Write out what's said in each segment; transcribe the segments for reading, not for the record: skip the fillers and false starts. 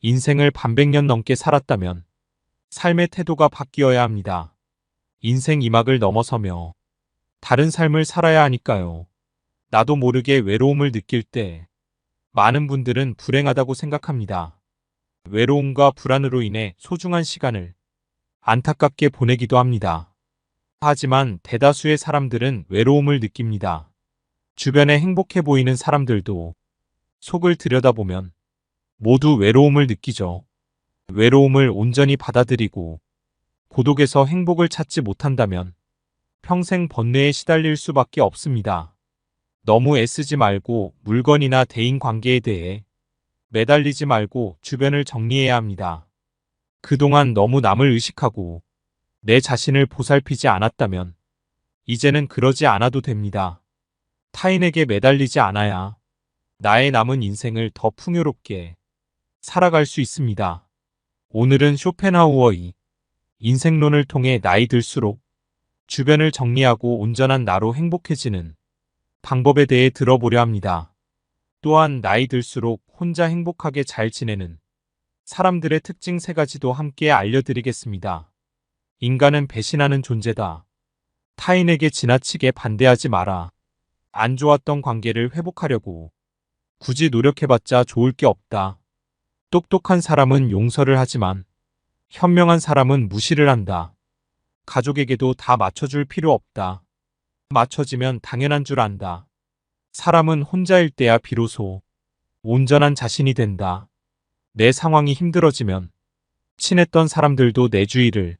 인생을 반백년 넘게 살았다면 삶의 태도가 바뀌어야 합니다. 인생 2막을 넘어서며 다른 삶을 살아야 하니까요. 나도 모르게 외로움을 느낄 때 많은 분들은 불행하다고 생각합니다. 외로움과 불안으로 인해 소중한 시간을 안타깝게 보내기도 합니다. 하지만 대다수의 사람들은 외로움을 느낍니다. 주변에 행복해 보이는 사람들도 속을 들여다보면 모두 외로움을 느끼죠. 외로움을 온전히 받아들이고 고독에서 행복을 찾지 못한다면 평생 번뇌에 시달릴 수밖에 없습니다. 너무 애쓰지 말고 물건이나 대인 관계에 대해 매달리지 말고 주변을 정리해야 합니다. 그동안 너무 남을 의식하고 내 자신을 보살피지 않았다면 이제는 그러지 않아도 됩니다. 타인에게 매달리지 않아야 나의 남은 인생을 더 풍요롭게 살아갈 수 있습니다. 오늘은 쇼펜하우어의 인생론을 통해 나이 들수록 주변을 정리하고 온전한 나로 행복해지는 방법에 대해 들어보려 합니다. 또한 나이 들수록 혼자 행복하게 잘 지내는 사람들의 특징 3가지도 함께 알려드리겠습니다. 인간은 배신하는 존재다. 타인에게 지나치게 반대하지 마라. 안 좋았던 관계를 회복하려고 굳이 노력해봤자 좋을 게 없다. 똑똑한 사람은 용서를 하지만 현명한 사람은 무시를 한다. 가족에게도 다 맞춰줄 필요 없다. 맞춰지면 당연한 줄 안다. 사람은 혼자일 때야 비로소 온전한 자신이 된다. 내 상황이 힘들어지면 친했던 사람들도 내 주위를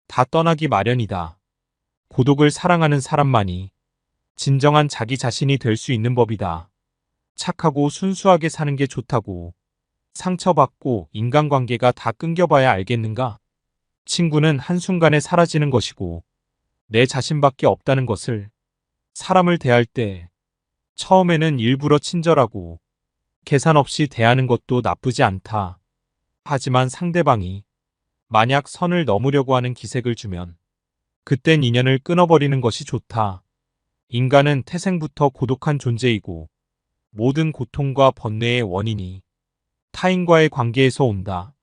다 떠나기 마련이다. 고독을 사랑하는 사람만이 진정한 자기 자신이 될 수 있는 법이다. 착하고 순수하게 사는 게 좋다고 상처받고 인간관계가 다 끊겨봐야 알겠는가? 친구는 한순간에 사라지는 것이고 내 자신밖에 없다는 것을 사람을 대할 때 처음에는 일부러 친절하고 계산 없이 대하는 것도 나쁘지 않다. 하지만 상대방이 만약 선을 넘으려고 하는 기색을 주면 그땐 인연을 끊어버리는 것이 좋다. 인간은 태생부터 고독한 존재이고 모든 고통과 번뇌의 원인이 타인과의 관계에서 온다.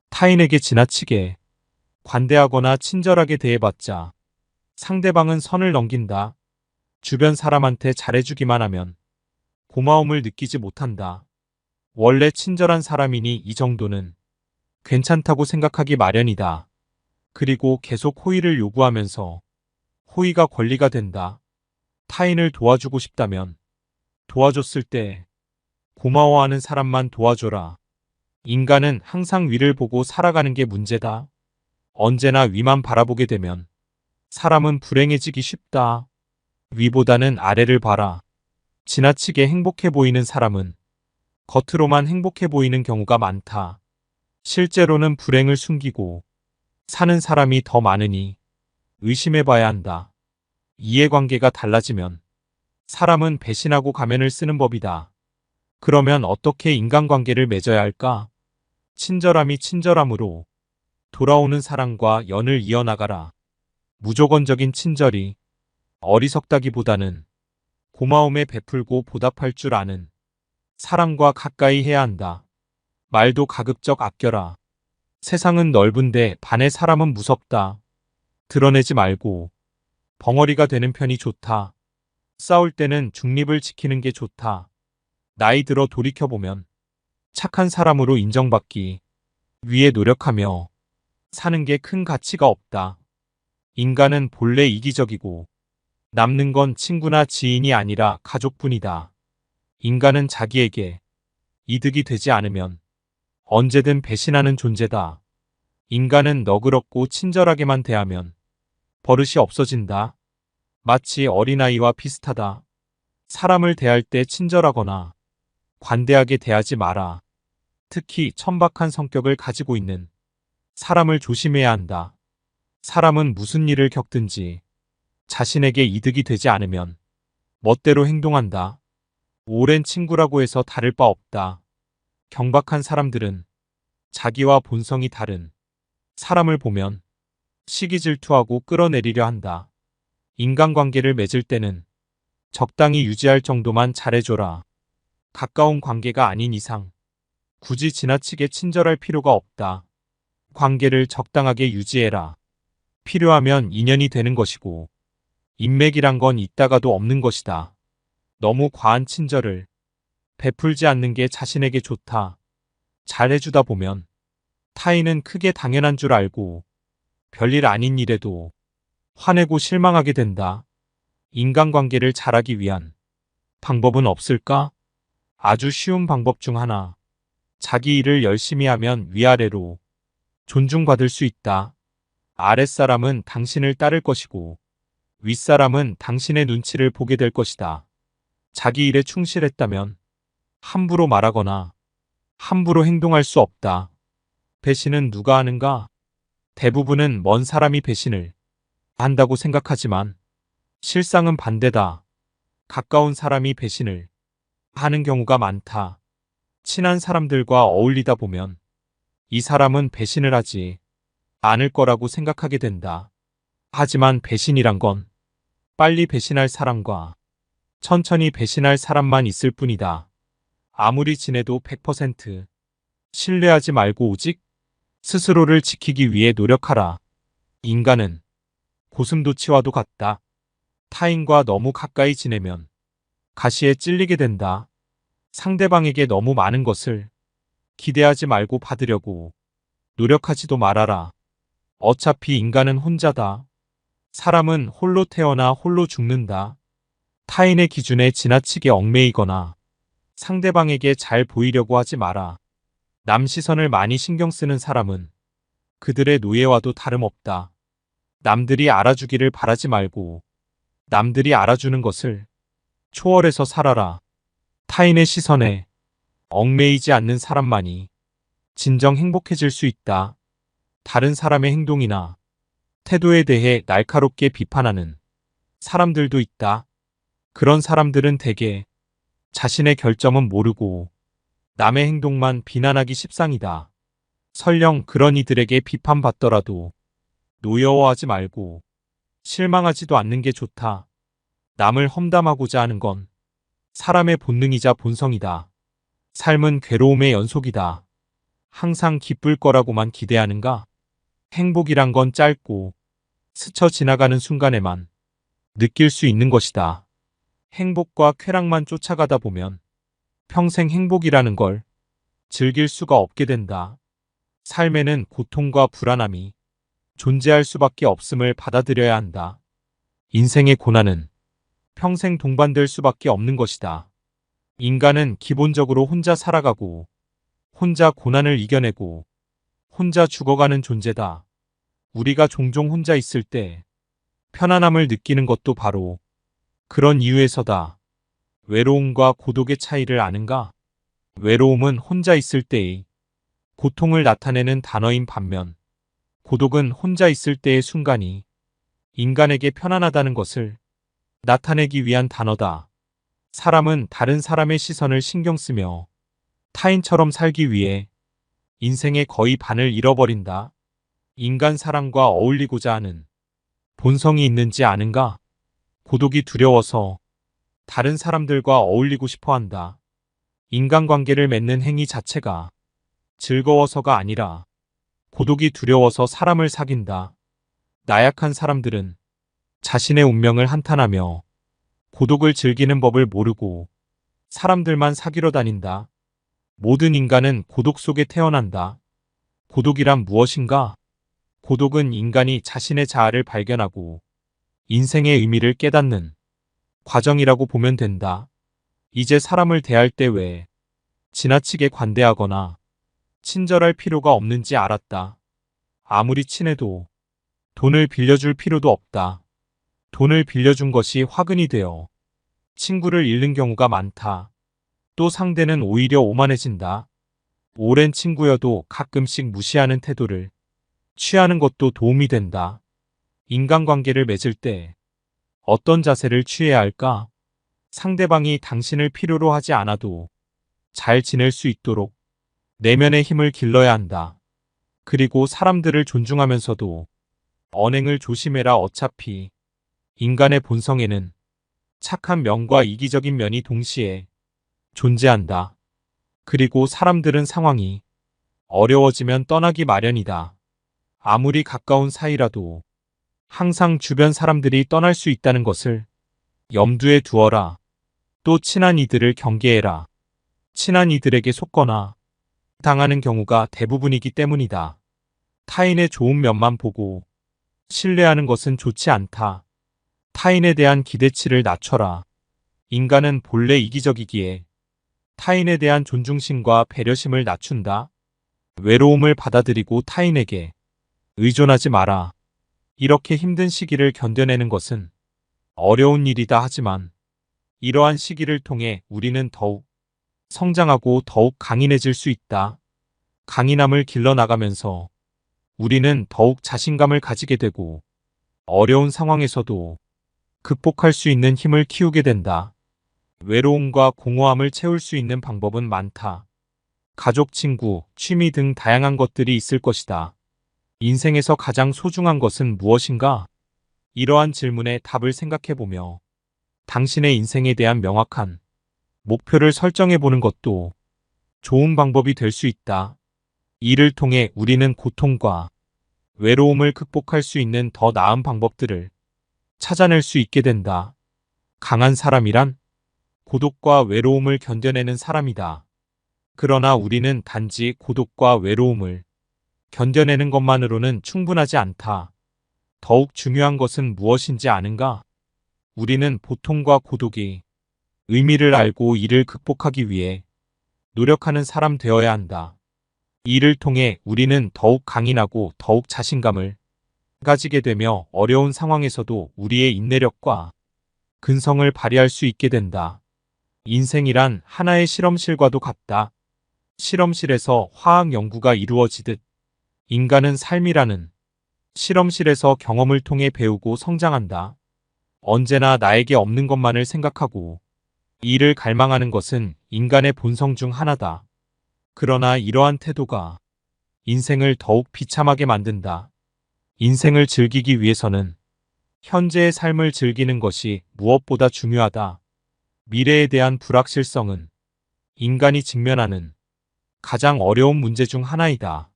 타인에게 지나치게 관대하거나 친절하게 대해봤자 상대방은 선을 넘긴다. 주변 사람한테 잘해주기만 하면 고마움을 느끼지 못한다. 원래 친절한 사람이니 이 정도는 괜찮다고 생각하기 마련이다. 그리고 계속 호의를 요구하면서 호의가 권리가 된다. 타인을 도와주고 싶다면 도와줬을 때 고마워하는 사람만 도와줘라. 인간은 항상 위를 보고 살아가는 게 문제다. 언제나 위만 바라보게 되면 사람은 불행해지기 쉽다. 위보다는 아래를 봐라. 지나치게 행복해 보이는 사람은 겉으로만 행복해 보이는 경우가 많다. 실제로는 불행을 숨기고 사는 사람이 더 많으니 의심해 봐야 한다. 이해관계가 달라지면 사람은 배신하고 가면을 쓰는 법이다. 그러면 어떻게 인간관계를 맺어야 할까? 친절함이 친절함으로 돌아오는 사랑과 연을 이어나가라. 무조건적인 친절이 어리석다기보다는 고마움에 베풀고 보답할 줄 아는 사람과 가까이 해야 한다. 말도 가급적 아껴라. 세상은 넓은데 반의 사람은 무섭다. 드러내지 말고 벙어리가 되는 편이 좋다. 싸울 때는 중립을 지키는 게 좋다. 나이 들어 돌이켜보면 착한 사람으로 인정받기 위해 노력하며 사는 게 큰 가치가 없다. 인간은 본래 이기적이고 남는 건 친구나 지인이 아니라 가족뿐이다. 인간은 자기에게 이득이 되지 않으면 언제든 배신하는 존재다. 인간은 너그럽고 친절하게만 대하면 버릇이 없어진다. 마치 어린아이와 비슷하다. 사람을 대할 때 친절하거나 관대하게 대하지 마라. 특히 천박한 성격을 가지고 있는 사람을 조심해야 한다. 사람은 무슨 일을 겪든지 자신에게 이득이 되지 않으면 멋대로 행동한다. 오랜 친구라고 해서 다를 바 없다. 경박한 사람들은 자기와 본성이 다른 사람을 보면 시기 질투하고 끌어내리려 한다. 인간관계를 맺을 때는 적당히 유지할 정도만 잘해줘라. 가까운 관계가 아닌 이상 굳이 지나치게 친절할 필요가 없다. 관계를 적당하게 유지해라. 필요하면 인연이 되는 것이고, 인맥이란 건 있다가도 없는 것이다. 너무 과한 친절을 베풀지 않는 게 자신에게 좋다. 잘해주다 보면 타인은 크게 당연한 줄 알고 별일 아닌 일에도 화내고 실망하게 된다. 인간관계를 잘하기 위한 방법은 없을까? 아주 쉬운 방법 중 하나. 자기 일을 열심히 하면 위아래로 존중받을 수 있다. 아랫사람은 당신을 따를 것이고 윗사람은 당신의 눈치를 보게 될 것이다. 자기 일에 충실했다면 함부로 말하거나 함부로 행동할 수 없다. 배신은 누가 하는가? 대부분은 먼 사람이 배신을 한다고 생각하지만 실상은 반대다. 가까운 사람이 배신을 하는 경우가 많다. 친한 사람들과 어울리다 보면 이 사람은 배신을 하지 않을 거라고 생각하게 된다. 하지만 배신이란 건 빨리 배신할 사람과 천천히 배신할 사람만 있을 뿐이다. 아무리 지내도 100% 신뢰하지 말고 오직 스스로를 지키기 위해 노력하라. 인간은 고슴도치와도 같다. 타인과 너무 가까이 지내면 가시에 찔리게 된다. 상대방에게 너무 많은 것을 기대하지 말고 받으려고 노력하지도 말아라. 어차피 인간은 혼자다. 사람은 홀로 태어나 홀로 죽는다. 타인의 기준에 지나치게 얽매이거나 상대방에게 잘 보이려고 하지 마라. 남 시선을 많이 신경 쓰는 사람은 그들의 노예와도 다름없다. 남들이 알아주기를 바라지 말고 남들이 알아주는 것을 초월해서 살아라. 타인의 시선에 얽매이지 않는 사람만이 진정 행복해질 수 있다. 다른 사람의 행동이나 태도에 대해 날카롭게 비판하는 사람들도 있다. 그런 사람들은 대개 자신의 결점은 모르고 남의 행동만 비난하기 십상이다. 설령 그런 이들에게 비판받더라도 노여워하지 말고 실망하지도 않는 게 좋다. 남을 험담하고자 하는 건 사람의 본능이자 본성이다. 삶은 괴로움의 연속이다. 항상 기쁠 거라고만 기대하는가? 행복이란 건 짧고 스쳐 지나가는 순간에만 느낄 수 있는 것이다. 행복과 쾌락만 쫓아가다 보면 평생 행복이라는 걸 즐길 수가 없게 된다. 삶에는 고통과 불안함이 존재할 수밖에 없음을 받아들여야 한다. 인생의 고난은 평생 동반될 수밖에 없는 것이다. 인간은 기본적으로 혼자 살아가고 혼자 고난을 이겨내고 혼자 죽어가는 존재다. 우리가 종종 혼자 있을 때 편안함을 느끼는 것도 바로 그런 이유에서다. 외로움과 고독의 차이를 아는가? 외로움은 혼자 있을 때의 고통을 나타내는 단어인 반면 고독은 혼자 있을 때의 순간이 인간에게 편안하다는 것을 나타내기 위한 단어다. 사람은 다른 사람의 시선을 신경 쓰며 타인처럼 살기 위해 인생의 거의 반을 잃어버린다. 인간 사람과 어울리고자 하는 본성이 있는지 아는가? 고독이 두려워서 다른 사람들과 어울리고 싶어 한다. 인간관계를 맺는 행위 자체가 즐거워서가 아니라 고독이 두려워서 사람을 사귄다. 나약한 사람들은 자신의 운명을 한탄하며 고독을 즐기는 법을 모르고 사람들만 사귀러 다닌다. 모든 인간은 고독 속에 태어난다. 고독이란 무엇인가? 고독은 인간이 자신의 자아를 발견하고 인생의 의미를 깨닫는 과정이라고 보면 된다. 이제 사람을 대할 때 왜 지나치게 관대하거나 친절할 필요가 없는지 알았다. 아무리 친해도 돈을 빌려줄 필요도 없다. 돈을 빌려준 것이 화근이 되어 친구를 잃는 경우가 많다. 또 상대는 오히려 오만해진다. 오랜 친구여도 가끔씩 무시하는 태도를 취하는 것도 도움이 된다. 인간관계를 맺을 때 어떤 자세를 취해야 할까? 상대방이 당신을 필요로 하지 않아도 잘 지낼 수 있도록 내면의 힘을 길러야 한다. 그리고 사람들을 존중하면서도 언행을 조심해라. 어차피 인간의 본성에는 착한 면과 이기적인 면이 동시에 존재한다. 그리고 사람들은 상황이 어려워지면 떠나기 마련이다. 아무리 가까운 사이라도 항상 주변 사람들이 떠날 수 있다는 것을 염두에 두어라. 또 친한 이들을 경계해라. 친한 이들에게 속거나 당하는 경우가 대부분이기 때문이다. 타인의 좋은 면만 보고 신뢰하는 것은 좋지 않다. 타인에 대한 기대치를 낮춰라. 인간은 본래 이기적이기에 타인에 대한 존중심과 배려심을 낮춘다. 외로움을 받아들이고 타인에게 의존하지 마라. 이렇게 힘든 시기를 견뎌내는 것은 어려운 일이다 하지만 이러한 시기를 통해 우리는 더욱 성장하고 더욱 강인해질 수 있다. 강인함을 길러나가면서 우리는 더욱 자신감을 가지게 되고 어려운 상황에서도 극복할 수 있는 힘을 키우게 된다. 외로움과 공허함을 채울 수 있는 방법은 많다. 가족, 친구, 취미 등 다양한 것들이 있을 것이다. 인생에서 가장 소중한 것은 무엇인가? 이러한 질문에 답을 생각해보며 당신의 인생에 대한 명확한 목표를 설정해보는 것도 좋은 방법이 될 수 있다. 이를 통해 우리는 고통과 외로움을 극복할 수 있는 더 나은 방법들을 찾아낼 수 있게 된다. 강한 사람이란 고독과 외로움을 견뎌내는 사람이다. 그러나 우리는 단지 고독과 외로움을 견뎌내는 것만으로는 충분하지 않다. 더욱 중요한 것은 무엇인지 아는가? 우리는 고통과 고독이 의미를 알고 이를 극복하기 위해 노력하는 사람 되어야 한다. 이를 통해 우리는 더욱 강인하고 더욱 자신감을 가지게 되며 어려운 상황에서도 우리의 인내력과 근성을 발휘할 수 있게 된다. 인생이란 하나의 실험실과도 같다. 실험실에서 화학 연구가 이루어지듯 인간은 삶이라는 실험실에서 경험을 통해 배우고 성장한다. 언제나 나에게 없는 것만을 생각하고 이를 갈망하는 것은 인간의 본성 중 하나다. 그러나 이러한 태도가 인생을 더욱 비참하게 만든다. 인생을 즐기기 위해서는 현재의 삶을 즐기는 것이 무엇보다 중요하다. 미래에 대한 불확실성은 인간이 직면하는 가장 어려운 문제 중 하나이다.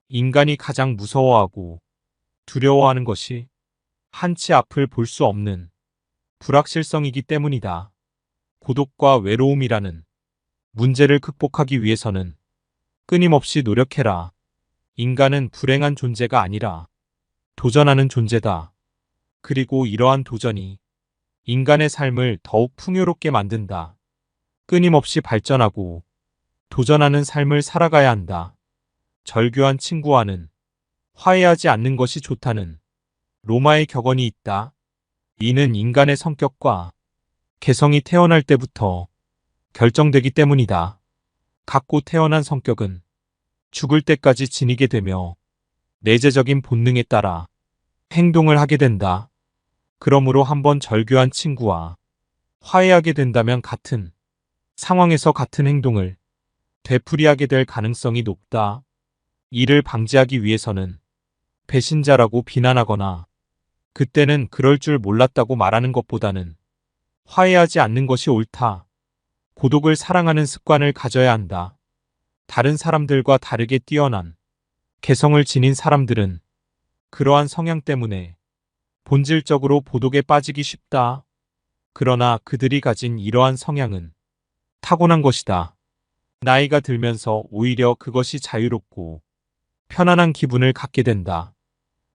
인간이 가장 무서워하고 두려워하는 것이 한치 앞을 볼 수 없는 불확실성이기 때문이다. 고독과 외로움이라는 문제를 극복하기 위해서는 끊임없이 노력해라. 인간은 불행한 존재가 아니라 도전하는 존재다. 그리고 이러한 도전이 인간의 삶을 더욱 풍요롭게 만든다. 끊임없이 발전하고 도전하는 삶을 살아가야 한다. 절교한 친구와는 화해하지 않는 것이 좋다는 로마의 격언이 있다. 이는 인간의 성격과 개성이 태어날 때부터 결정되기 때문이다. 갖고 태어난 성격은 죽을 때까지 지니게 되며 내재적인 본능에 따라 행동을 하게 된다. 그러므로 한번 절교한 친구와 화해하게 된다면 같은 상황에서 같은 행동을 되풀이하게 될 가능성이 높다. 이를 방지하기 위해서는 배신자라고 비난하거나 그때는 그럴 줄 몰랐다고 말하는 것보다는 화해하지 않는 것이 옳다. 고독을 사랑하는 습관을 가져야 한다. 다른 사람들과 다르게 뛰어난 개성을 지닌 사람들은 그러한 성향 때문에 본질적으로 고독에 빠지기 쉽다. 그러나 그들이 가진 이러한 성향은 타고난 것이다. 나이가 들면서 오히려 그것이 자유롭고 편안한 기분을 갖게 된다.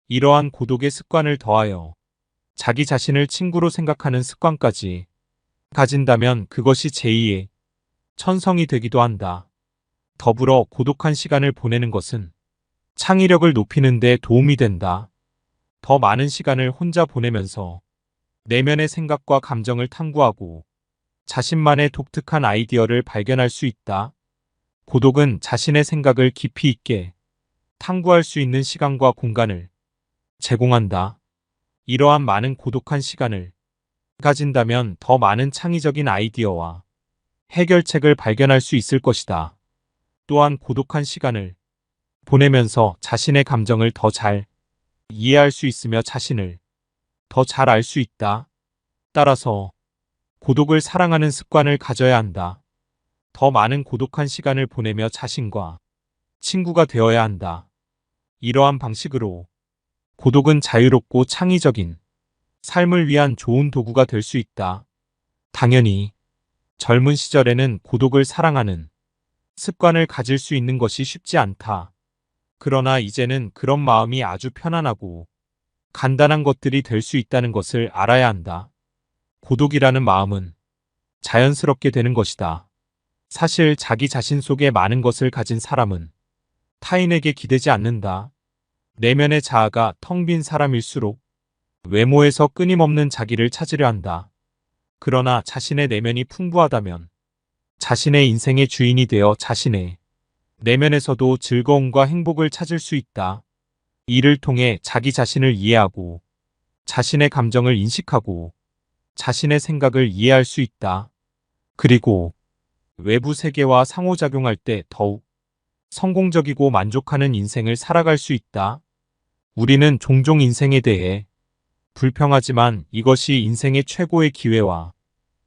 이러한 고독의 습관을 더하여 자기 자신을 친구로 생각하는 습관까지 가진다면 그것이 제2의 천성이 되기도 한다. 더불어 고독한 시간을 보내는 것은 창의력을 높이는 데 도움이 된다. 더 많은 시간을 혼자 보내면서 내면의 생각과 감정을 탐구하고 자신만의 독특한 아이디어를 발견할 수 있다. 고독은 자신의 생각을 깊이 있게 탐구할 수 있는 시간과 공간을 제공한다. 이러한 많은 고독한 시간을 가진다면 더 많은 창의적인 아이디어와 해결책을 발견할 수 있을 것이다. 또한 고독한 시간을 보내면서 자신의 감정을 더 잘 이해할 수 있으며 자신을 더 잘 알 수 있다. 따라서 고독을 사랑하는 습관을 가져야 한다. 더 많은 고독한 시간을 보내며 자신과 친구가 되어야 한다. 이러한 방식으로 고독은 자유롭고 창의적인 삶을 위한 좋은 도구가 될 수 있다. 당연히 젊은 시절에는 고독을 사랑하는 습관을 가질 수 있는 것이 쉽지 않다. 그러나 이제는 그런 마음이 아주 편안하고 간단한 것들이 될 수 있다는 것을 알아야 한다. 고독이라는 마음은 자연스럽게 되는 것이다. 사실 자기 자신 속에 많은 것을 가진 사람은 타인에게 기대지 않는다. 내면의 자아가 텅 빈 사람일수록 외모에서 끊임없는 자기를 찾으려 한다. 그러나 자신의 내면이 풍부하다면 자신의 인생의 주인이 되어 자신의 내면에서도 즐거움과 행복을 찾을 수 있다. 이를 통해 자기 자신을 이해하고 자신의 감정을 인식하고 자신의 생각을 이해할 수 있다. 그리고 외부 세계와 상호작용할 때 더욱 성공적이고 만족하는 인생을 살아갈 수 있다. 우리는 종종 인생에 대해 불평하지만 이것이 인생의 최고의 기회와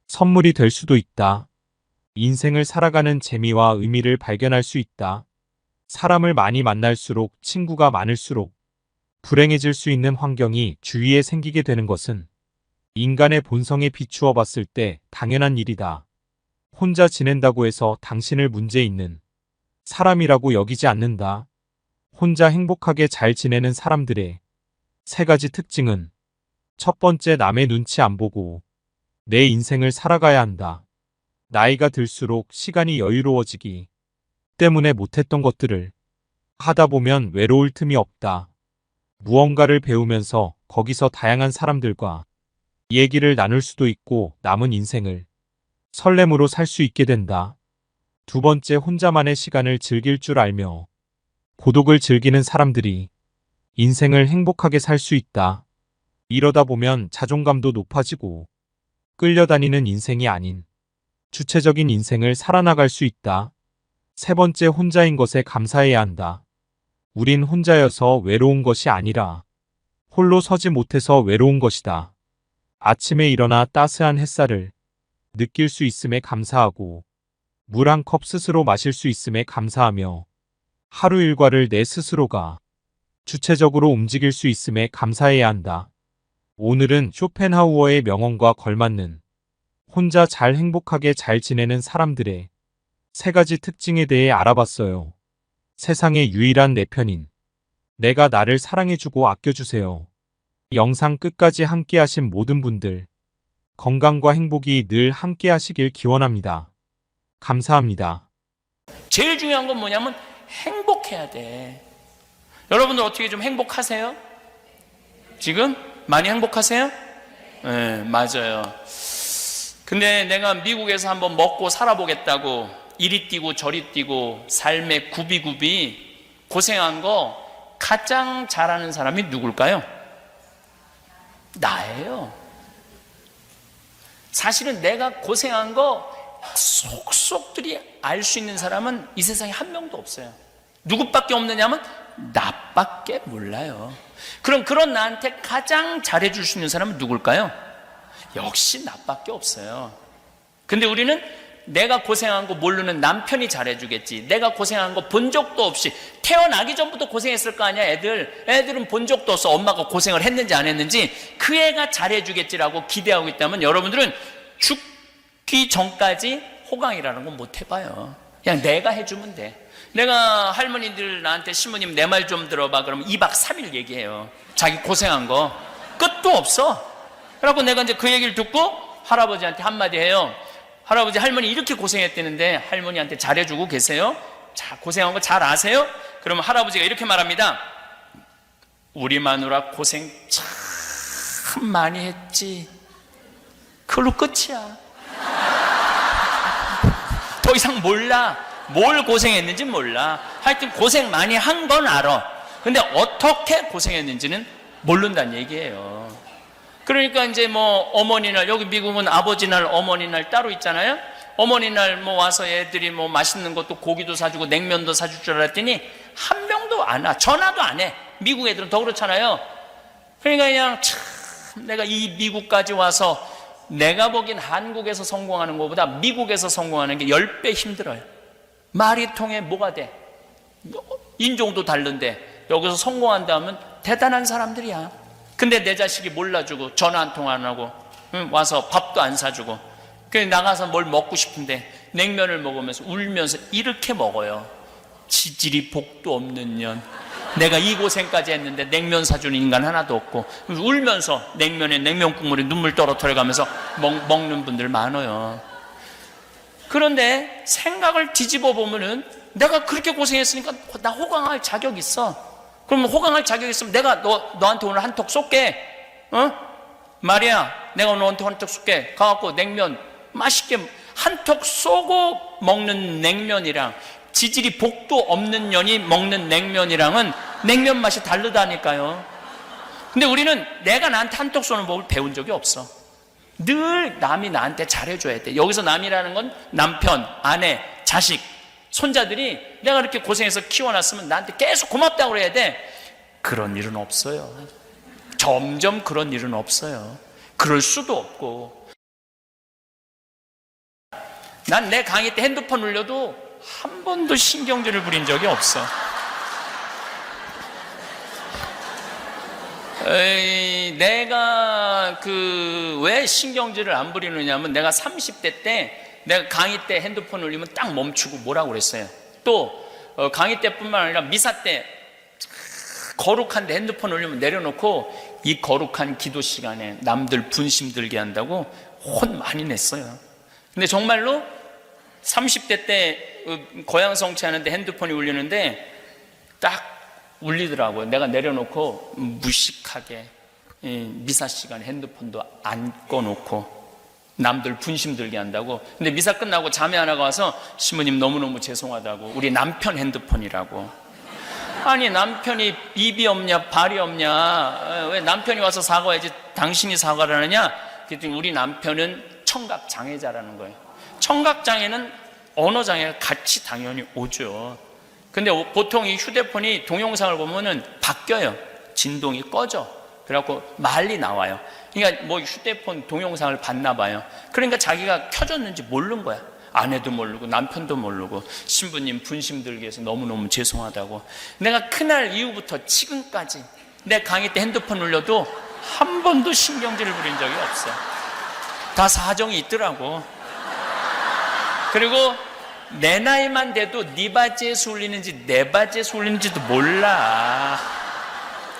선물이 될 수도 있다. 인생을 살아가는 재미와 의미를 발견할 수 있다. 사람을 많이 만날수록 친구가 많을수록 불행해질 수 있는 환경이 주위에 생기게 되는 것은 인간의 본성에 비추어 봤을 때 당연한 일이다. 혼자 지낸다고 해서 당신을 문제 있는 사람이라고 여기지 않는다. 혼자 행복하게 잘 지내는 사람들의 세 가지 특징은 첫 번째, 남의 눈치 안 보고 내 인생을 살아가야 한다. 나이가 들수록 시간이 여유로워지기 때문에 못했던 것들을 하다 보면 외로울 틈이 없다. 무언가를 배우면서 거기서 다양한 사람들과 얘기를 나눌 수도 있고 남은 인생을 설렘으로 살 수 있게 된다. 두 번째, 혼자만의 시간을 즐길 줄 알며 고독을 즐기는 사람들이 인생을 행복하게 살 수 있다. 이러다 보면 자존감도 높아지고 끌려다니는 인생이 아닌 주체적인 인생을 살아나갈 수 있다. 세 번째, 혼자인 것에 감사해야 한다. 우린 혼자여서 외로운 것이 아니라 홀로 서지 못해서 외로운 것이다. 아침에 일어나 따스한 햇살을 느낄 수 있음에 감사하고 물 한 컵 스스로 마실 수 있음에 감사하며 하루 일과를 내 스스로가 주체적으로 움직일 수 있음에 감사해야 한다. 오늘은 쇼펜하우어의 명언과 걸맞는 혼자 잘 행복하게 잘 지내는 사람들의 세 가지 특징에 대해 알아봤어요. 세상의 유일한 내 편인 내가 나를 사랑해주고 아껴주세요. 영상 끝까지 함께하신 모든 분들 건강과 행복이 늘 함께하시길 기원합니다. 감사합니다. 제일 중요한 건 뭐냐면 행복해야 돼. 여러분들 어떻게 좀 행복하세요? 지금? 많이 행복하세요? 네, 맞아요. 근데 내가 미국에서 한번 먹고 살아보겠다고 이리 뛰고 저리 뛰고 삶의 굽이굽이 고생한 거 가장 잘하는 사람이 누굴까요? 나예요. 사실은 내가 고생한 거 속속들이 알 수 있는 사람은 이 세상에 한 명도 없어요. 누구밖에 없느냐면 나밖에 몰라요. 그럼 그런 나한테 가장 잘해줄 수 있는 사람은 누굴까요? 역시 나밖에 없어요. 근데 우리는 내가 고생한 거 모르는 남편이 잘해주겠지, 내가 고생한 거 본 적도 없이 태어나기 전부터 고생했을 거 아니야. 애들은 본 적도 없어. 엄마가 고생을 했는지 안 했는지. 그 애가 잘해주겠지라고 기대하고 있다면 여러분들은 죽기 전까지 호강이라는 건 못 해봐요. 그냥 내가 해주면 돼. 내가 할머니들 나한테 시모님 내 말 좀 들어봐 그러면 2박 3일 얘기해요. 자기 고생한 거 끝도 없어. 그래갖고 내가 이제 그 얘기를 듣고 할아버지한테 한마디 해요. 할아버지, 할머니 이렇게 고생했다는데 할머니한테 잘해주고 계세요? 자, 고생한 거 잘 아세요? 그러면 할아버지가 이렇게 말합니다. 우리 마누라 고생 참 많이 했지. 그걸로 끝이야. 더 이상 몰라. 뭘 고생했는지 몰라. 하여튼 고생 많이 한 건 알아. 근데 어떻게 고생했는지는 모른다는 얘기예요. 그러니까 이제 뭐 어머니 날, 여기 미국은 아버지 날, 어머니 날 따로 있잖아요. 어머니 날 뭐 와서 애들이 뭐 맛있는 것도 고기도 사주고 냉면도 사줄 줄 알았더니 한 명도 안 와. 전화도 안 해. 미국 애들은 더 그렇잖아요. 그러니까 그냥 참 내가 이 미국까지 와서 내가 보기엔 한국에서 성공하는 것보다 미국에서 성공하는 게 10배 힘들어요. 말이 통해 뭐가 돼? 인종도 다른데 여기서 성공한다면 대단한 사람들이야. 근데 내 자식이 몰라주고 전화 한 통 안 하고 와서 밥도 안 사주고 그래서 나가서 뭘 먹고 싶은데 냉면을 먹으면서 울면서 이렇게 먹어요. 지질이 복도 없는 년, 내가 이 고생까지 했는데 냉면 사주는 인간 하나도 없고 울면서 냉면에 냉면 국물에 눈물 떨어뜨려가면서 먹는 분들 많아요. 그런데 생각을 뒤집어 보면은 내가 그렇게 고생했으니까 나 호강할 자격 있어. 그럼 호강할 자격 있으면 내가 너한테 오늘 한턱 쏠게. 마리아, 내가 오늘 너한테 한턱 쏠게. 가갖고 냉면 맛있게 한턱 쏘고 먹는 냉면이랑 지질이 복도 없는 년이 먹는 냉면이랑은 냉면 맛이 다르다니까요. 근데 우리는 내가 나한테 한턱 쏘는 법을 배운 적이 없어. 늘 남이 나한테 잘해줘야 돼. 여기서 남이라는 건 남편, 아내, 자식, 손자들이 내가 이렇게 고생해서 키워놨으면 나한테 계속 고맙다고 그래야 돼. 그런 일은 없어요. 점점 그런 일은 없어요. 그럴 수도 없고. 난 내 강의 때 핸드폰 울려도 한 번도 신경질을 부린 적이 없어. 내가 왜 신경질을 안 부리느냐면 내가 30대 때 내가 강의 때 핸드폰 울리면 딱 멈추고 뭐라고 그랬어요. 또 강의 때뿐만 아니라 미사 때 거룩한데 핸드폰 울리면 내려놓고 이 거룩한 기도 시간에 남들 분심 들게 한다고 혼 많이 냈어요. 근데 정말로 30대 때 고향 성취하는데 핸드폰이 울리는데 딱 울리더라고요. 내가 내려놓고 무식하게 미사 시간에 핸드폰도 안 꺼놓고 남들 분심 들게 한다고. 근데 미사 끝나고 자매 하나가 와서 신부님 너무너무 죄송하다고, 우리 남편 핸드폰이라고. 아니 남편이 입이 없냐 발이 없냐, 왜 남편이 와서 사과해야지 당신이 사과를 하느냐. 그랬더니 우리 남편은 청각장애자라는 거예요. 청각장애는 언어장애가 같이 당연히 오죠. 근데 보통 이 휴대폰이 동영상을 보면은 바뀌어요. 진동이 꺼져. 그래갖고 말이 나와요. 그러니까 뭐 휴대폰 동영상을 봤나 봐요. 그러니까 자기가 켜졌는지 모르는 거야. 아내도 모르고 남편도 모르고 신부님 분심 들게 해서 너무너무 죄송하다고. 내가 그날 이후부터 지금까지 내 강의 때 핸드폰 울려도 한 번도 신경질을 부린 적이 없어. 다 사정이 있더라고. 그리고 내 나이만 돼도 네 바지에서 울리는지 내 바지에서 울리는지도 몰라.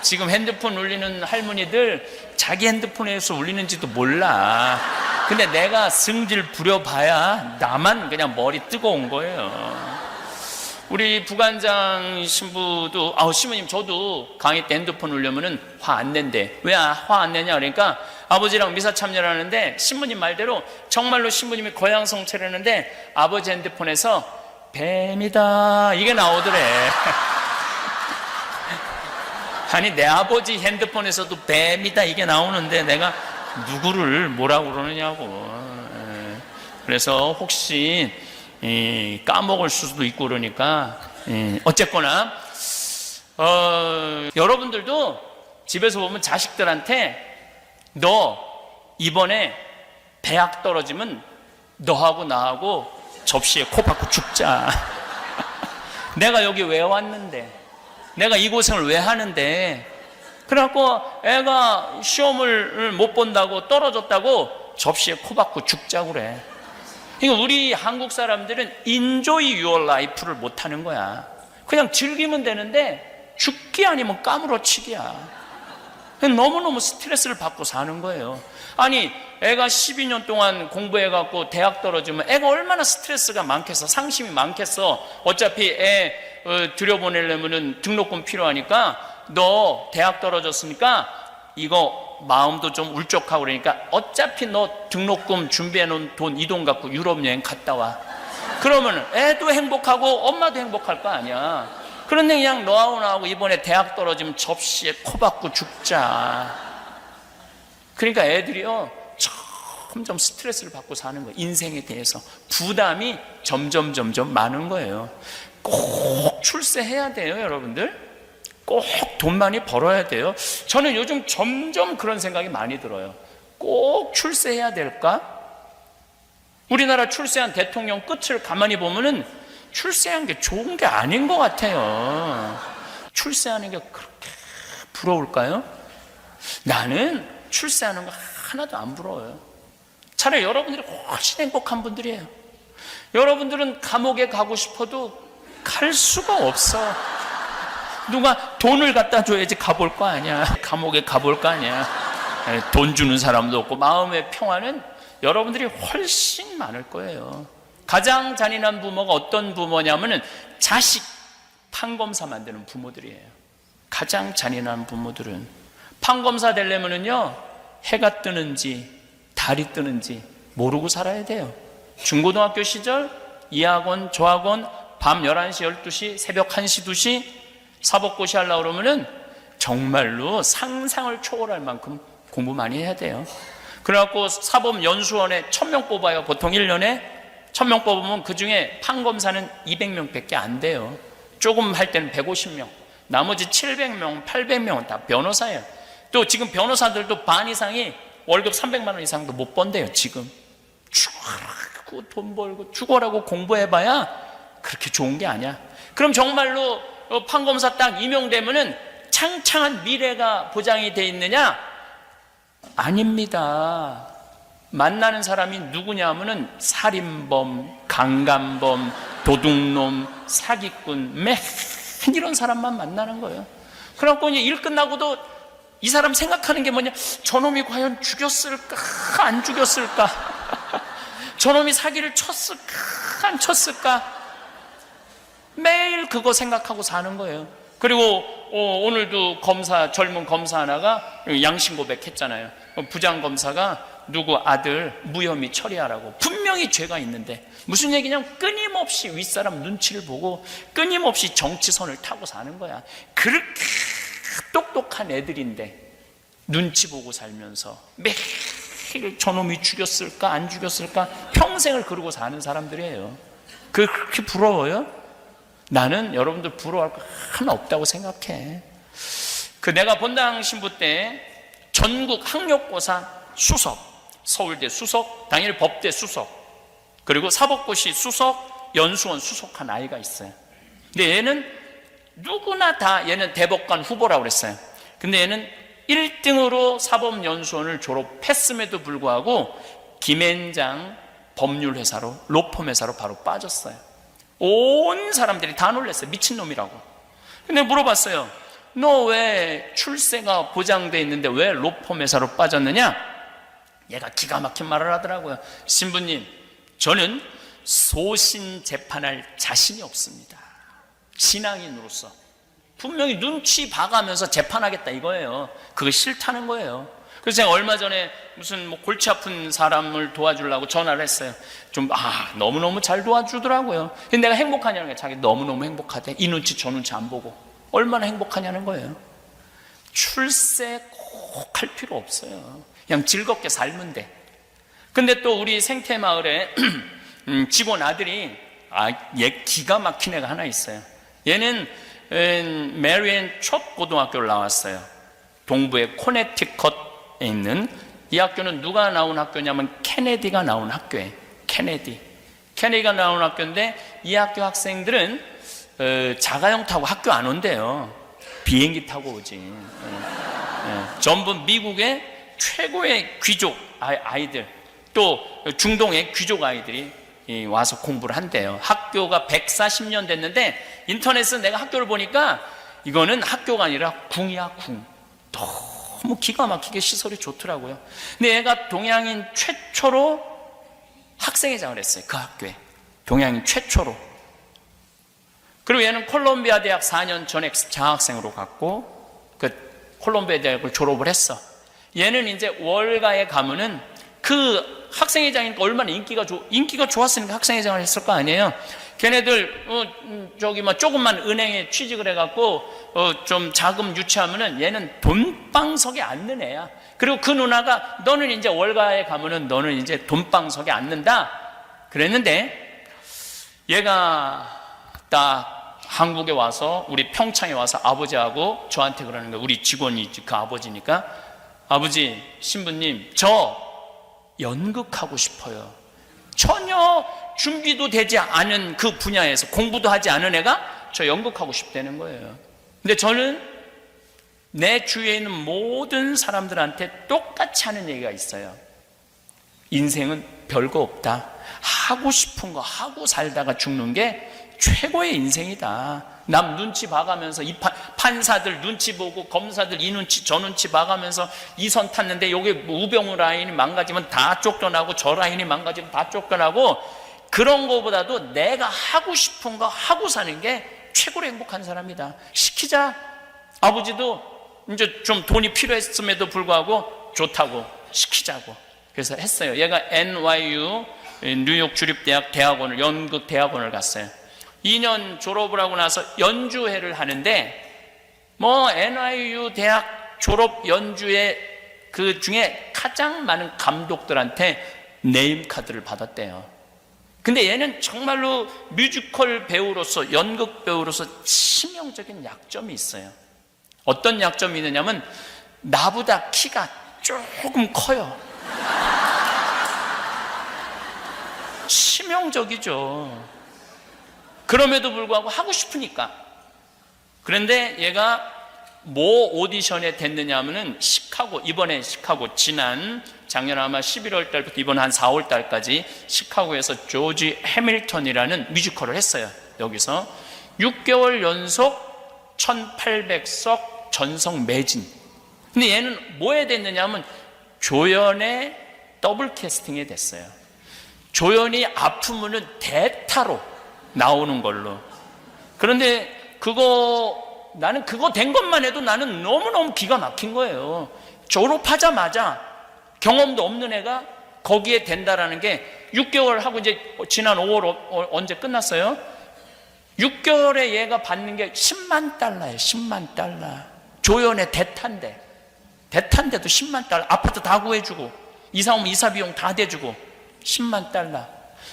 지금 핸드폰 울리는 할머니들 자기 핸드폰에서 울리는지도 몰라. 근데 내가 승질 부려봐야 나만 그냥 머리 뜨거운 거예요. 우리 부관장 신부도 신부님 저도 강의 때 핸드폰 울려면은 화 안 낸대. 왜 화 안 내냐 그러니까 아버지랑 미사 참여를 하는데 신부님 말대로 정말로 신부님이 고향 성취를 하는데 아버지 핸드폰에서 뱀이다 이게 나오더래. 아니 내 아버지 핸드폰에서도 뱀이다 이게 나오는데 내가 누구를 뭐라고 그러느냐고. 그래서 혹시 까먹을 수도 있고 그러니까 어쨌거나 여러분들도 집에서 보면 자식들한테 너 이번에 대학 떨어지면 너하고 나하고 접시에 코 박고 죽자. 내가 여기 왜 왔는데, 내가 이 고생을 왜 하는데, 그래갖고 애가 시험을 못 본다고 떨어졌다고 접시에 코 박고 죽자고 그래. 그러니까 우리 한국 사람들은 enjoy your life를 못하는 거야. 그냥 즐기면 되는데 죽기 아니면 까무러치기야. 너무너무 스트레스를 받고 사는 거예요. 아니 애가 12년 동안 공부해갖고 대학 떨어지면 애가 얼마나 스트레스가 많겠어. 상심이 많겠어. 어차피 애 들여보내려면 등록금 필요하니까 너 대학 떨어졌으니까 이거 마음도 좀 울적하고 그러니까 어차피 너 등록금 준비해놓은 돈 이 돈 갖고 유럽 여행 갔다 와. 그러면 애도 행복하고 엄마도 행복할 거 아니야. 그런데 그냥 너하고 나하고 이번에 대학 떨어지면 접시에 코 박고 죽자. 그러니까 애들이요 점점 스트레스를 받고 사는 거예요. 인생에 대해서 부담이 점점 많은 거예요. 꼭 출세해야 돼요, 여러분들. 꼭 돈 많이 벌어야 돼요. 저는 요즘 점점 그런 생각이 많이 들어요. 꼭 출세해야 될까? 우리나라 출세한 대통령 끝을 가만히 보면은 출세한 게 좋은 게 아닌 것 같아요. 출세하는 게 그렇게 부러울까요? 나는 출세하는 거 하나도 안 부러워요. 차라리 여러분들이 훨씬 행복한 분들이에요. 여러분들은 감옥에 가고 싶어도 갈 수가 없어. 누가 돈을 갖다 줘야지 가볼 거 아니야. 감옥에 가볼 거 아니야. 돈 주는 사람도 없고. 마음의 평화는 여러분들이 훨씬 많을 거예요. 가장 잔인한 부모가 어떤 부모냐면은 자식 판검사 만드는 부모들이에요. 가장 잔인한 부모들은 판검사 되려면은요, 해가 뜨는지 달이 뜨는지 모르고 살아야 돼요. 중고등학교 시절 이 학원 저 학원 밤 11시 12시 새벽 1시 2시 사법고시 하려고 그러면은 정말로 상상을 초월할 만큼 공부 많이 해야 돼요. 그래갖고 사법연수원에 1000명 뽑아요. 보통 1년에 1000명 뽑으면 그 중에 판검사는 200명 밖에 안 돼요. 조금 할 때는 150명, 나머지 700명 800명은 다 변호사예요. 또 지금 변호사들도 반 이상이 월급 300만 원 이상도 못 번대요. 지금 죽어라고 돈 벌고 죽어라고 공부해봐야 그렇게 좋은 게 아니야. 그럼 정말로 판검사 딱 임용되면은 창창한 미래가 보장이 돼 있느냐? 아닙니다. 만나는 사람이 누구냐 하면은 살인범, 강간범, 도둑놈, 사기꾼, 맨 이런 사람만 만나는 거예요. 그래갖고 이제 일 끝나고도 이 사람 생각하는 게 뭐냐? 저놈이 과연 죽였을까? 안 죽였을까? 저놈이 사기를 쳤을까? 안 쳤을까? 매일 그거 생각하고 사는 거예요. 그리고 오늘도 젊은 검사 하나가 양심 고백했잖아요. 부장검사가 누구 아들 무혐의 처리하라고. 분명히 죄가 있는데 무슨 얘기냐면 끊임없이 윗사람 눈치를 보고 끊임없이 정치선을 타고 사는 거야. 그렇게 똑똑한 애들인데 눈치 보고 살면서 매일 저놈이 죽였을까 안 죽였을까 평생을 그러고 사는 사람들이에요. 그렇게 부러워요? 나는 여러분들 부러워할 거 하나 없다고 생각해. 내가 본당 신부 때 전국 학력고사 수석, 서울대 수석, 당일 법대 수석, 그리고 사법고시 수석, 연수원 수석한 아이가 있어요. 근데 얘는 누구나 다 얘는 대법관 후보라고 그랬어요. 근데 얘는 1등으로 사법연수원을 졸업했음에도 불구하고 김앤장 법률회사로, 로펌회사로 바로 빠졌어요. 온 사람들이 다 놀랐어요. 미친놈이라고. 근데 물어봤어요. 너 왜 출세가 보장돼 있는데 왜 로펌회사로 빠졌느냐? 얘가 기가 막힌 말을 하더라고요. 신부님, 저는 소신 재판할 자신이 없습니다. 신앙인으로서 분명히 눈치 봐가면서 재판하겠다 이거예요. 그거 싫다는 거예요. 그래서 제가 얼마 전에 무슨 골치 아픈 사람을 도와주려고 전화를 했어요. 너무너무 잘 도와주더라고요. 근데 내가 행복하냐는 거예요. 자기 너무너무 행복하대. 이 눈치 저 눈치 안 보고. 얼마나 행복하냐는 거예요. 출세 꼭 할 필요 없어요. 그냥 즐겁게 살면 돼. 근데 또 우리 생태마을에 직원 아들이 얘 기가 막힌 애가 하나 있어요. 얘는 메리앤 첫 고등학교를 나왔어요. 동부의 코네티컷에 있는 이 학교는 누가 나온 학교냐면 케네디가 나온 학교예요. 케네디가 나온 학교인데 이 학교 학생들은 자가용 타고 학교 안 온대요. 비행기 타고 오지. 전부 미국의 최고의 귀족 아이들, 또 중동의 귀족 아이들이 와서 공부를 한대요. 학교가 140년 됐는데 인터넷에서 내가 학교를 보니까 이거는 학교가 아니라 궁이야, 궁. 너무 기가 막히게 시설이 좋더라고요. 근데 얘가 동양인 최초로 학생회장을 했어요. 그 학교에. 동양인 최초로. 그리고 얘는 콜롬비아 대학 4년 전액 장학생으로 갔고 콜롬비아 대학을 졸업을 했어. 얘는 이제 월가에 가면은 그 학생회장이니까 얼마나 인기가 좋았으니까 학생회장을 했을 거 아니에요. 걔네들 조금만 은행에 취직을 해갖고 좀 자금 유치하면은 얘는 돈방석에 앉는 애야. 그리고 그 누나가 너는 이제 월가에 가면은 너는 이제 돈방석에 앉는다 그랬는데 얘가 딱 한국에 와서 우리 평창에 와서 아버지하고 저한테 그러는 거예요. 우리 직원이 그 아버지니까 아버지, 신부님, 저 연극하고 싶어요. 전혀 준비도 되지 않은 그 분야에서 공부도 하지 않은 애가 저 연극하고 싶다는 거예요. 근데 저는 내 주위에 있는 모든 사람들한테 똑같이 하는 얘기가 있어요. 인생은 별거 없다. 하고 싶은 거 하고 살다가 죽는 게 최고의 인생이다. 남 눈치 봐가면서 이 판사들 눈치 보고 검사들 이 눈치 저 눈치 봐가면서 이 선 탔는데 여기 우병우 라인이 망가지면 다 쫓겨나고 저 라인이 망가지면 다 쫓겨나고, 그런 거보다도 내가 하고 싶은 거 하고 사는 게 최고로 행복한 사람이다. 시키자. 아버지도 이제 좀 돈이 필요했음에도 불구하고 좋다고 시키자고 그래서 했어요. 얘가 NYU 뉴욕 주립대학 대학원을, 연극 대학원을 갔어요. 2년 졸업을 하고 나서 연주회를 하는데 뭐 NYU 대학 졸업 연주회 그 중에 가장 많은 감독들한테 네임카드를 받았대요. 근데 얘는 정말로 뮤지컬 배우로서, 연극 배우로서 치명적인 약점이 있어요. 어떤 약점이 있느냐면 나보다 키가 조금 커요. 치명적이죠. 그럼에도 불구하고 하고 싶으니까. 그런데 얘가 뭐 오디션에 됐느냐 하면은 이번에 시카고, 작년 아마 11월 달부터 이번 한 4월 달까지 시카고에서 조지 해밀턴이라는 뮤지컬을 했어요. 여기서 6개월 연속 1800석 전성 매진. 근데 얘는 뭐에 됐느냐 하면 조연의 더블 캐스팅이 됐어요. 조연이 아프면은 대타로 나오는 걸로. 그런데 나는 그거 된 것만 해도 나는 너무너무 기가 막힌 거예요. 졸업하자마자 경험도 없는 애가 거기에 된다라는 게 6개월 하고 이제 지난 5월 언제 끝났어요? 6개월에 얘가 받는 게 10만 달러예요. 10만 달러. 조연의 대탄데도 10만 달러. 아파트 다 구해주고 이사 오면 이사 비용 다 대주고 10만 달러.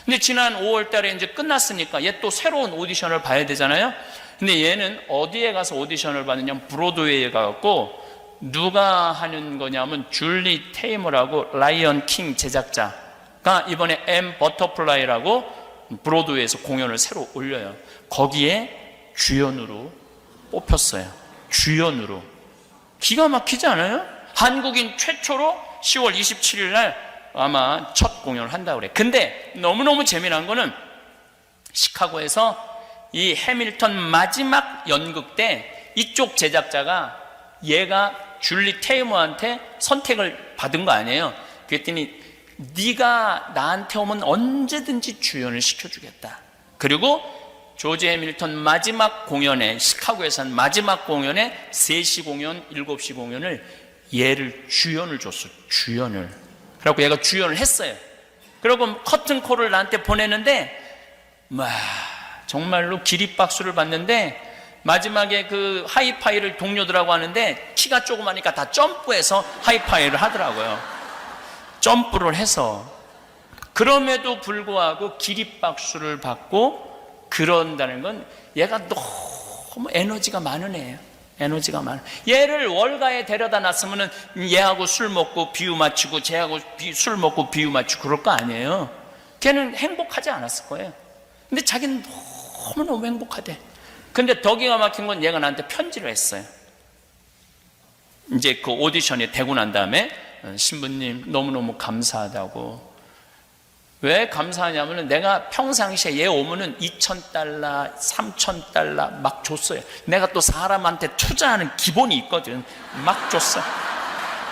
근데 지난 5월 달에 이제 끝났으니까 얘 또 새로운 오디션을 봐야 되잖아요. 근데 얘는 어디에 가서 오디션을 받느냐면 브로드웨이에 가갖고, 누가 하는 거냐면 줄리 테이머라고 라이언 킹 제작자가 이번에 M 버터플라이라고 브로드웨이에서 공연을 새로 올려요. 거기에 주연으로 뽑혔어요. 주연으로. 기가 막히지 않아요? 한국인 최초로 10월 27일 날 아마 첫 공연을 한다고 그래. 근데 너무너무 재미난 거는 시카고에서 이 해밀턴 마지막 연극 때 이쪽 제작자가 얘가 줄리 테이머한테 선택을 받은 거 아니에요. 그랬더니 네가 나한테 오면 언제든지 주연을 시켜주겠다. 그리고 조지 해밀턴 마지막 공연에, 시카고에서 한 마지막 공연에 3시 공연, 7시 공연을 얘를 주연을 줬어. 주연을. 그래갖고 얘가 주연을 했어요. 그리고 커튼콜을 나한테 보내는데 정말로 기립박수를 받는데, 마지막에 그 하이파이를 동료들하고 하는데 키가 조그마니까 다 점프해서 하이파이를 하더라고요. 점프를 해서. 그럼에도 불구하고 기립박수를 받고 그런다는 건 얘가 너무 에너지가 많은 애예요. 에너지가 많아. 얘를 월가에 데려다 놨으면은 얘하고 술 먹고 비유 맞추고 쟤하고 술 먹고 비유 맞추고 그럴 거 아니에요. 걔는 행복하지 않았을 거예요. 근데 자기는 너무너무 행복하대. 근데 더 기가 막힌 건 얘가 나한테 편지를 했어요. 이제 그 오디션이 되고 난 다음에, 신부님 너무너무 감사하다고. 왜 감사하냐면은 내가 평상시에 얘 오면은 2,000달러, 3,000달러 막 줬어요. 내가 또 사람한테 투자하는 기본이 있거든. 막 줬어.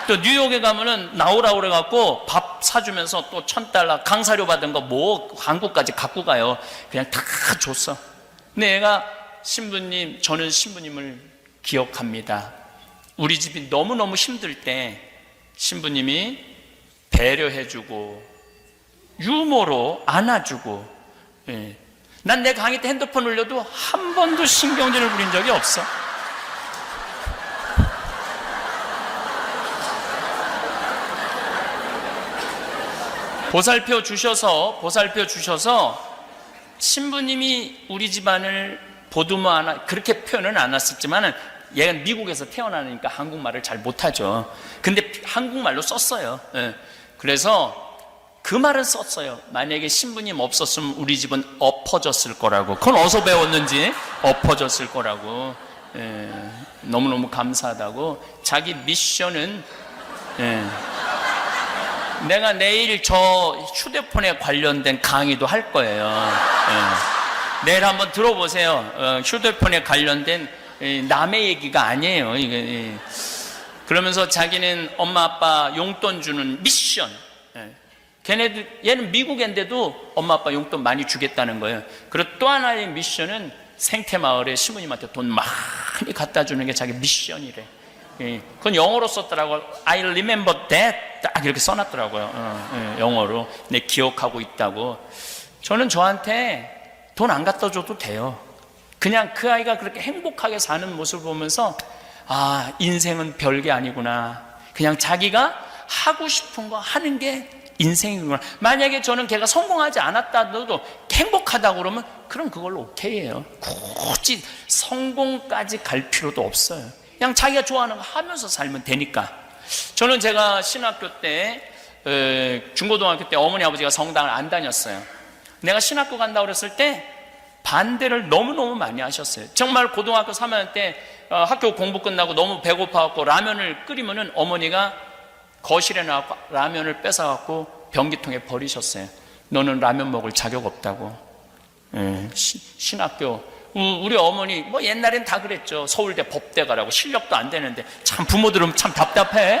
또 뉴욕에 가면은 나오라고 그래갖고 밥 사주면서 또 1,000달러 강사료 받은 거 뭐 한국까지 갖고 가요. 그냥 다 줬어. 근데 얘가 신부님, 저는 신부님을 기억합니다. 우리 집이 너무너무 힘들 때 신부님이 배려해주고 유머로 안아주고, 난 내 강의 때 핸드폰 울려도 한 번도 신경질을 부린 적이 없어. 보살펴 주셔서 신부님이 우리 집안을 보듬어 안아, 그렇게 표현은 안 했었지만 얘는 미국에서 태어나니까 한국말을 잘 못하죠. 근데 한국말로 썼어요. 예. 그래서 그 말을 썼어요. 만약에 신부님 없었으면 우리 집은 엎어졌을 거라고. 그건 어디서 배웠는지 엎어졌을 거라고. 예. 너무너무 감사하다고. 자기 미션은 내가 내일 저 휴대폰에 관련된 강의도 할 거예요. 내일 한번 들어보세요. 휴대폰에 관련된 남의 얘기가 아니에요. 그러면서 자기는 엄마 아빠 용돈 주는 미션. 걔네들, 얘는 미국인데도 엄마 아빠 용돈 많이 주겠다는 거예요. 그리고 또 하나의 미션은 생태마을에 신부님한테 돈 많이 갖다 주는 게 자기 미션이래. 그건 영어로 썼더라고요. I remember that. 딱 이렇게 써놨더라고요. 영어로. 내 기억하고 있다고. 저는 저한테 돈 안 갖다 줘도 돼요. 그냥 그 아이가 그렇게 행복하게 사는 모습을 보면서 아, 인생은 별게 아니구나. 그냥 자기가 하고 싶은 거 하는 게 인생이구나. 만약에 저는 걔가 성공하지 않았다도 행복하다고 그러면 그럼 그걸로 오케이예요. 굳이 성공까지 갈 필요도 없어요. 그냥 자기가 좋아하는 거 하면서 살면 되니까. 저는 제가 신학교 때 중고등학교 때 어머니 아버지가 성당을 안 다녔어요. 내가 신학교 간다고 그랬을 때 반대를 너무너무 많이 하셨어요. 정말 고등학교 3학년 때 학교 공부 끝나고 너무 배고파갖고 라면을 끓이면은 어머니가 거실에 나와서 라면을 뺏어갖고 변기통에 버리셨어요. 너는 라면 먹을 자격 없다고. 신학교 우리 어머니 뭐 옛날엔 다 그랬죠. 서울대 법대 가라고. 실력도 안 되는데 참 부모들은 참 답답해.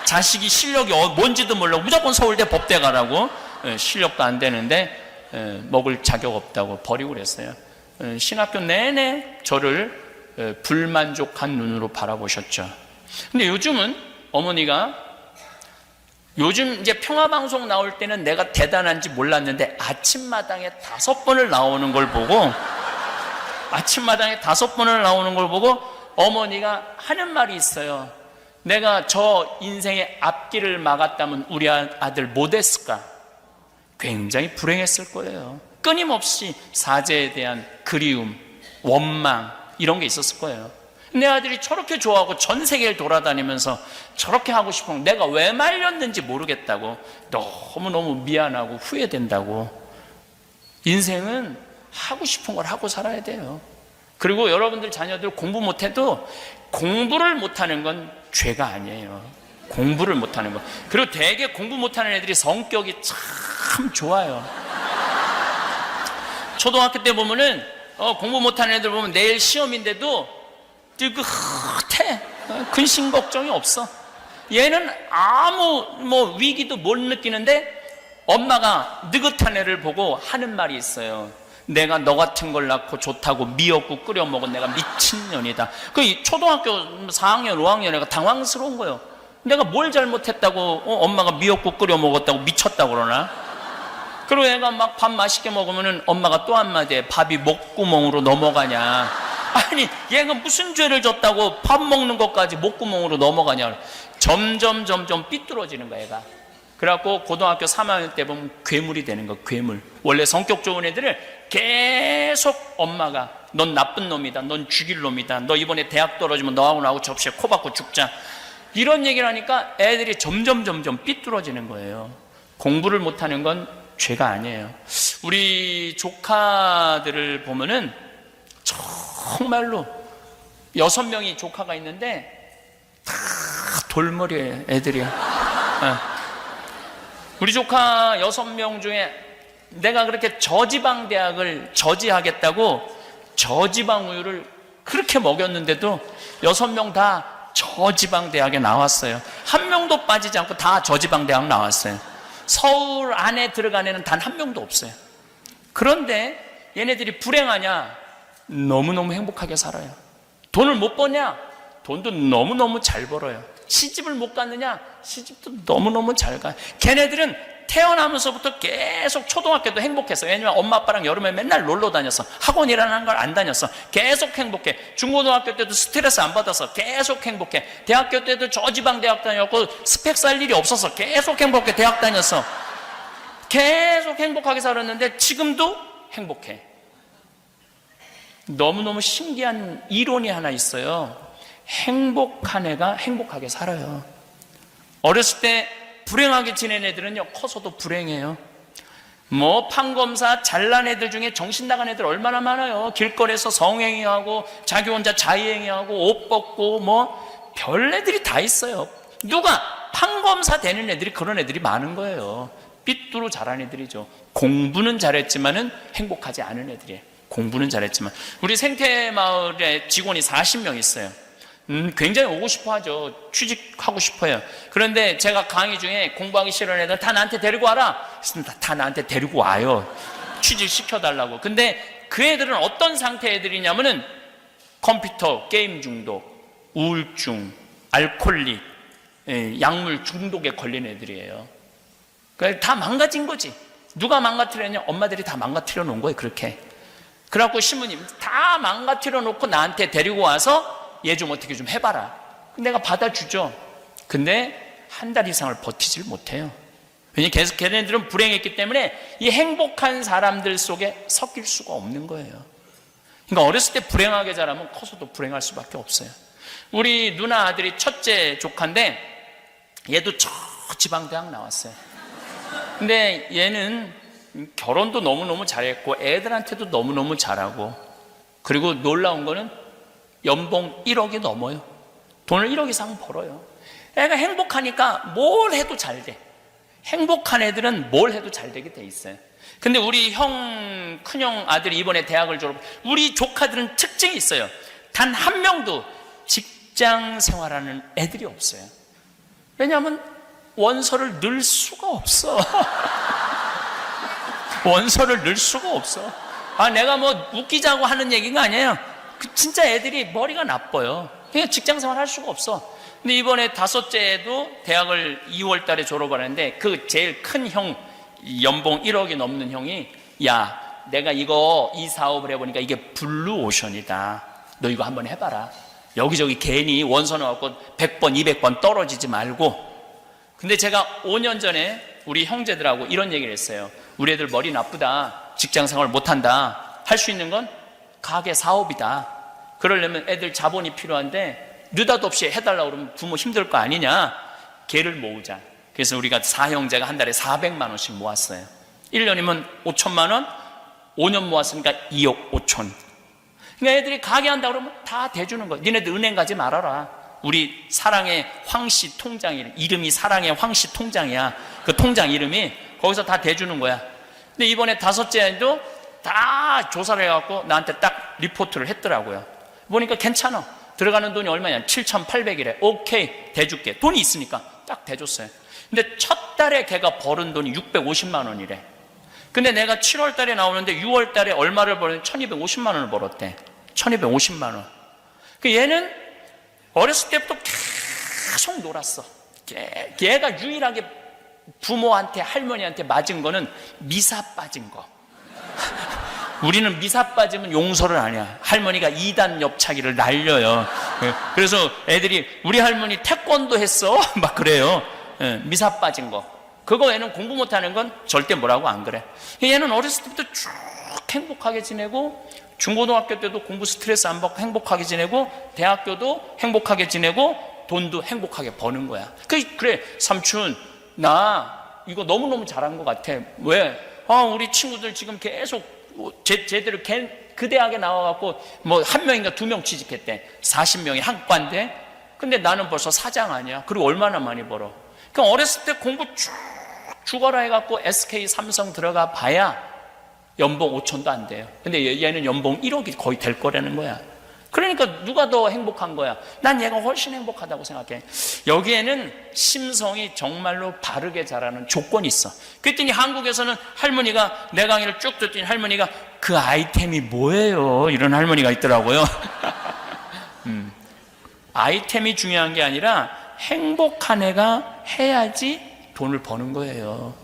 자식이 실력이 뭔지도 모르고 무조건 서울대 법대 가라고. 실력도 안 되는데 먹을 자격 없다고 버리고 그랬어요. 신학교 내내 저를 불만족한 눈으로 바라보셨죠. 근데 요즘은 어머니가 요즘 이제 평화방송 나올 때는 내가 대단한지 몰랐는데 아침마당에 5번을 나오는 걸 보고 아침마당에 5번을 나오는 걸 보고 어머니가 하는 말이 있어요. 내가 저 인생의 앞길을 막았다면 우리 아들 못했을까? 굉장히 불행했을 거예요. 끊임없이 사제에 대한 그리움, 원망 이런 게 있었을 거예요. 내 아들이 저렇게 좋아하고 전 세계를 돌아다니면서 저렇게 하고 싶은 내가 왜 말렸는지 모르겠다고 너무너무 미안하고 후회된다고. 인생은 하고 싶은 걸 하고 살아야 돼요. 그리고 여러분들 자녀들 공부 못해도 공부를 못하는 건 죄가 아니에요. 공부를 못하는 거. 그리고 되게 공부 못하는 애들이 성격이 참 좋아요. 초등학교 때 보면은 공부 못하는 애들 보면 내일 시험인데도 뜨긋해. 근심 걱정이 없어. 얘는 아무 위기도 못 느끼는데 엄마가 느긋한 애를 보고 하는 말이 있어요. 내가 너 같은 걸 낳고 좋다고 미역국 끓여 먹은 내가 미친년이다. 그 초등학교 4학년 5학년 애가 당황스러운 거예요. 내가 뭘 잘못했다고 엄마가 미역국 끓여 먹었다고 미쳤다고 그러나. 그리고 애가 막 밥 맛있게 먹으면은 엄마가 또 한마디에 밥이 목구멍으로 넘어가냐. 아니 얘가 무슨 죄를 졌다고 밥 먹는 것까지 목구멍으로 넘어가냐. 점점 삐뚤어지는 거야 얘가. 그래갖고 고등학교 3학년 때 보면 괴물이 되는 거. 괴물. 원래 성격 좋은 애들을 계속 엄마가 넌 나쁜 놈이다, 넌 죽일 놈이다, 너 이번에 대학 떨어지면 너하고 나하고 접시에 코 박고 죽자, 이런 얘기를 하니까 애들이 점점 삐뚤어지는 거예요. 공부를 못하는 건 죄가 아니에요. 우리 조카들을 보면은 정말로 6명이 조카가 있는데 다 돌머리예요 애들이야. 우리 조카 6명 중에 내가 그렇게 저지방 대학을 저지하겠다고 저지방 우유를 그렇게 먹였는데도 6명 다 저지방 대학에 나왔어요. 한 명도 빠지지 않고 다 저지방 대학 나왔어요. 서울 안에 들어간 애는 단 한 명도 없어요. 그런데 얘네들이 불행하냐? 너무너무 행복하게 살아요. 돈을 못 버냐? 돈도 너무너무 잘 벌어요. 시집을 못 갔느냐? 시집도 너무너무 잘 가요. 걔네들은 태어나면서부터 계속 초등학교도 행복했어요. 왜냐면 엄마 아빠랑 여름에 맨날 놀러 다녔어. 학원이라는 걸 안 다녔어. 계속 행복해. 중고등학교 때도 스트레스 안 받아서 계속 행복해. 대학교 때도 저지방 대학 다녔고 스펙 살 일이 없어서 계속 행복해. 대학 다녔어. 계속 행복하게 살았는데 지금도 행복해. 너무너무 신기한 이론이 하나 있어요. 행복한 애가 행복하게 살아요. 어렸을 때 불행하게 지낸 애들은요, 커서도 불행해요. 뭐 판검사 잘난 애들 중에 정신 나간 애들 얼마나 많아요. 길거리에서 성행위하고 자기 혼자 자유행위하고 옷 벗고 뭐 별애들이 다 있어요. 누가 판검사 되는 애들이 그런 애들이 많은 거예요. 삐뚤어 잘한 애들이죠. 공부는 잘했지만은 행복하지 않은 애들이에요. 공부는 잘했지만. 우리 생태마을에 직원이 40명 있어요. 굉장히 오고 싶어 하죠. 취직하고 싶어요. 그런데 제가 강의 중에 공부하기 싫은 애들 다 나한테 데리고 와라. 다 나한테 데리고 와요. 취직시켜달라고. 근데 그 애들은 어떤 상태 애들이냐면은 컴퓨터, 게임 중독, 우울증, 알코올릭, 약물 중독에 걸린 애들이에요. 그러니까 다 망가진 거지. 누가 망가뜨렸냐? 엄마들이 다 망가뜨려 놓은 거예요. 그렇게. 그래갖고 신부님 다 망가뜨려 놓고 나한테 데리고 와서 얘 좀 어떻게 좀 해봐라. 내가 받아주죠. 근데 한 달 이상을 버티질 못해요. 왜냐면 계속 걔네들은 불행했기 때문에 이 행복한 사람들 속에 섞일 수가 없는 거예요. 그러니까 어렸을 때 불행하게 자라면 커서도 불행할 수밖에 없어요. 우리 누나 아들이 첫째 조카인데 얘도 저 지방대학 나왔어요. 근데 얘는 결혼도 너무너무 잘했고 애들한테도 너무너무 잘하고, 그리고 놀라운 거는 연봉 1억이 넘어요. 돈을 1억 이상 벌어요. 애가 행복하니까 뭘 해도 잘 돼. 행복한 애들은 뭘 해도 잘 되게 돼 있어요. 근데 우리 큰형 아들이 이번에 대학을 우리 조카들은 특징이 있어요. 단 한 명도 직장 생활하는 애들이 없어요. 왜냐하면 원서를 넣을 수가 없어. 원서를 넣을 수가 없어. 내가 뭐 웃기자고 하는 얘기가 아니에요. 진짜 애들이 머리가 나빠요. 그냥 직장 생활 할 수가 없어. 근데 이번에 다섯째도 대학을 2월 달에 졸업을 하는데 그 제일 큰 형, 연봉 1억이 넘는 형이, 야, 내가 이 사업을 해보니까 이게 블루오션이다. 너 이거 한번 해봐라. 여기저기 괜히 원서 넣어갖고 100번, 200번 떨어지지 말고. 근데 제가 5년 전에 우리 형제들하고 이런 얘기를 했어요. 우리 애들 머리 나쁘다. 직장 생활 못한다. 할 수 있는 건 가게 사업이다. 그러려면 애들 자본이 필요한데 느닷없이 해달라고 그러면 부모 힘들 거 아니냐. 걔를 모으자. 그래서 우리가 4형제가 한 달에 400만 원씩 모았어요. 1년이면 5천만 원, 5년 모았으니까 2억 5천. 그러니까 애들이 가게 한다고 그러면 다 대주는 거예요. 니네들 은행 가지 말아라. 우리 사랑의 황씨 통장이, 이름이 사랑의 황씨 통장이야. 그 통장 이름이 거기서 다 대주는 거야. 근데 이번에 다섯째도 다 조사를 해갖고 나한테 딱 리포트를 했더라고요. 보니까 괜찮아. 들어가는 돈이 얼마냐? 7,800이래. 오케이, 대줄게. 돈이 있으니까 딱 대줬어요. 근데 첫 달에 걔가 벌은 돈이 650만 원이래. 근데 내가 7월 달에 나오는데 6월 달에 얼마를 벌었는데 1,250만 원을 벌었대. 1,250만 원. 얘는 어렸을 때부터 계속 놀았어. 걔가 유일하게 부모한테, 할머니한테 맞은 거는 미사 빠진 거. 우리는 미사 빠지면 용서를 안 해요. 할머니가 2단 옆차기를 날려요. 그래서 애들이 우리 할머니 태권도 했어? 막 그래요. 미사 빠진 거. 그거 얘는 공부 못하는 건 절대 뭐라고 안 그래. 얘는 어렸을 때부터 쭉 행복하게 지내고, 중고등학교 때도 공부 스트레스 안 받고 행복하게 지내고, 대학교도 행복하게 지내고, 돈도 행복하게 버는 거야. 그래, 삼촌, 나 이거 너무너무 잘한 것 같아. 왜? 우리 친구들 지금 계속 제대로 그 대학에 나와갖고 뭐 한 명인가 2명 취직했대. 40명이 한 과인데. 근데 나는 벌써 사장 아니야. 그리고 얼마나 많이 벌어. 그러니까 어렸을 때 공부 쭉 죽어라 해갖고 SK 삼성 들어가 봐야 연봉 5천도 안 돼요. 근데 얘는 연봉 1억이 거의 될 거라는 거야. 그러니까 누가 더 행복한 거야? 난 얘가 훨씬 행복하다고 생각해. 여기에는 심성이 정말로 바르게 자라는 조건이 있어. 그랬더니 한국에서는 할머니가, 내 강의를 쭉 듣더니 할머니가 그 아이템이 뭐예요? 이런 할머니가 있더라고요. 아이템이 중요한 게 아니라 행복한 애가 해야지 돈을 버는 거예요.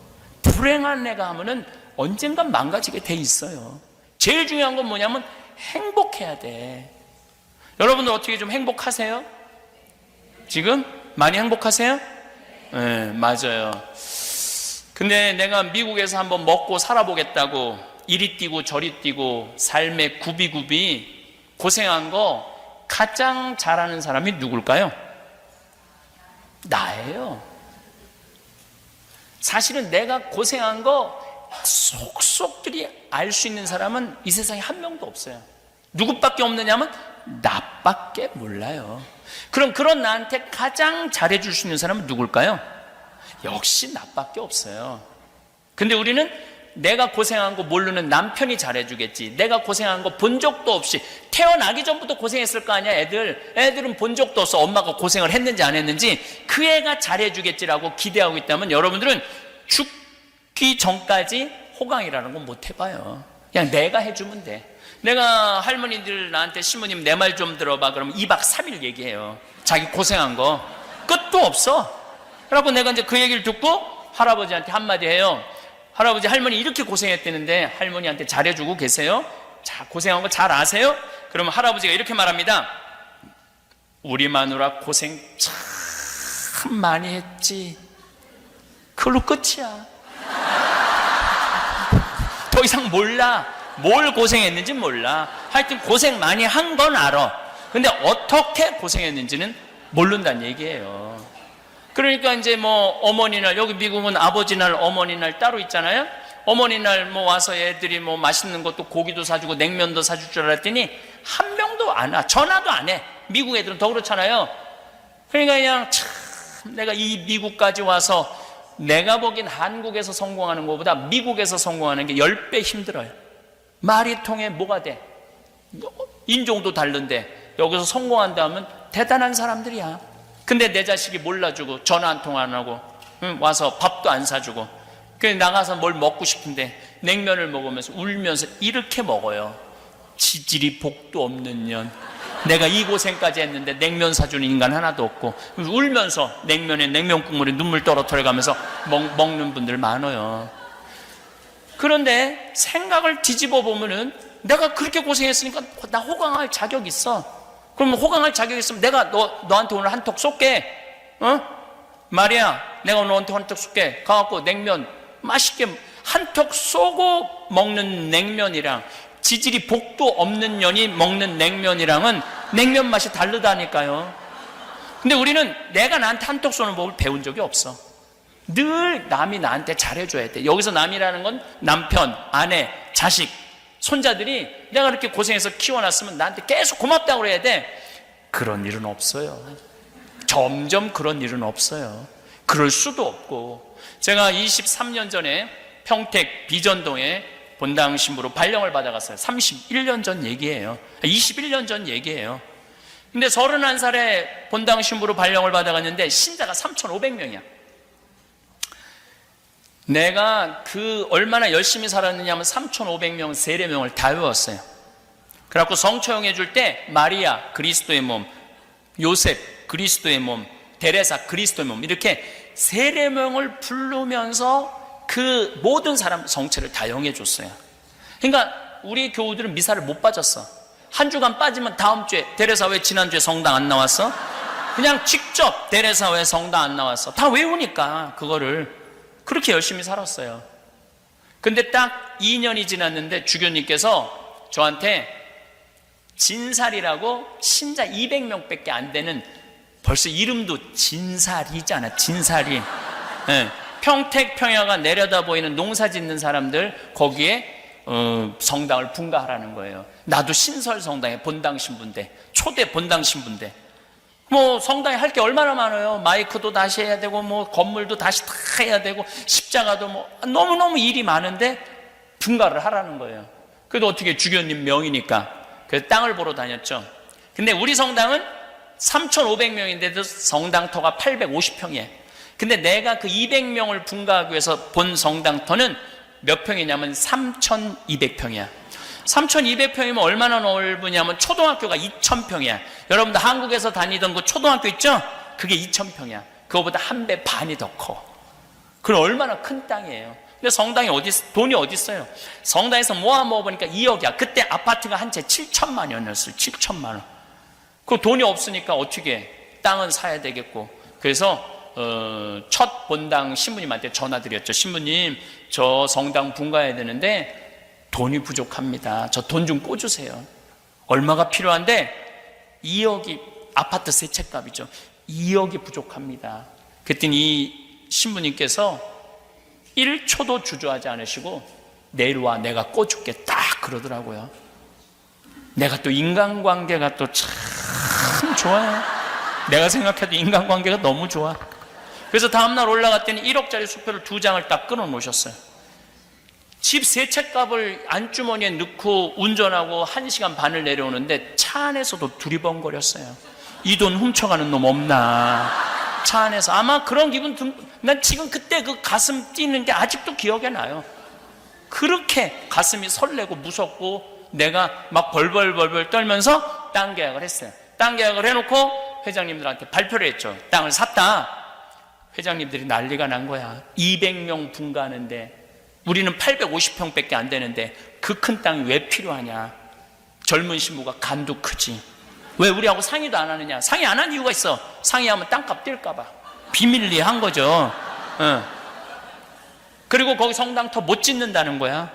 불행한 애가 하면은 언젠간 망가지게 돼 있어요. 제일 중요한 건 뭐냐면 행복해야 돼. 여러분들 어떻게 좀 행복하세요? 지금? 많이 행복하세요? 네, 맞아요. 근데 내가 미국에서 한번 먹고 살아보겠다고 이리 뛰고 저리 뛰고 삶의 구비구비 고생한 거 가장 잘하는 사람이 누굴까요? 나예요. 사실은 내가 고생한 거 속속들이 알 수 있는 사람은 이 세상에 한 명도 없어요. 누구밖에 없느냐면 나밖에 몰라요. 그럼 그런 나한테 가장 잘해줄 수 있는 사람은 누굴까요? 역시 나밖에 없어요. 근데 우리는 내가 고생한 거 모르는 남편이 잘해주겠지, 내가 고생한 거 본 적도 없이 태어나기 전부터 고생했을 거 아니야. 애들은 본 적도 없어. 엄마가 고생을 했는지 안 했는지. 그 애가 잘해주겠지라고 기대하고 있다면 여러분들은 죽기 전까지 호강이라는 건 못 해봐요. 그냥 내가 해주면 돼. 내가 할머니들 나한테 시모님 내 말 좀 들어봐 그러면 2박 3일 얘기해요. 자기 고생한 거 끝도 없어. 그래갖고 내가 이제 그 얘기를 듣고 할아버지한테 한마디 해요. 할아버지, 할머니 이렇게 고생했다는데 할머니한테 잘해주고 계세요? 자, 고생한 거 잘 아세요? 그러면 할아버지가 이렇게 말합니다. 우리 마누라 고생 참 많이 했지. 그걸로 끝이야. 더 이상 몰라. 뭘 고생했는지 몰라. 하여튼 고생 많이 한 건 알아. 근데 어떻게 고생했는지는 모른다는 얘기예요. 그러니까 이제 뭐 어머니날, 여기 미국은 아버지날 어머니날 따로 있잖아요. 어머니날 뭐 와서 애들이 뭐 맛있는 것도 고기도 사주고 냉면도 사줄 줄 알았더니 한 명도 안 와. 전화도 안 해. 미국 애들은 더 그렇잖아요. 그러니까 그냥 참 내가 이 미국까지 와서 내가 보기엔 한국에서 성공하는 것보다 미국에서 성공하는 게 10배 힘들어요. 말이 통해 뭐가 돼? 인종도 다른데 여기서 성공한다면 대단한 사람들이야. 근데 내 자식이 몰라주고 전화 한 통 안 하고 와서 밥도 안 사주고 그래서 나가서 뭘 먹고 싶은데 냉면을 먹으면서 울면서 이렇게 먹어요. 지질이 복도 없는 년. 내가 이 고생까지 했는데 냉면 사주는 인간 하나도 없고 울면서 냉면에 냉면 국물에 눈물 떨어뜨려가면서 먹는 분들 많아요. 그런데 생각을 뒤집어 보면은 내가 그렇게 고생했으니까 나 호강할 자격 있어. 그럼 호강할 자격 있으면 내가 너한테 오늘 한턱 쏠게. 어? 마리아, 내가 너한테 한턱 쏠게. 가갖고 냉면 맛있게 한턱 쏘고 먹는 냉면이랑 지질이 복도 없는 년이 먹는 냉면이랑은 냉면 맛이 다르다니까요. 근데 우리는 내가 나한테 한턱 쏘는 법을 배운 적이 없어. 늘 남이 나한테 잘해줘야 돼. 여기서 남이라는 건 남편, 아내, 자식, 손자들이 내가 그렇게 고생해서 키워놨으면 나한테 계속 고맙다고 그래야 돼. 그런 일은 없어요. 점점 그런 일은 없어요. 그럴 수도 없고. 제가 23년 전에 평택 비전동에 본당 신부로 발령을 받아갔어요. 31년 전 얘기예요. 21년 전 얘기예요. 근데 31살에 본당 신부로 발령을 받아갔는데 신자가 3,500명이야. 내가 얼마나 열심히 살았느냐 하면 3,500명 세례명을 다 외웠어요. 그래갖고 성처용해 줄 때 마리아 그리스도의 몸, 요셉 그리스도의 몸, 데레사 그리스도의 몸 이렇게 세례명을 부르면서 그 모든 사람 성체를 다 영해 줬어요. 그러니까 우리 교우들은 미사를 못 빠졌어. 한 주간 빠지면 다음 주에 데레사 왜 지난주에 성당 안 나왔어? 그냥 직접 데레사 왜 성당 안 나왔어? 다 외우니까 그거를 그렇게 열심히 살았어요. 근데 딱 2년이 지났는데 주교님께서 저한테 진살이라고 신자 200명밖에 안 되는, 벌써 이름도 진살이잖아. 진살이. 네. 평택 평야가 내려다 보이는 농사 짓는 사람들 거기에 성당을 분가하라는 거예요. 나도 신설 성당에 본당 신부인데, 초대 본당 신부인데 뭐 성당에 할 게 얼마나 많아요. 마이크도 다시 해야 되고 뭐 건물도 다시 다 해야 되고 십자가도 뭐 너무너무 일이 많은데 분가를 하라는 거예요. 그래도 어떻게 주교님 명이니까 그래서 땅을 보러 다녔죠. 근데 우리 성당은 3,500명인데도 성당터가 850평이에요. 근데 내가 그 200명을 분가하기 위해서 본 성당터는 몇 평이냐면 3,200평이야. 3,200평이면 얼마나 넓으냐면 초등학교가 2,000평이야. 여러분들 한국에서 다니던 그 초등학교 있죠? 그게 2,000평이야. 그거보다 한 배 반이 더 커. 그럼 얼마나 큰 땅이에요. 근데 성당에 돈이 어디 있어요? 성당에서 모아보니까 2억이야. 그때 아파트가 한 채 7천만 원이었어요. 7천만 원. 그 돈이 없으니까 어떻게 땅은 사야 되겠고. 그래서 첫 본당 신부님한테 전화드렸죠. 신부님, 저 성당 분가해야 되는데 돈이 부족합니다. 저 돈 좀 꿔주세요. 얼마가 필요한데 2억이 아파트 세 채 값이죠. 2억이 부족합니다. 그랬더니 이 신부님께서 1초도 주저하지 않으시고 내려와 내가 꿔줄게 딱 그러더라고요. 내가 또 인간관계가 또 참 좋아요. 내가 생각해도 인간관계가 너무 좋아. 그래서 다음날 올라갔더니 1억짜리 수표를 2장을 딱 끊어 놓으셨어요. 집 세 채 값을 안주머니에 넣고 운전하고 1시간 반을 내려오는데 차 안에서도 두리번거렸어요. 이 돈 훔쳐가는 놈 없나. 차 안에서 아마 그런 기분 난 지금 그때 그 가슴 뛰는 게 아직도 기억에 나요. 그렇게 가슴이 설레고 무섭고 내가 막 벌벌벌벌 떨면서 땅 계약을 했어요. 땅 계약을 해놓고 회장님들한테 발표를 했죠. 땅을 샀다. 회장님들이 난리가 난 거야. 200명 분가하는데 우리는 850평밖에 안 되는데 그 큰 땅이 왜 필요하냐. 젊은 신부가 간도 크지. 왜 우리하고 상의도 안 하느냐. 상의 안 한 이유가 있어. 상의하면 땅값 뛸까 봐. 비밀리에 한 거죠. 그리고 거기 성당터 못 짓는다는 거야.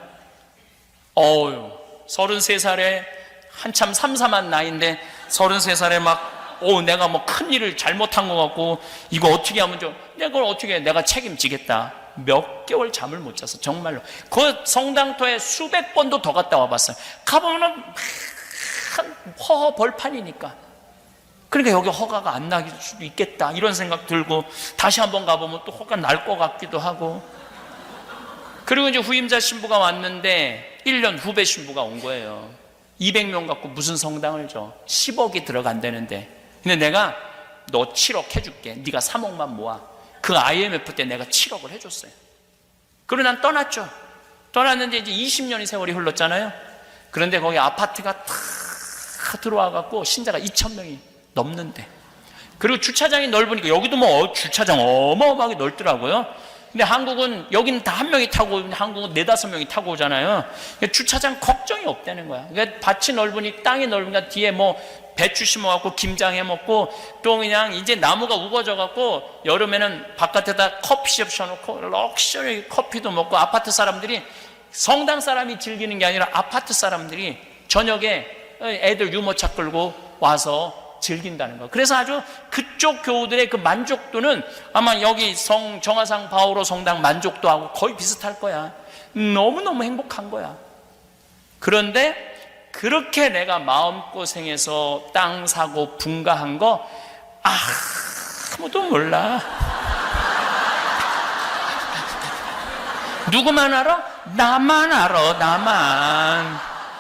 33살에 한참 삼삼한 나이인데 33살에 막 내가 뭐 큰일을 잘못한 것 같고 이거 어떻게 하면 내가 그걸 어떻게 해. 내가 책임지겠다. 몇 개월 잠을 못 자서 정말로 그 성당터에 수백 번도 더 갔다 와봤어요. 가보면은 허허 벌판이니까. 그러니까 여기 허가가 안 날 수도 있겠다 이런 생각 들고 다시 한번 가보면 또 허가 날 것 같기도 하고. 그리고 이제 후임자 신부가 왔는데 1년 후배 신부가 온 거예요. 200명 갖고 무슨 성당을 줘. 10억이 들어간다는데. 근데 내가 너 7억 해줄게. 네가 3억만 모아. 그 IMF 때 내가 7억을 해줬어요. 그리고 난 떠났죠. 떠났는데 이제 20년의 세월이 흘렀잖아요. 그런데 거기 아파트가 다 들어와갖고 신자가 2,000명이 넘는데. 그리고 주차장이 넓으니까 여기도 뭐 주차장 어마어마하게 넓더라고요. 근데 한국은 여기는 다 한 명이 타고 한국은 4-5명이 타고 오잖아요. 주차장 걱정이 없다는 거야. 그러니까 밭이 넓으니 땅이 넓으니까 뒤에 뭐 배추 심어갖고 김장 해먹고 또 그냥 이제 나무가 우거져갖고 여름에는 바깥에다 커피숍 셔놓고 럭셔리 커피도 먹고 아파트 사람들이 성당 사람이 즐기는 게 아니라 아파트 사람들이 저녁에 애들 유모차 끌고 와서 즐긴다는 거. 그래서 아주 그쪽 교우들의 그 만족도는 아마 여기 정화상 바오로 성당 만족도하고 거의 비슷할 거야. 너무너무 행복한 거야. 그런데 그렇게 내가 마음고생해서 땅 사고 분가한 거 아무도 몰라. 누구만 알아? 나만 알아.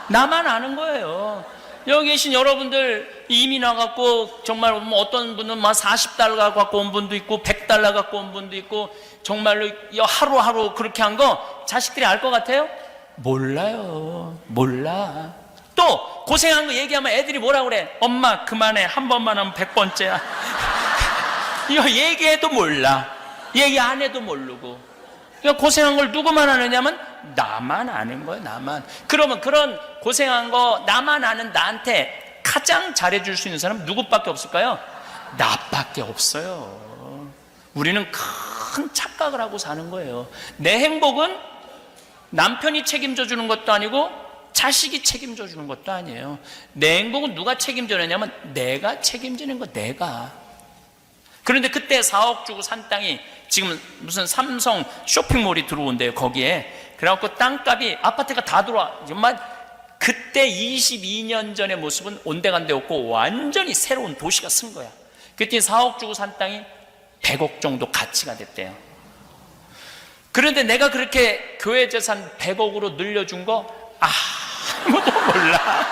나만 아는 거예요. 여기 계신 여러분들 이민 와갖고 정말 뭐 어떤 분은 막 40달러 갖고 온 분도 있고 100달러 갖고 온 분도 있고 정말로 하루하루 그렇게 한 거 자식들이 알 것 같아요? 몰라요. 몰라. 또 고생한 거 얘기하면 애들이 뭐라 그래? 엄마 그만해. 한 번만 하면 100번째야. 이거 얘기해도 몰라. 얘기 안 해도 모르고. 그러니까 고생한 걸 누구만 아느냐면 나만 아는 거예요. 나만. 그러면 그런 고생한 거 나만 아는 나한테 가장 잘해줄 수 있는 사람은 누구밖에 없을까요? 나밖에 없어요. 우리는 큰 착각을 하고 사는 거예요. 내 행복은 남편이 책임져 주는 것도 아니고 자식이 책임져 주는 것도 아니에요. 내 행복은 누가 책임져 내냐면 내가 책임지는 거. 내가. 그런데 그때 4억 주고 산 땅이 지금 무슨 삼성 쇼핑몰이 들어온대요. 거기에. 그래갖고 땅값이 아파트가 다 들어와. 정말 그때 22년 전의 모습은 온데간데 없고 완전히 새로운 도시가 쓴 거야. 그때 4억 주고 산 땅이 100억 정도 가치가 됐대요. 그런데 내가 그렇게 교회 재산 100억으로 늘려준 거 아무도 몰라.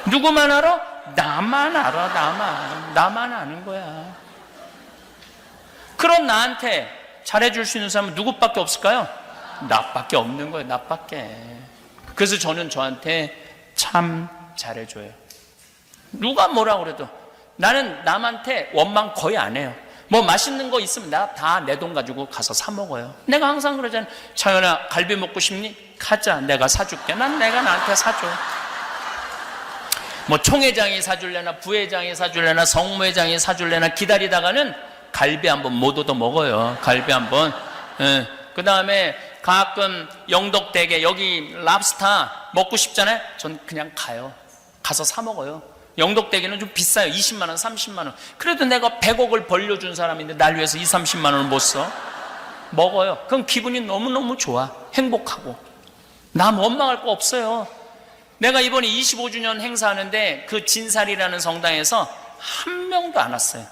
누구만 알아? 나만 알아. 나만 아는 거야. 그런 나한테 잘해줄 수 있는 사람은 누구밖에 없을까요? 나밖에 없는 거예요. 나밖에. 그래서 저는 저한테 참 잘해줘요. 누가 뭐라 그래도 나는 남한테 원망 거의 안 해요. 뭐 맛있는 거 있으면 나 다 내 돈 가지고 가서 사 먹어요. 내가 항상 그러잖아. 차연아 갈비 먹고 싶니? 가자. 내가 사줄게. 내가 나한테 사줘. 뭐 총회장이 사줄래나 부회장이 사줄래나 성무회장이 사줄래나 기다리다가는 갈비 한번 못 얻어 먹어요. 갈비 한번. 그 다음에 가끔 영덕대게 여기 랍스터 먹고 싶잖아요. 전 그냥 가요. 가서 사 먹어요. 영덕대게는 좀 비싸요. 20만 원, 30만 원. 그래도 내가 100억을 벌려준 사람인데 날 위해서 2, 30만 원을 못 써? 먹어요. 그럼 기분이 너무너무 좋아. 행복하고. 나 원망할 거 없어요. 내가 이번에 25주년 행사하는데 그 진살이라는 성당에서 한 명도 안 왔어요.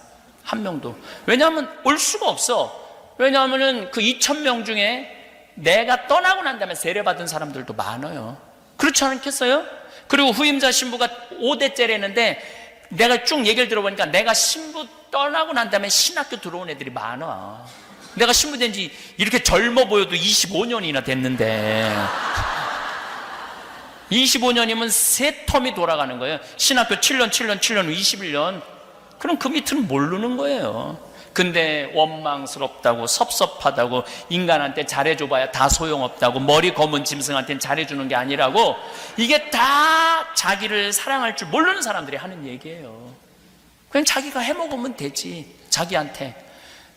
한 명도. 왜냐하면 올 수가 없어. 왜냐하면 그 2,000명 중에 내가 떠나고 난 다음에 세례받은 사람들도 많아요. 그렇지 않겠어요? 그리고 후임자 신부가 5대째라는데 내가 쭉 얘기를 들어보니까 내가 신부 떠나고 난 다음에 신학교 들어온 애들이 많아. 내가 신부 된 지 이렇게 젊어 보여도 25년이나 됐는데 25년이면 세 텀이 돌아가는 거예요. 신학교 7년, 7년, 7년, 21년. 그럼 그 밑은 모르는 거예요. 근데 원망스럽다고 섭섭하다고 인간한테 잘해줘봐야 다 소용없다고 머리 검은 짐승한테는 잘해주는 게 아니라고 이게 다 자기를 사랑할 줄 모르는 사람들이 하는 얘기예요. 그냥 자기가 해먹으면 되지. 자기한테.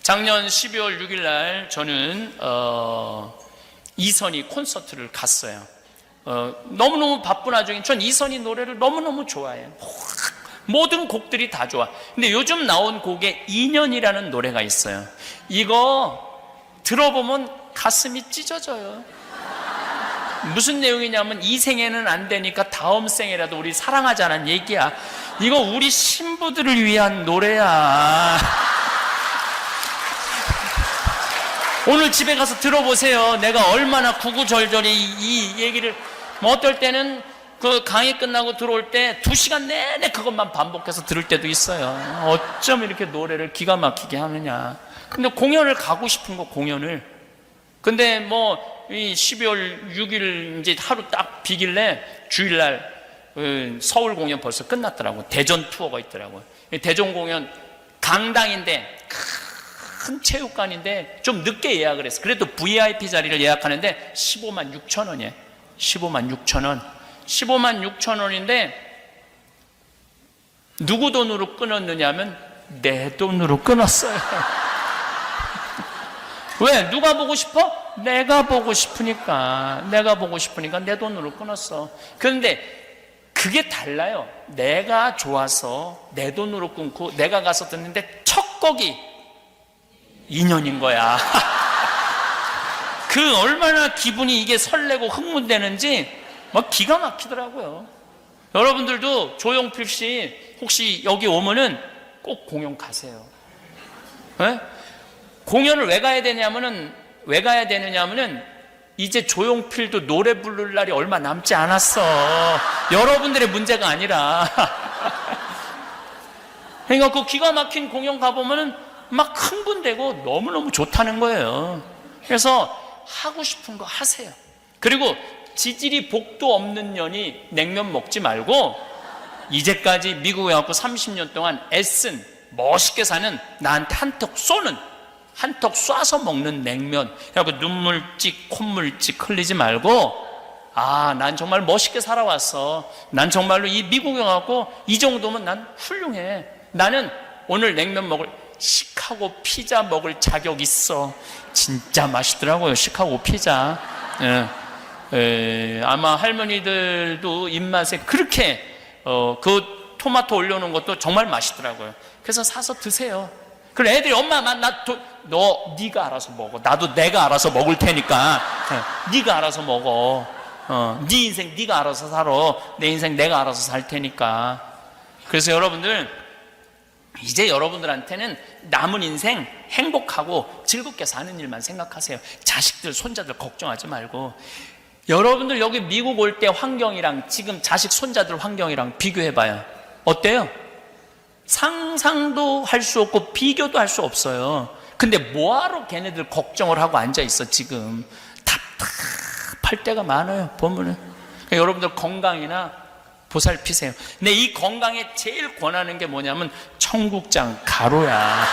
작년 12월 6일 날 저는 이선희 콘서트를 갔어요. 너무너무 바쁜 와중에 전 이선희 노래를 너무너무 좋아해요. 모든 곡들이 다 좋아. 근데 요즘 나온 곡에 인연이라는 노래가 있어요. 이거 들어보면 가슴이 찢어져요. 무슨 내용이냐면 이 생에는 안 되니까 다음 생에라도 우리 사랑하자는 얘기야. 이거 우리 신부들을 위한 노래야. 오늘 집에 가서 들어보세요. 내가 얼마나 구구절절히 이 얘기를 뭐 어떨 때는 그 강의 끝나고 들어올 때 2시간 내내 그것만 반복해서 들을 때도 있어요. 어쩜 이렇게 노래를 기가 막히게 하느냐. 근데 공연을 가고 싶은 거, 공연을. 근데 뭐 이 12월 6일 이제 하루 딱 비길래 주일날 서울 공연 벌써 끝났더라고. 대전 투어가 있더라고. 대전 공연 강당인데 큰 체육관인데 좀 늦게 예약을 했어. 그래도 VIP 자리를 예약하는데 15만 6천 원이에요. 15만 6천 원. 15만 6천 원인데 누구 돈으로 끊었느냐면 내 돈으로 끊었어요. 왜? 누가 보고 싶어? 내가 보고 싶으니까. 내가 보고 싶으니까 내 돈으로 끊었어. 그런데 그게 달라요. 내가 좋아서 내 돈으로 끊고 내가 가서 듣는데 첫 곡이 인연인 거야. 그 얼마나 기분이 이게 설레고 흥분되는지 막 기가 막히더라고요. 여러분들도 조용필 씨 혹시 여기 오면은 꼭 공연 가세요. 네? 공연을 왜 가야 되냐면은 이제 조용필도 노래 부를 날이 얼마 남지 않았어. 여러분들의 문제가 아니라. 그러니까 그 기가 막힌 공연 가보면은 막 흥분되고 너무너무 좋다는 거예요. 그래서 하고 싶은 거 하세요. 그리고 지질이 복도 없는 년이 냉면 먹지 말고 이제까지 미국에 와서 30년 동안 애쓴 멋있게 사는 나한테 한턱 쏘는 한턱 쏴서 먹는 냉면. 그래갖고 눈물찍 콧물찍 흘리지 말고 난 정말 멋있게 살아왔어. 난 정말로 이 미국에 와서 이 정도면 난 훌륭해. 나는 오늘 냉면 먹을 시카고 피자 먹을 자격 있어. 진짜 맛있더라고요. 시카고 피자. 아마 할머니들도 입맛에 그렇게 그 토마토 올려놓은 것도 정말 맛있더라고요. 그래서 사서 드세요. 그럼 애들이 엄마 너 네가 알아서 먹어. 나도 내가 알아서 먹을 테니까 네가 알아서 먹어. 네 인생 네가 알아서 살아. 내 인생 내가 알아서 살 테니까. 그래서 여러분들 이제 여러분들한테는 남은 인생 행복하고 즐겁게 사는 일만 생각하세요. 자식들 손자들 걱정하지 말고. 여러분들 여기 미국 올 때 환경이랑 지금 자식 손자들 환경이랑 비교해봐요. 어때요? 상상도 할 수 없고 비교도 할 수 없어요. 근데 뭐하러 걔네들 걱정을 하고 앉아있어. 지금 답답할 때가 많아요. 보면은. 그러니까 여러분들 건강이나 보살피세요. 근데 이 건강에 제일 권하는 게 뭐냐면 청국장 가루야.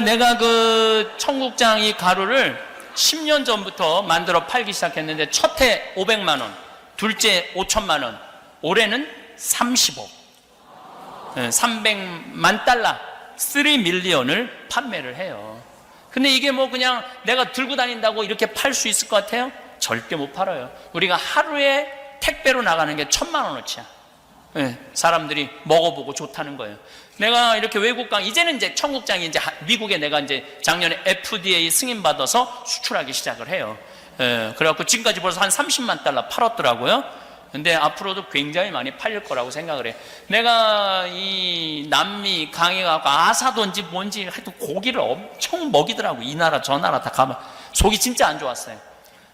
내가 그 청국장 이 가루를 10년 전부터 만들어 팔기 시작했는데 첫 해 500만 원, 둘째 5천만 원, 올해는 30억, 300만 달러, $3밀리언을 판매를 해요. 근데 이게 뭐 그냥 내가 들고 다닌다고 이렇게 팔 수 있을 것 같아요? 절대 못 팔아요. 우리가 하루에 택배로 나가는 게 1,000만 원어치야. 네, 사람들이 먹어보고 좋다는 거예요. 내가 이렇게 외국 이제는 이제 청국장이 이제 미국에 내가 이제 작년에 FDA 승인 받아서 수출하기 시작을 해요. 그래갖고 지금까지 벌써 한 30만 달러 팔았더라고요. 근데 앞으로도 굉장히 많이 팔릴 거라고 생각을 해. 내가 이 남미 강에 가고 아사돈지 뭔지 하여튼 고기를 엄청 먹이더라고. 이 나라 저 나라 다 가면 속이 진짜 안 좋았어요.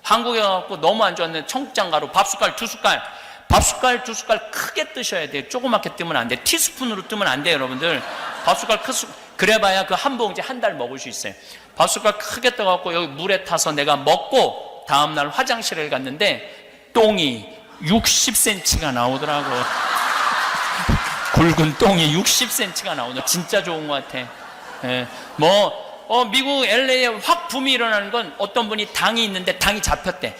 한국에 가고 너무 안 좋았는데 청국장 가루 밥숟갈 2숟갈, 밥숟갈 2숟갈 크게 뜨셔야 돼요. 조그맣게 뜨면 안 돼. 티스푼으로 뜨면 안 돼요, 여러분들. 밥숟갈 그래봐야 그 한 봉지 한 달 먹을 수 있어요. 밥숟갈 크게 떠갖고 여기 물에 타서 내가 먹고 다음날 화장실을 갔는데 똥이 60cm가 나오더라고. 굵은 똥이 60cm가 나오더라고. 진짜 좋은 것 같아. 미국 LA에 확 붐이 일어나는 건 어떤 분이 당이 있는데 당이 잡혔대.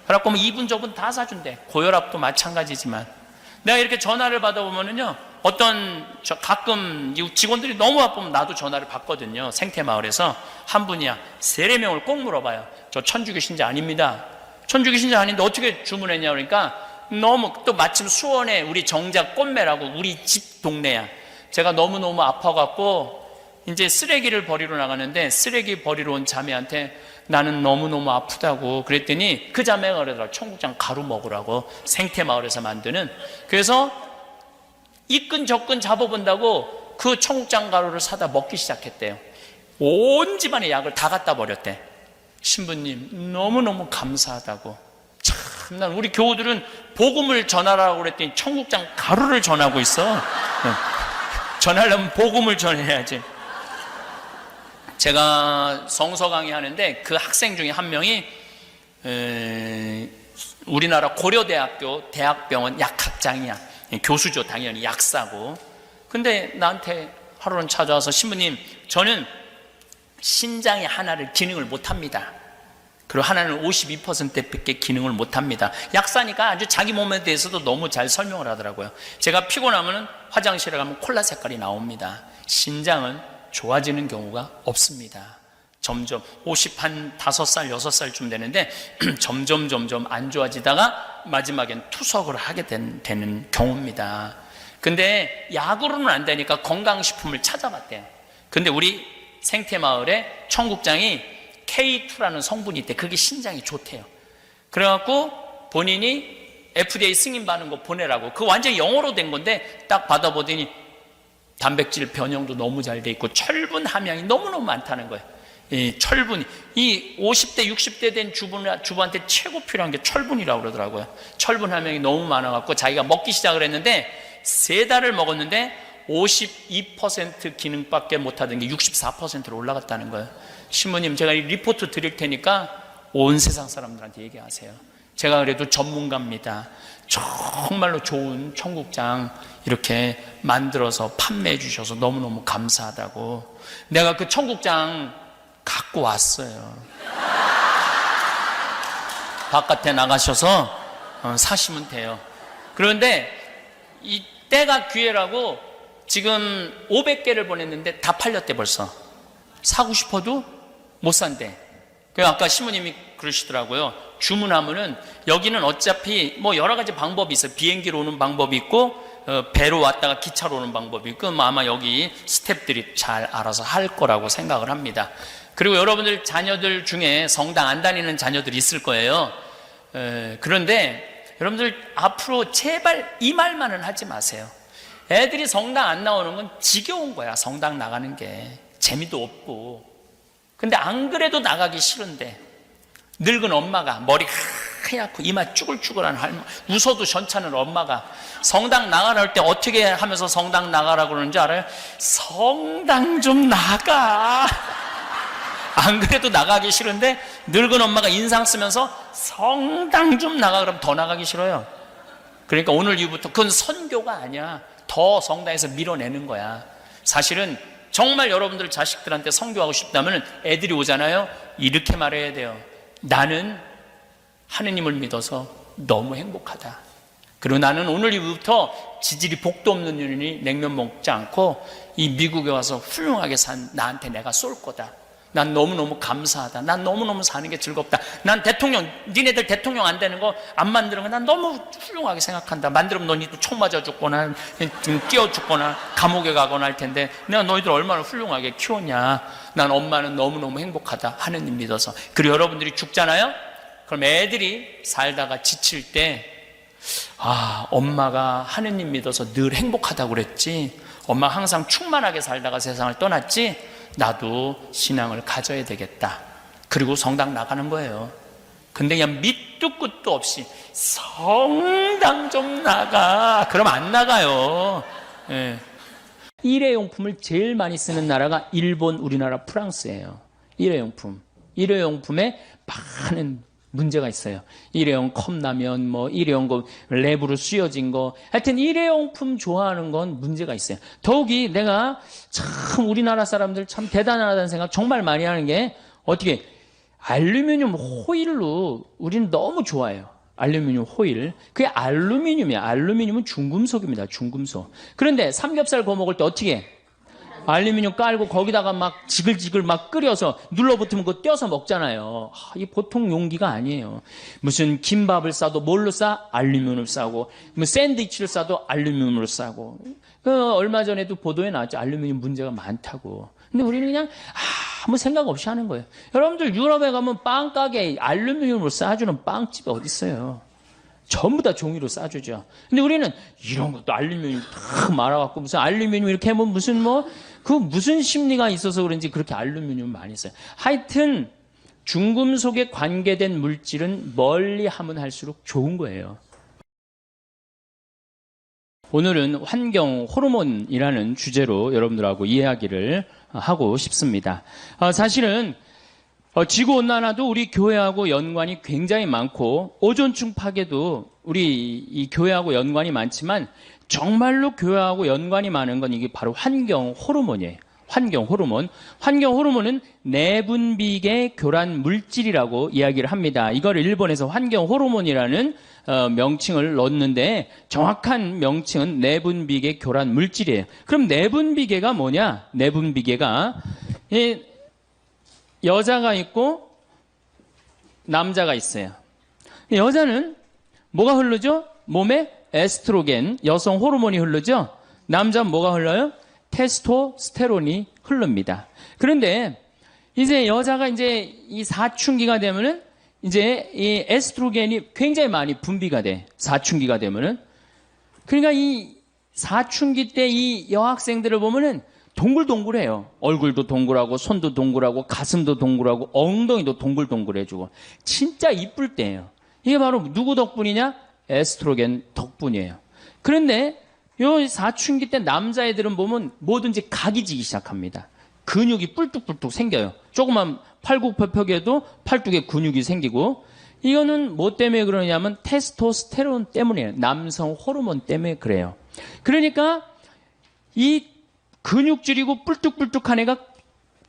그래갖고 이분 저분 다 사준대. 고혈압도 마찬가지지만. 내가 이렇게 전화를 받아보면은요, 가끔 직원들이 너무 바쁘면 나도 전화를 받거든요. 생태마을에서 한 분이야. 3-4명을 꼭 물어봐요. 저 천주교신자 아닙니다. 천주교신자 아닌데 어떻게 주문했냐 그러니까 너무 또 마침 수원에 우리 정작 꽃매라고 우리 집 동네야. 제가 너무너무 아파갖고 이제 쓰레기를 버리러 나가는데 쓰레기 버리러 온 자매한테 나는 너무너무 아프다고 그랬더니 그 자매가 그러더라고. 청국장 가루 먹으라고 생태마을에서 만드는. 그래서 이끈 저끈 잡아본다고 그 청국장 가루를 사다 먹기 시작했대요. 온 집안의 약을 다 갖다 버렸대. 신부님 너무너무 감사하다고. 참, 난 우리 교우들은 복음을 전하라고 그랬더니 청국장 가루를 전하고 있어. 전하려면 복음을 전해야지. 제가 성서 강의하는데 그 학생 중에 한 명이 우리나라 고려대학교 대학병원 약학장이야. 교수죠. 당연히 약사고. 근데 나한테 하루는 찾아와서 신부님 저는 신장의 하나를 기능을 못합니다. 그리고 하나는 52%밖에 기능을 못합니다. 약사니까 아주 자기 몸에 대해서도 너무 잘 설명을 하더라고요. 제가 피곤하면 화장실에 가면 콜라 색깔이 나옵니다. 신장은 좋아지는 경우가 없습니다. 점점 5한 5살 6살쯤 되는데 점점 안 좋아지다가 마지막엔 투석을 하게 되는 경우입니다. 근데 약으로는 안 되니까 건강식품을 찾아봤대요. 근데 우리 생태마을에 청국장이 K2라는 성분이 있대. 그게 신장이 좋대요. 그래갖고 본인이 FDA 승인 받는 거 보내라고. 그거 완전히 영어로 된 건데 딱 받아보더니 단백질 변형도 너무 잘 돼 있고 철분 함량이 너무너무 많다는 거예요. 이 철분이 이 50대 60대 된 주부한테 최고 필요한 게 철분이라고 그러더라고요. 철분 함량이 너무 많아갖고 자기가 먹기 시작을 했는데 3달을 먹었는데 52% 기능밖에 못하던 게 64%로 올라갔다는 거예요. 신부님 제가 이 리포트 드릴 테니까 온 세상 사람들한테 얘기하세요. 제가 그래도 전문가입니다. 정말로 좋은 청국장 이렇게 만들어서 판매해 주셔서 너무너무 감사하다고. 내가 그 청국장 갖고 왔어요. 바깥에 나가셔서 사시면 돼요. 그런데 이 때가 기회라고 지금 500개를 보냈는데 다 팔렸대 벌써. 사고 싶어도 못 산대. 그 아까 신부님이 그러시더라고요. 주문하면은 여기는 어차피 뭐 여러 가지 방법이 있어요. 비행기로 오는 방법이 있고 배로 왔다가 기차로 오는 방법이 있고 아마 여기 스태프들이 잘 알아서 할 거라고 생각을 합니다. 그리고 여러분들 자녀들 중에 성당 안 다니는 자녀들이 있을 거예요. 그런데 여러분들 앞으로 제발 이 말만은 하지 마세요. 애들이 성당 안 나오는 건 지겨운 거야. 성당 나가는 게 재미도 없고. 근데 안 그래도 나가기 싫은데 늙은 엄마가 머리 하얗고 이마 쭈글쭈글한 할머니, 웃어도 괜찮은 엄마가 성당 나가라 할 때 어떻게 하면서 성당 나가라고 그러는지 알아요? 성당 좀 나가. 안 그래도 나가기 싫은데 늙은 엄마가 인상 쓰면서 성당 좀 나가 그러면 더 나가기 싫어요. 그러니까 오늘 이후부터 그건 선교가 아니야. 더 성당에서 밀어내는 거야. 사실은 정말 여러분들 자식들한테 선교하고 싶다면 애들이 오잖아요. 이렇게 말해야 돼요. 나는 하느님을 믿어서 너무 행복하다. 그리고 나는 오늘 이후부터 지질이 복도 없는 년이니 냉면 먹지 않고 이 미국에 와서 훌륭하게 산 나한테 내가 쏠 거다. 난 너무너무 감사하다. 난 너무너무 사는 게 즐겁다. 난 대통령, 니네들 대통령 안 되는 거 안 만드는 거 난 너무 훌륭하게 생각한다. 만들면 너희도 총 맞아 죽거나 뛰어 죽거나 감옥에 가거나 할 텐데 내가 너희들 얼마나 훌륭하게 키웠냐. 난 엄마는 너무너무 행복하다. 하느님 믿어서. 그리고 여러분들이 죽잖아요. 그럼 애들이 살다가 지칠 때 엄마가 하느님 믿어서 늘 행복하다고 그랬지. 엄마 항상 충만하게 살다가 세상을 떠났지. 나도 신앙을 가져야 되겠다. 그리고 성당 나가는 거예요. 근데 그냥 밑도 끝도 없이 성당 좀 나가. 그럼 안 나가요. 예. 일회용품을 제일 많이 쓰는 나라가 일본, 우리나라, 프랑스예요. 일회용품. 일회용품에 많은 문제가 있어요. 일회용 컵라면, 일회용 거, 랩으로 씌워진 거. 하여튼 일회용품 좋아하는 건 문제가 있어요. 더욱이 내가 참 우리나라 사람들 참 대단하다는 생각 정말 많이 하는 게 어떻게 알루미늄 호일로 우리는 너무 좋아해요. 알루미늄 호일. 그게 알루미늄이야. 알루미늄은 중금속입니다. 중금속. 그런데 삼겹살 구워 먹을 때 어떻게 해? 알루미늄 깔고 거기다가 막 지글지글 막 끓여서 눌러붙으면 그거 떼어서 먹잖아요. 이 보통 용기가 아니에요. 무슨 김밥을 싸도 뭘로 싸? 알루미늄을 싸고, 뭐 샌드위치를 싸도 알루미늄으로 싸고. 얼마 전에도 보도에 나왔죠. 알루미늄 문제가 많다고. 근데 우리는 그냥 아무 생각 없이 하는 거예요. 여러분들 유럽에 가면 빵 가게에 알루미늄으로 싸주는 빵집이 어디 있어요? 전부 다 종이로 싸주죠. 근데 우리는 이런 것도 알루미늄 다 말아갖고 무슨 알루미늄 이렇게 하면 무슨 심리가 있어서 그런지 그렇게 알루미늄 많이 써요. 하여튼 중금속에 관계된 물질은 멀리 하면 할수록 좋은 거예요. 오늘은 환경 호르몬이라는 주제로 여러분들하고 이야기를 하고 싶습니다. 사실은 지구온난화도 우리 교회하고 연관이 굉장히 많고 오존층 파괴도 우리 이 교회하고 연관이 많지만 정말로 교회하고 연관이 많은 건 이게 바로 환경 호르몬이에요. 환경 호르몬. 환경 호르몬은 내분비계 교란 물질이라고 이야기를 합니다. 이걸 일본에서 환경 호르몬이라는 명칭을 넣었는데 정확한 명칭은 내분비계 교란 물질이에요. 그럼 내분비계가 뭐냐? 내분비계가 여자가 있고 남자가 있어요. 여자는 뭐가 흐르죠? 몸에 에스트로겐, 여성 호르몬이 흐르죠? 남자는 뭐가 흘러요? 테스토스테론이 흐릅니다. 그런데 이제 여자가 이제 이 사춘기가 되면은 이제 이 에스트로겐이 굉장히 많이 분비가 돼. 사춘기가 되면은. 그러니까 이 사춘기 때 이 여학생들을 보면은 동글동글해요. 얼굴도 동글하고 손도 동글하고 가슴도 동글하고 엉덩이도 동글동글해지고 진짜 이쁠 때예요. 이게 바로 누구 덕분이냐? 에스트로겐 덕분이에요. 그런데 요 사춘기 때 남자애들은 보면 뭐든지 각이 지기 시작합니다. 근육이 뿔뚝뿔뚝 생겨요. 조그만 팔굽혀펴기에도 팔뚝에 근육이 생기고 이거는 뭐 때문에 그러냐면 테스토스테론 때문이에요. 남성 호르몬 때문에 그래요. 그러니까 이 근육질이고 뿔뚝뿔뚝한 애가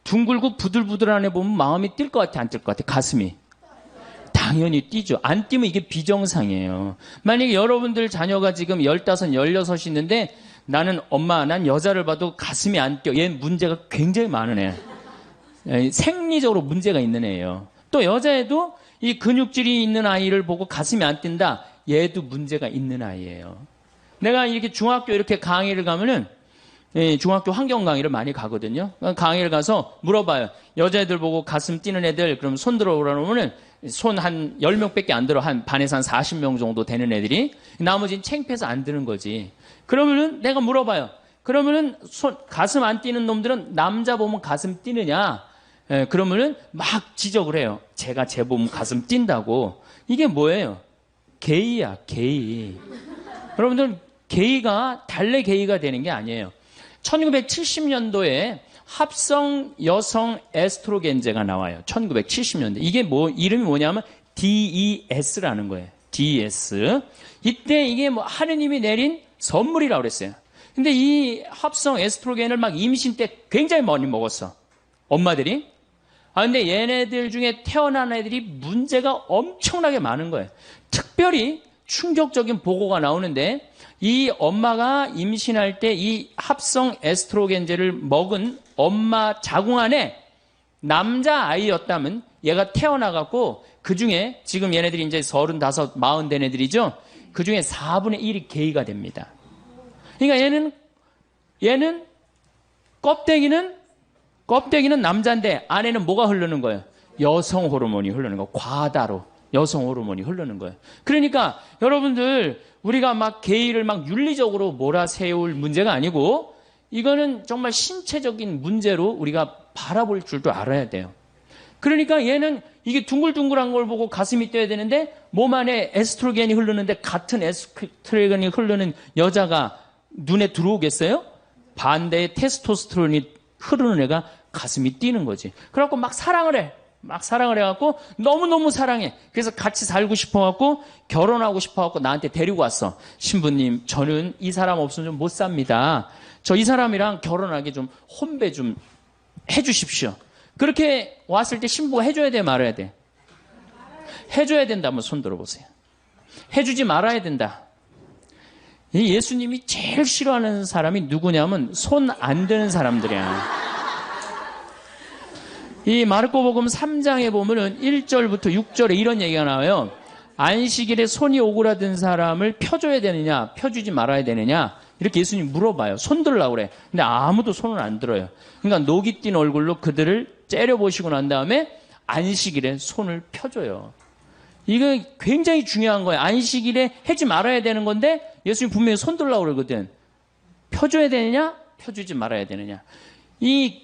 둥글고 부들부들한 애 보면 마음이 뛸 것 같아, 안 뛸 것 같아? 가슴이. 당연히 뛰죠. 안 뛰면 이게 비정상이에요. 만약에 여러분들 자녀가 지금 15, 16 있는데 나는 엄마, 난 여자를 봐도 가슴이 안 뛰어. 얘 문제가 굉장히 많은 애. 생리적으로 문제가 있는 애예요. 또 여자애도 이 근육질이 있는 아이를 보고 가슴이 안 뛴다. 얘도 문제가 있는 아이예요. 내가 이렇게 중학교 이렇게 강의를 가면은 중학교 환경 강의를 많이 가거든요. 강의를 가서 물어봐요. 여자애들 보고 가슴 뛰는 애들 그럼 손 들어오라 그러면은 손 한 10명밖에 안 들어. 한 반에서 한 40명 정도 되는 애들이 나머지는 창피해서 안 드는 거지. 그러면은 내가 물어봐요. 그러면은 가슴 안 뛰는 놈들은 남자 보면 가슴 뛰느냐? 그러면은 막 지적을 해요. 제가 제 몸 가슴 뛴다고. 이게 뭐예요? 게이야, 게이. 여러분들 게이가 달래 게이가 되는 게 아니에요. 1970년도에 합성 여성 에스트로겐제가 나와요. 1970년대. 이게 이름이 뭐냐면 DES라는 거예요. DES. 이때 이게 하느님이 내린 선물이라고 그랬어요. 근데 이 합성 에스트로겐을 막 임신 때 굉장히 많이 먹었어. 엄마들이. 근데 얘네들 중에 태어난 애들이 문제가 엄청나게 많은 거예요. 특별히 충격적인 보고가 나오는데 이 엄마가 임신할 때 이 합성 에스트로겐제를 먹은 엄마 자궁 안에 남자 아이였다면 얘가 태어나갖고 그 중에 지금 얘네들이 이제 35, 40 된 애들이죠. 그 중에 4분의 1이 게이가 됩니다. 그러니까 얘는 껍데기는 남자인데 안에는 뭐가 흐르는 거예요? 여성 호르몬이 흐르는 거. 과다로 여성 호르몬이 흐르는 거예요. 그러니까 여러분들 우리가 막 게이를 막 윤리적으로 몰아세울 문제가 아니고 이거는 정말 신체적인 문제로 우리가 바라볼 줄도 알아야 돼요. 그러니까 얘는 이게 둥글둥글한 걸 보고 가슴이 뛰어야 되는데 몸 안에 에스트로겐이 흐르는데 같은 에스트로겐이 흐르는 여자가 눈에 들어오겠어요? 반대의 테스토스테론이 흐르는 애가 가슴이 뛰는 거지. 그래갖고 막 사랑을 해. 막 사랑을 해갖고 너무너무 사랑해. 그래서 같이 살고 싶어갖고 결혼하고 싶어갖고 나한테 데리고 왔어. 신부님, 저는 이 사람 없으면 좀 못 삽니다. 저 이 사람이랑 결혼하게 좀 혼배 좀 해주십시오. 그렇게 왔을 때 신부가 해줘야 돼, 말아야 돼? 해줘야 된다. 한번 손 들어보세요. 해주지 말아야 된다. 이 예수님이 제일 싫어하는 사람이 누구냐면 손 안 드는 사람들이야. 이 마르코복음 3장에 보면은 1절부터 6절에 이런 얘기가 나와요. 안식일에 손이 오그라든 사람을 펴줘야 되느냐, 펴주지 말아야 되느냐, 이렇게 예수님 물어봐요. 손 들으려고 그래. 근데 아무도 손을 안 들어요. 그러니까 녹이 띈 얼굴로 그들을 째려보시고 난 다음에 안식일에 손을 펴줘요. 이거 굉장히 중요한 거예요. 안식일에 하지 말아야 되는 건데 예수님 분명히 손 들으려고 그러거든. 펴줘야 되느냐, 펴주지 말아야 되느냐. 이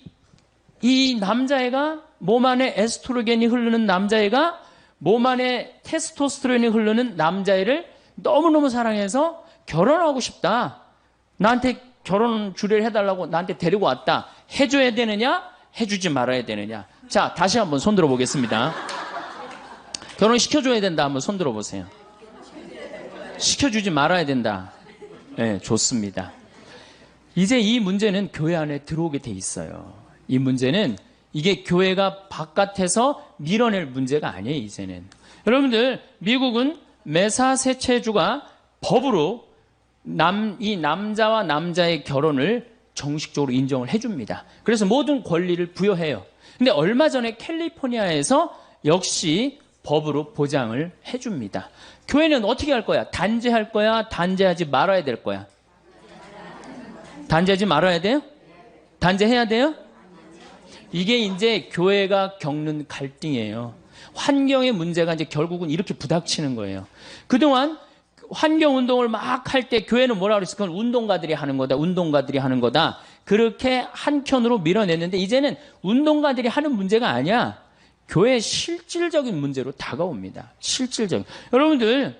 남자애가 몸 안에 에스트로겐이 흐르는 남자애가 몸 안에 테스토스테론이 흐르는 남자애를 너무너무 사랑해서 결혼하고 싶다. 나한테 결혼 주례를 해달라고 나한테 데리고 왔다. 해줘야 되느냐? 해주지 말아야 되느냐? 자, 다시 한번 손 들어보겠습니다. 결혼시켜줘야 된다. 한번 손 들어보세요. 시켜주지 말아야 된다. 네, 좋습니다. 이제 이 문제는 교회 안에 들어오게 돼 있어요. 이 문제는 이게 교회가 바깥에서 밀어낼 문제가 아니에요, 이제는. 여러분들, 미국은 매사세체주가 법으로 이 남자와 남자의 결혼을 정식적으로 인정을 해줍니다. 그래서 모든 권리를 부여해요. 근데 얼마 전에 캘리포니아에서 역시 법으로 보장을 해줍니다. 교회는 어떻게 할 거야? 단죄할 거야? 단죄하지 말아야 될 거야? 단죄하지 말아야 돼요? 단죄해야 돼요? 이게 이제 교회가 겪는 갈등이에요. 환경의 문제가 이제 결국은 이렇게 부닥치는 거예요. 그동안 환경운동을 막 할 때 교회는 뭐라 그랬어? 그건 운동가들이 하는 거다. 운동가들이 하는 거다. 그렇게 한켠으로 밀어냈는데 이제는 운동가들이 하는 문제가 아니야. 교회의 실질적인 문제로 다가옵니다. 실질적인. 여러분들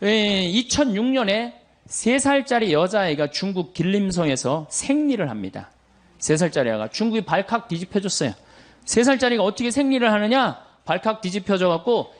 2006년에 3살짜리 여자아이가 중국 길림성에서 생리를 합니다. 3살짜리 아이가 중국이 발칵 뒤집혀졌어요. 3살짜리가 어떻게 생리를 하느냐? 발칵 뒤집혀져갖고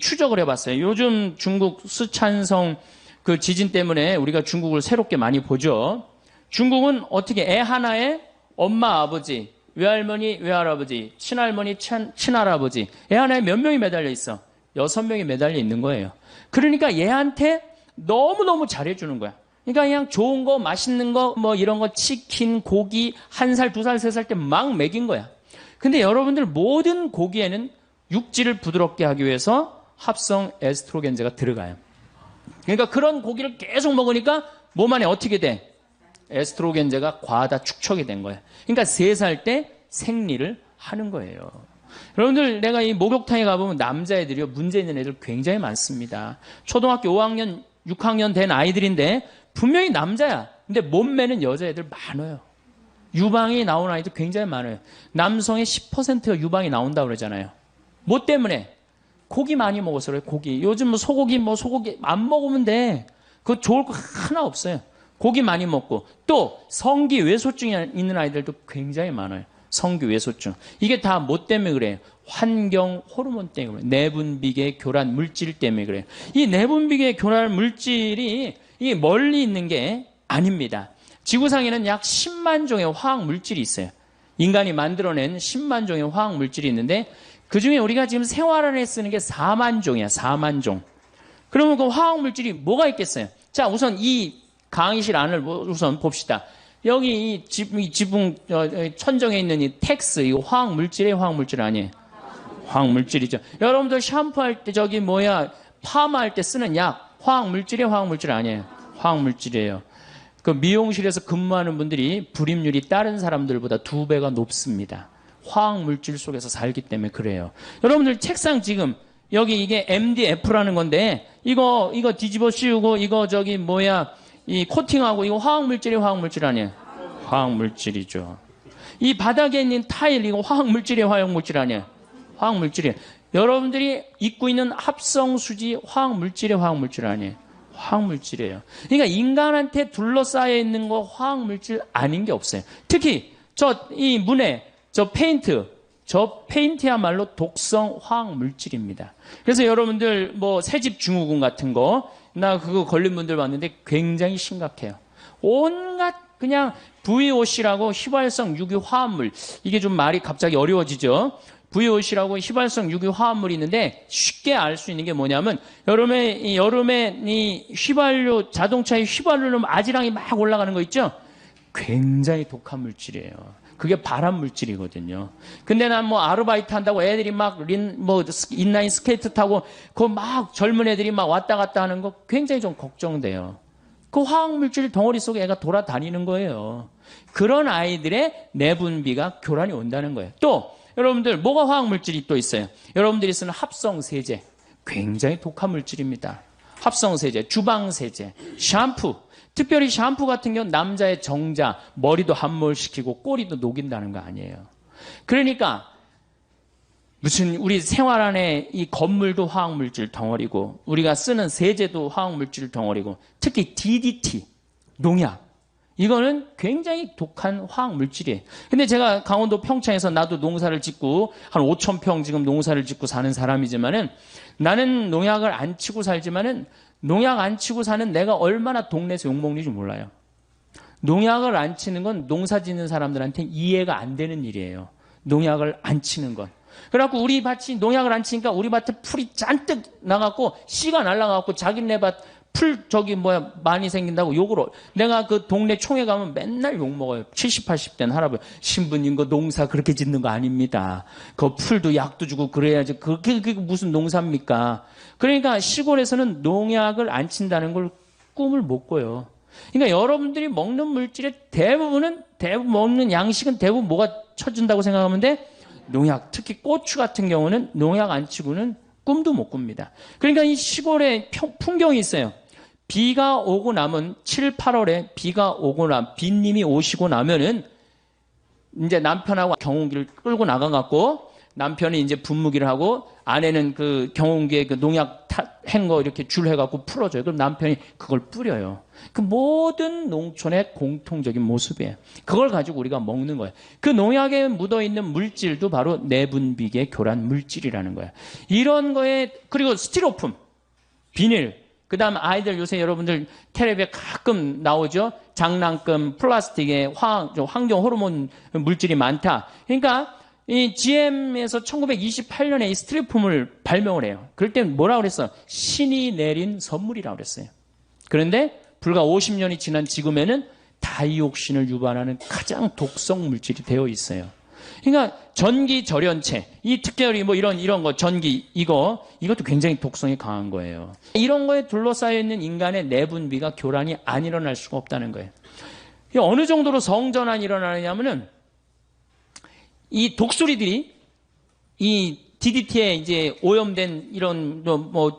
추적을 해봤어요. 요즘 중국 쓰촨성 그 지진 때문에 우리가 중국을 새롭게 많이 보죠. 중국은 어떻게 애 하나에 엄마, 아버지, 외할머니, 외할아버지, 친할머니, 친할아버지 애 하나에 몇 명이 매달려 있어? 6명이 매달려 있는 거예요. 그러니까 얘한테 너무너무 잘해주는 거야. 그러니까 그냥 좋은 거, 맛있는 거, 뭐 이런 거, 치킨, 고기, 1살, 2살, 3살 때 막 먹인 거야. 근데 여러분들 모든 고기에는 육질을 부드럽게 하기 위해서 합성 에스트로겐제가 들어가요. 그러니까 그런 고기를 계속 먹으니까 몸 안에 어떻게 돼? 에스트로겐제가 과다 축적이 된 거예요. 그러니까 3살 때 생리를 하는 거예요. 여러분들 내가 이 목욕탕에 가보면 남자애들이요 문제 있는 애들 굉장히 많습니다. 초등학교 5학년, 6학년 된 아이들인데 분명히 남자야. 근데 몸매는 여자애들 많아요. 유방이 나오는 아이들 굉장히 많아요. 남성의 10%가 유방이 나온다고 그러잖아요. 뭐 때문에? 고기 많이 먹어서 그래요. 고기. 요즘 뭐 소고기 안 먹으면 돼. 그거 좋을 거 하나 없어요. 고기 많이 먹고 또 성기 외소증이 있는 아이들도 굉장히 많아요. 성기 외소증. 이게 다 뭐 때문에 그래요? 환경 호르몬 때문에. 내분비계 교란 물질 때문에 그래요. 이 내분비계 교란 물질이 이게 멀리 있는 게 아닙니다. 지구상에는 약 10만 종의 화학 물질이 있어요. 인간이 만들어낸 10만 종의 화학 물질이 있는데 그중에 우리가 지금 생활 안에 쓰는 게 4만 종이야. 4만 종. 그러면 그 화학물질이 뭐가 있겠어요? 자, 우선 이 강의실 안을 우선 봅시다. 여기 이 지붕 천정에 있는 이 텍스, 이거 화학물질이에요, 화학물질 아니에요? 화학물질이죠. 여러분들 샴푸할 때 파마할 때 쓰는 약, 화학물질이에요, 화학물질 아니에요? 화학물질이에요. 그 미용실에서 근무하는 분들이 불임률이 다른 사람들보다 2배가 높습니다. 화학물질 속에서 살기 때문에 그래요. 여러분들 책상 지금 여기 이게 MDF라는 건데 이거 뒤집어 씌우고 이거 이 코팅하고 이거 화학물질이에요, 화학물질 아니에요? 화학물질이죠. 이 바닥에 있는 타일 이거 화학물질이에요, 화학물질 아니에요? 화학물질이에요. 여러분들이 입고 있는 합성수지 화학물질이에요, 화학물질 아니에요? 화학물질이에요. 그러니까 인간한테 둘러싸여 있는 거 화학물질 아닌 게 없어요. 특히 이 문에 저 페인트야말로 독성 화학물질입니다. 그래서 여러분들 새집 증후군 같은 거 나 그거 걸린 분들 봤는데 굉장히 심각해요. 온갖 그냥 VOC라고 휘발성 유기 화합물, 이게 좀 말이 갑자기 어려워지죠. VOC라고 휘발성 유기 화합물이 있는데 쉽게 알 수 있는 게 뭐냐면 여름에 이 휘발유 자동차의 휘발유 넣으면 아지랑이 막 올라가는 거 있죠. 굉장히 독한 물질이에요. 그게 발암 물질이거든요. 근데 난 아르바이트 한다고 애들이 인라인 스케이트 타고 막 젊은 애들이 막 왔다 갔다 하는 거 굉장히 좀 걱정돼요. 그 화학 물질 덩어리 속에 애가 돌아다니는 거예요. 그런 아이들의 내분비가 교란이 온다는 거예요. 또 여러분들 뭐가 화학 물질이 또 있어요? 여러분들이 쓰는 합성 세제 굉장히 독한 물질입니다. 합성 세제, 주방 세제, 샴푸. 특별히 샴푸 같은 경우는 남자의 정자, 머리도 함몰시키고 꼬리도 녹인다는 거 아니에요. 그러니까 무슨 우리 생활 안에 이 건물도 화학물질 덩어리고 우리가 쓰는 세제도 화학물질 덩어리고 특히 DDT, 농약 이거는 굉장히 독한 화학물질이에요. 근데 제가 강원도 평창에서 나도 농사를 짓고 한 5,000평 지금 농사를 짓고 사는 사람이지만은 나는 농약을 안 치고 살지만은 농약 안 치고 사는 내가 얼마나 동네에서 욕먹는지 몰라요. 농약을 안 치는 건 농사 짓는 사람들한테 이해가 안 되는 일이에요. 농약을 안 치는 건. 그래갖고 우리 밭이 농약을 안 치니까 우리 밭에 풀이 잔뜩 나갖고 씨가 날라가갖고 자기네 밭 풀 많이 생긴다고 욕을 내가 그 동네 총회 가면 맨날 욕먹어요. 70, 80된 할아버지. 신부님 그 농사 그렇게 짓는 거 아닙니다. 그 풀도 약도 주고 그래야지. 그게 무슨 농사입니까? 그러니까 시골에서는 농약을 안 친다는 걸 꿈을 못 꿔요. 그러니까 여러분들이 먹는 물질의 대부분 먹는 양식은 대부분 뭐가 쳐준다고 생각하면 돼? 농약. 특히 고추 같은 경우는 농약 안 치고는 꿈도 못 꿉니다. 그러니까 이 시골에 풍경이 있어요. 비가 오고 나면 7, 8월에 비가 오고 비님이 오시고 나면은 이제 남편하고 경운기를 끌고 나가갖고 남편이 이제 분무기를 하고 아내는 그 경운기에 그 농약 한 거 이렇게 줄 해갖고 풀어줘요. 그럼 남편이 그걸 뿌려요. 그 모든 농촌의 공통적인 모습이에요. 그걸 가지고 우리가 먹는 거예요. 그 농약에 묻어있는 물질도 바로 내분비계 교란 물질이라는 거예요. 이런 거에 그리고 스티로폼, 비닐, 그 다음 아이들 요새 여러분들 텔레비에 가끔 나오죠. 장난감, 플라스틱에 환경 호르몬 물질이 많다. 그러니까 이 GM에서 1928년에 이 스티로폼을 발명을 해요. 그럴 때 뭐라고 그랬어? 신이 내린 선물이라고 그랬어요. 그런데 불과 50년이 지난 지금에는 다이옥신을 유발하는 가장 독성 물질이 되어 있어요. 그러니까 전기 절연체, 이 특별히 이런 거 전기 이것도 굉장히 독성이 강한 거예요. 이런 거에 둘러싸여 있는 인간의 내분비가 교란이 안 일어날 수가 없다는 거예요. 어느 정도로 성전환이 일어나느냐면은 이 독수리들이 이 DDT에 이제 오염된 이런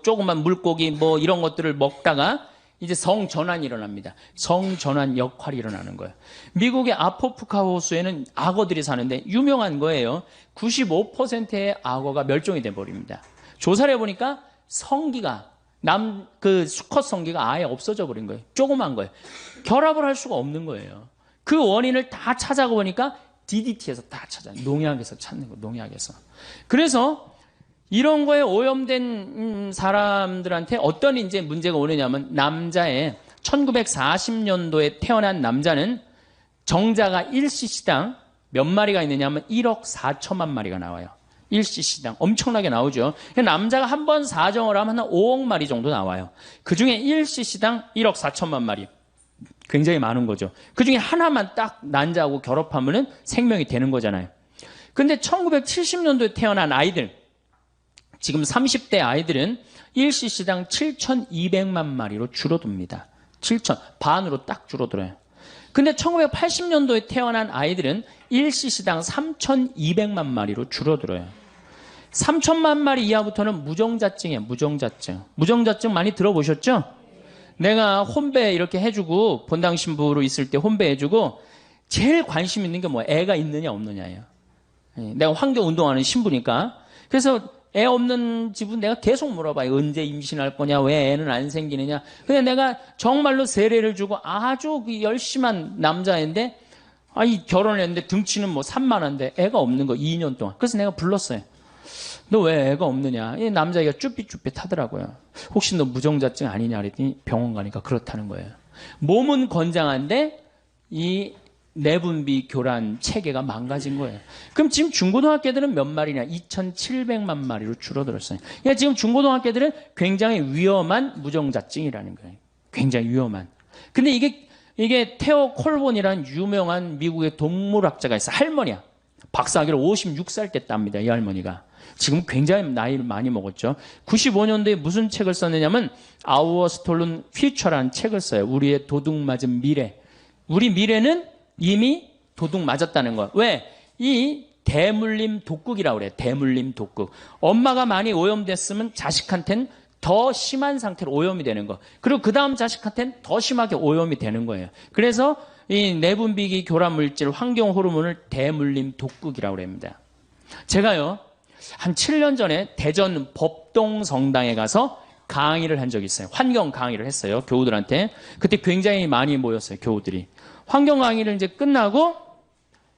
조그만 물고기 이런 것들을 먹다가 이제 성전환이 일어납니다. 성전환 역할이 일어나는 거예요. 미국의 아포프카 호수에는 악어들이 사는데 유명한 거예요. 95%의 악어가 멸종이 돼 버립니다. 조사를 해보니까 성기가 수컷 성기가 아예 없어져 버린 거예요. 조그만 거예요. 결합을 할 수가 없는 거예요. 그 원인을 다 찾아가 보니까 DDT에서 다 농약에서 찾는 거, 농약에서. 그래서 이런 거에 오염된 사람들한테 어떤 이제 문제가 오느냐면 남자의 1940년도에 태어난 남자는 정자가 1cc당 몇 마리가 있느냐면 1억 4천만 마리가 나와요. 1cc당 엄청나게 나오죠. 남자가 한 번 사정을 하면 한 5억 마리 정도 나와요. 그중에 1cc당 1억 4천만 마리. 굉장히 많은 거죠. 그중에 하나만 딱 난자하고 결합하면 생명이 되는 거잖아요. 근데 1970년도에 태어난 아이들, 지금 30대 아이들은 1cc당 7,200만 마리로 줄어듭니다. 7천, 반으로 딱 줄어들어요. 근데 1980년도에 태어난 아이들은 1cc당 3,200만 마리로 줄어들어요. 3천만 마리 이하부터는 무정자증이에요. 무정자증. 무정자증 많이 들어보셨죠? 내가 혼배 이렇게 해주고 본당 신부로 있을 때 혼배 해주고 제일 관심 있는 게 뭐 애가 있느냐 없느냐예요. 내가 환경 운동하는 신부니까. 그래서 애 없는 집은 내가 계속 물어봐요. 언제 임신할 거냐? 왜 애는 안 생기느냐? 근데 내가 정말로 세례를 주고 아주 열심한 남자인데 결혼을 했는데 등치는 뭐 산만한데 애가 없는 거 2년 동안. 그래서 내가 불렀어요. 너 왜 애가 없느냐? 이 남자애가 쭈삣쭈삣 하더라고요. 혹시 너 무정자증 아니냐 그랬더니 병원 가니까 그렇다는 거예요. 몸은 건장한데 이 내분비 교란 체계가 망가진 거예요. 그럼 지금 중고등학교들은 몇 마리냐? 2,700만 마리로 줄어들었어요. 그러니까 지금 중고등학교들은 굉장히 위험한 무정자증이라는 거예요. 굉장히 위험한. 근데 이게 테오 콜본이라는 유명한 미국의 동물학자가 있어. 할머니야. 박사학위를 56살 때 땁니다. 이 할머니가. 지금 굉장히 나이를 많이 먹었죠. 95년도에 무슨 책을 썼느냐면 Our Stolen Future라는 책을 써요. 우리의 도둑 맞은 미래. 우리 미래는 이미 도둑 맞았다는 거예요. 왜? 이 대물림 독극이라고 그래요. 대물림 독극. 엄마가 많이 오염됐으면 자식한테는 더 심한 상태로 오염이 되는 거. 그리고 그 다음 자식한테는 더 심하게 오염이 되는 거예요. 그래서 이 내분비기 교란 물질, 환경 호르몬을 대물림 독극이라고 합니다. 제가요, 한 7년 전에 대전 법동 성당에 가서 강의를 한 적이 있어요. 환경 강의를 했어요. 교우들한테. 그때 굉장히 많이 모였어요. 교우들이. 환경 강의를 이제 끝나고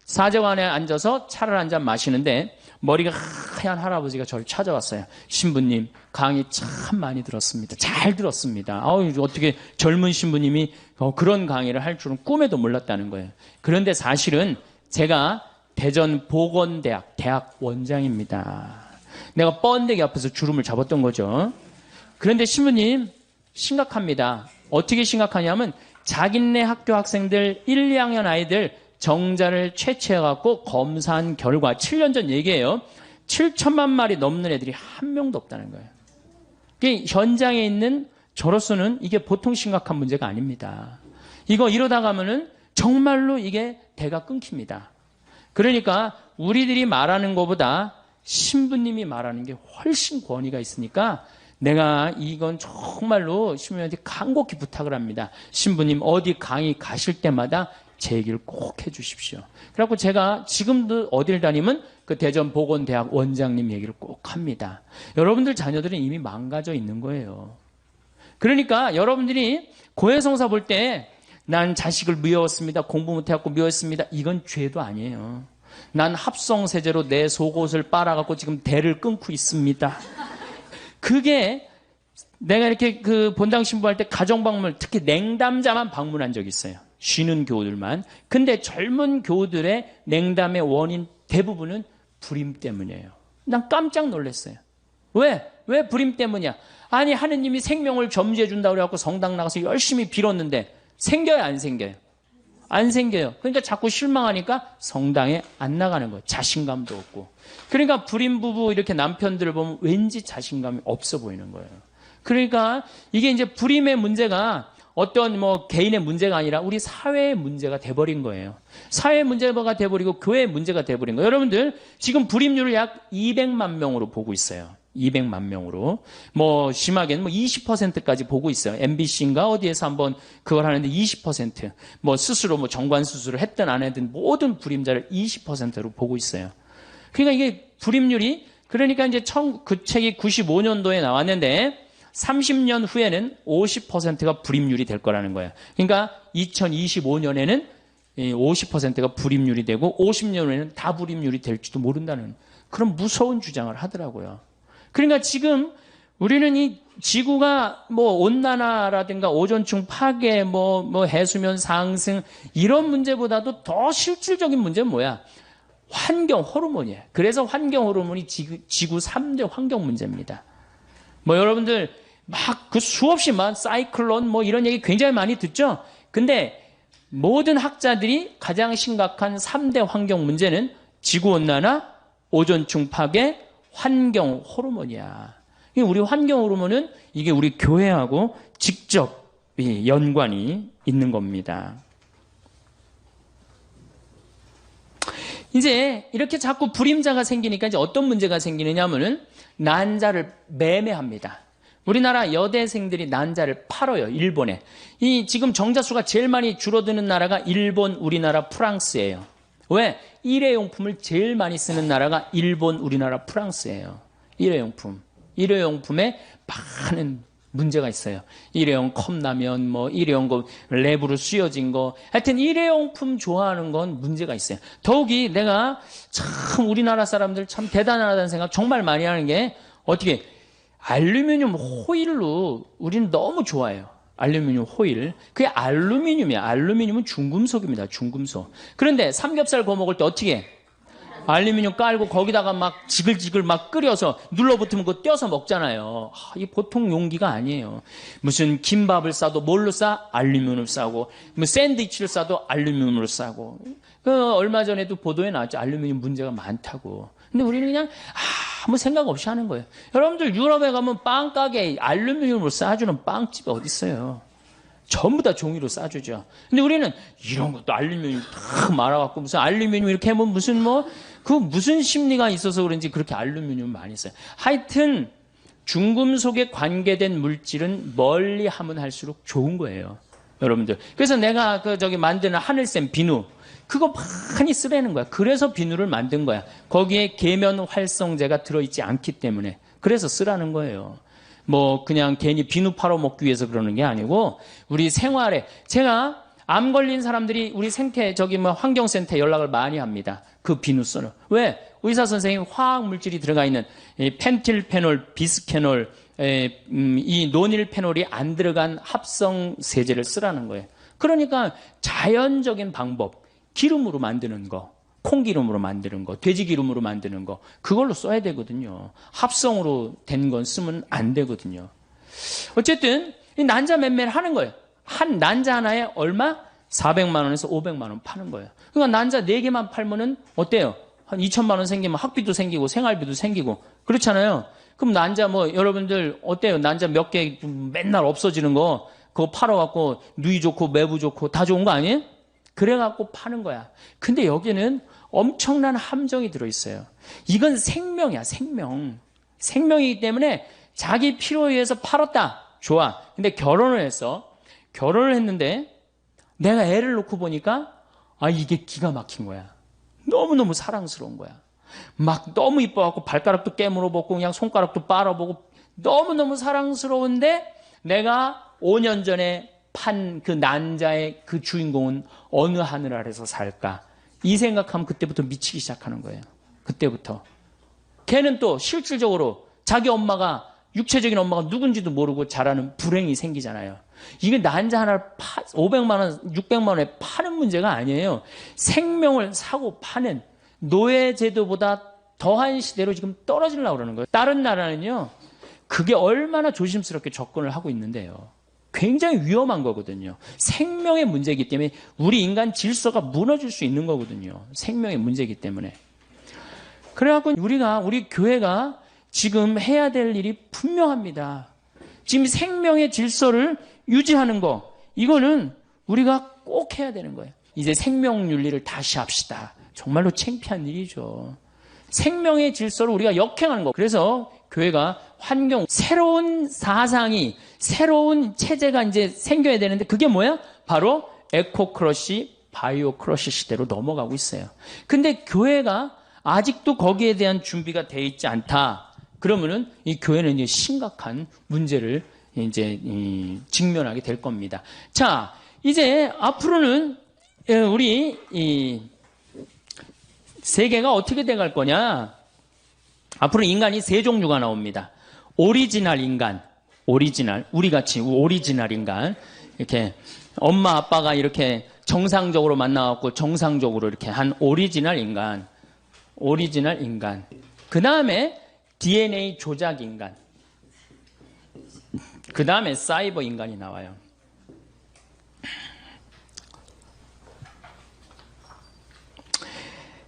사제관에 앉아서 차를 한 잔 마시는데 머리가 하얀 할아버지가 저를 찾아왔어요. 신부님, 강의 참 많이 들었습니다. 잘 들었습니다. 어떻게 젊은 신부님이 그런 강의를 할 줄은 꿈에도 몰랐다는 거예요. 그런데 사실은 제가 대전 보건대학 대학 원장입니다. 내가 뻔데기 앞에서 주름을 잡았던 거죠. 그런데 신부님 심각합니다. 어떻게 심각하냐면 자기네 학교 학생들 1, 2학년 아이들 정자를 채취해갖고 검사한 결과 7년 전 얘기예요. 7천만 마리 넘는 애들이 한 명도 없다는 거예요. 현장에 있는 저로서는 이게 보통 심각한 문제가 아닙니다. 이러다 가면은 정말로 이게 대가 끊깁니다. 그러니까 우리들이 말하는 것보다 신부님이 말하는 게 훨씬 권위가 있으니까 내가 이건 정말로 신부님한테 간곡히 부탁을 합니다. 신부님 어디 강의 가실 때마다 제 얘기를 꼭 해주십시오. 그래갖고 제가 지금도 어딜 다니면 그 대전 보건대학 원장님 얘기를 꼭 합니다. 여러분들 자녀들은 이미 망가져 있는 거예요. 그러니까 여러분들이 고해성사 볼 때 난 자식을 미워했습니다. 공부 못해갖고 미워했습니다. 이건 죄도 아니에요. 난 합성세제로 내 속옷을 빨아갖고 지금 대를 끊고 있습니다. 그게 내가 이렇게 그 본당 신부할 때 가정방문, 특히 냉담자만 방문한 적이 있어요. 쉬는 교우들만. 근데 젊은 교우들의 냉담의 원인 대부분은 불임 때문이에요. 난 깜짝 놀랐어요. 왜? 왜 불임 때문이야? 아니 하느님이 생명을 점지해 준다고 그래갖고 성당 나가서 열심히 빌었는데 생겨요 안 생겨요? 안 생겨요. 그러니까 자꾸 실망하니까 성당에 안 나가는 거예요. 자신감도 없고. 그러니까 불임 부부 이렇게 남편들을 보면 왠지 자신감이 없어 보이는 거예요. 그러니까 이게 이제 불임의 문제가 어떤 개인의 문제가 아니라 우리 사회의 문제가 돼버린 거예요. 사회의 문제가 돼버리고 교회의 문제가 돼버린 거예요. 여러분들 지금 불임률을 약 200만 명으로 보고 있어요. 200만 명으로. 심하게는 20%까지 보고 있어요. MBC인가 어디에서 한번 그걸 하는데 20%. 스스로 정관 수술을 했든 안 했든 모든 불임자를 20%로 보고 있어요. 그러니까 이게 불임률이, 그러니까 이제 그 책이 95년도에 나왔는데 30년 후에는 50%가 불임률이 될 거라는 거예요. 그러니까 2025년에는 50%가 불임률이 되고 50년 후에는 다 불임률이 될지도 모른다는 그런 무서운 주장을 하더라고요. 그러니까 지금 우리는 이 지구가 온난화라든가 오존층 파괴, 해수면 상승 이런 문제보다도 더 실질적인 문제는 뭐야? 환경 호르몬이에요. 그래서 환경 호르몬이 지구 3대 환경 문제입니다. 뭐 여러분들 막 그 수없이 막 사이클론 뭐 이런 얘기 굉장히 많이 듣죠? 근데 모든 학자들이 가장 심각한 3대 환경 문제는 지구온난화, 오존층 파괴, 환경 호르몬이야. 우리 환경 호르몬은 이게 우리 교회하고 직접 연관이 있는 겁니다. 이제 이렇게 자꾸 불임자가 생기니까 이제 어떤 문제가 생기느냐 하면은 난자를 매매합니다. 우리나라 여대생들이 난자를 팔아요, 일본에. 이 지금 정자수가 제일 많이 줄어드는 나라가 일본, 우리나라, 프랑스예요. 왜? 일회용품을 제일 많이 쓰는 나라가 일본, 우리나라, 프랑스예요. 일회용품. 일회용품에 많은 문제가 있어요. 일회용 컵라면, 뭐 일회용 거 랩으로 씌워진 거. 하여튼 일회용품 좋아하는 건 문제가 있어요. 더욱이 내가 참 우리나라 사람들 참 대단하다는 생각 정말 많이 하는 게 어떻게 알루미늄 호일로 우리는 너무 좋아해요. 알루미늄 호일. 그게 알루미늄이야. 알루미늄은 중금속입니다. 중금속. 그런데 삼겹살 구워 먹을 때 어떻게 해? 알루미늄 깔고 거기다가 막 지글지글 막 끓여서 눌러붙으면 그거 떼어서 먹잖아요. 이 보통 용기가 아니에요. 무슨 김밥을 싸도 뭘로 싸? 알루미늄을 싸고, 뭐 샌드위치를 싸도 알루미늄으로 싸고. 그 얼마 전에도 보도에 나왔죠. 알루미늄 문제가 많다고. 근데 우리는 그냥 아무 생각 없이 하는 거예요. 여러분들 유럽에 가면 빵 가게에 알루미늄으로 싸주는 빵집이 어디 있어요? 전부 다 종이로 싸주죠. 근데 우리는 이런 것도 알루미늄 탁 말아갖고 무슨 알루미늄 이렇게 하면 무슨 뭐 그 무슨 심리가 있어서 그런지 그렇게 알루미늄 많이 써요. 하여튼 중금속에 관계된 물질은 멀리 하면 할수록 좋은 거예요, 여러분들. 그래서 내가 그 저기 만드는 하늘샘 비누 그거 많이 쓰라는 거야. 그래서 비누를 만든 거야. 거기에 계면 활성제가 들어있지 않기 때문에. 그래서 쓰라는 거예요. 뭐 그냥 괜히 비누 팔아 먹기 위해서 그러는 게 아니고 우리 생활에 제가 암 걸린 사람들이 우리 생태 저기 뭐 환경센터에 연락을 많이 합니다. 그 비누 써는. 왜? 의사 선생님 화학 물질이 들어가 있는 펜틸페놀, 비스케놀, 이 노닐페놀이 안 들어간 합성 세제를 쓰라는 거예요. 그러니까 자연적인 방법, 기름으로 만드는 거, 콩기름으로 만드는 거, 돼지기름으로 만드는 거, 그걸로 써야 되거든요. 합성으로 된 건 쓰면 안 되거든요. 어쨌든 이 난자 매매를 하는 거예요. 한 난자 하나에 얼마? 400만 원에서 500만 원 파는 거예요. 그러니까 난자 4개만 팔면은 어때요? 한 2천만 원 생기면 학비도 생기고 생활비도 생기고 그렇잖아요. 그럼 난자 뭐 여러분들 어때요? 난자 몇 개 맨날 없어지는 거 그거 팔아갖고 누이 좋고 매부 좋고 다 좋은 거 아니에요? 그래갖고 파는 거야. 근데 여기는 엄청난 함정이 들어있어요. 이건 생명이야, 생명. 생명이기 때문에 자기 필요에 의해서 팔았다. 좋아. 근데 결혼을 했어. 결혼을 했는데 내가 애를 놓고 보니까 이게 기가 막힌 거야. 너무너무 사랑스러운 거야. 막 너무 이뻐갖고 발가락도 깨물어 보고 그냥 손가락도 빨아보고 너무너무 사랑스러운데 내가 5년 전에 판 그 난자의 그 주인공은 어느 하늘 아래서 살까? 이 생각하면 그때부터 미치기 시작하는 거예요. 그때부터. 걔는 또 실질적으로 자기 엄마가 육체적인 엄마가 누군지도 모르고 자라는 불행이 생기잖아요. 이게 난자 하나를 500만 원, 600만 원에 파는 문제가 아니에요. 생명을 사고 파는 노예제도보다 더한 시대로 지금 떨어지려고 그러는 거예요. 다른 나라는요. 그게 얼마나 조심스럽게 접근을 하고 있는데요. 굉장히 위험한 거거든요. 생명의 문제이기 때문에 우리 인간 질서가 무너질 수 있는 거거든요. 생명의 문제이기 때문에. 그래갖고 우리 교회가 지금 해야 될 일이 분명합니다. 지금 생명의 질서를 유지하는 거, 이거는 우리가 꼭 해야 되는 거예요. 이제 생명윤리를 다시 합시다. 정말로 창피한 일이죠. 생명의 질서를 우리가 역행하는 거. 그래서 교회가 새로운 사상이, 새로운 체제가 이제 생겨야 되는데 그게 뭐야? 바로 에코크러시, 바이오크러시 시대로 넘어가고 있어요. 근데 교회가 아직도 거기에 대한 준비가 돼 있지 않다. 그러면은 이 교회는 이제 심각한 문제를 이제 직면하게 될 겁니다. 자, 이제 앞으로는 우리 이 세계가 어떻게 돼갈 거냐? 앞으로 인간이 세 종류가 나옵니다. 오리지널 인간, 우리 같이 오리지널 인간, 이렇게 엄마 아빠가 이렇게 정상적으로 만나갖고 정상적으로 이렇게 한 오리지널 인간. 오리지널 인간. 그 다음에 DNA 조작 인간. 그 다음에 사이버 인간이 나와요.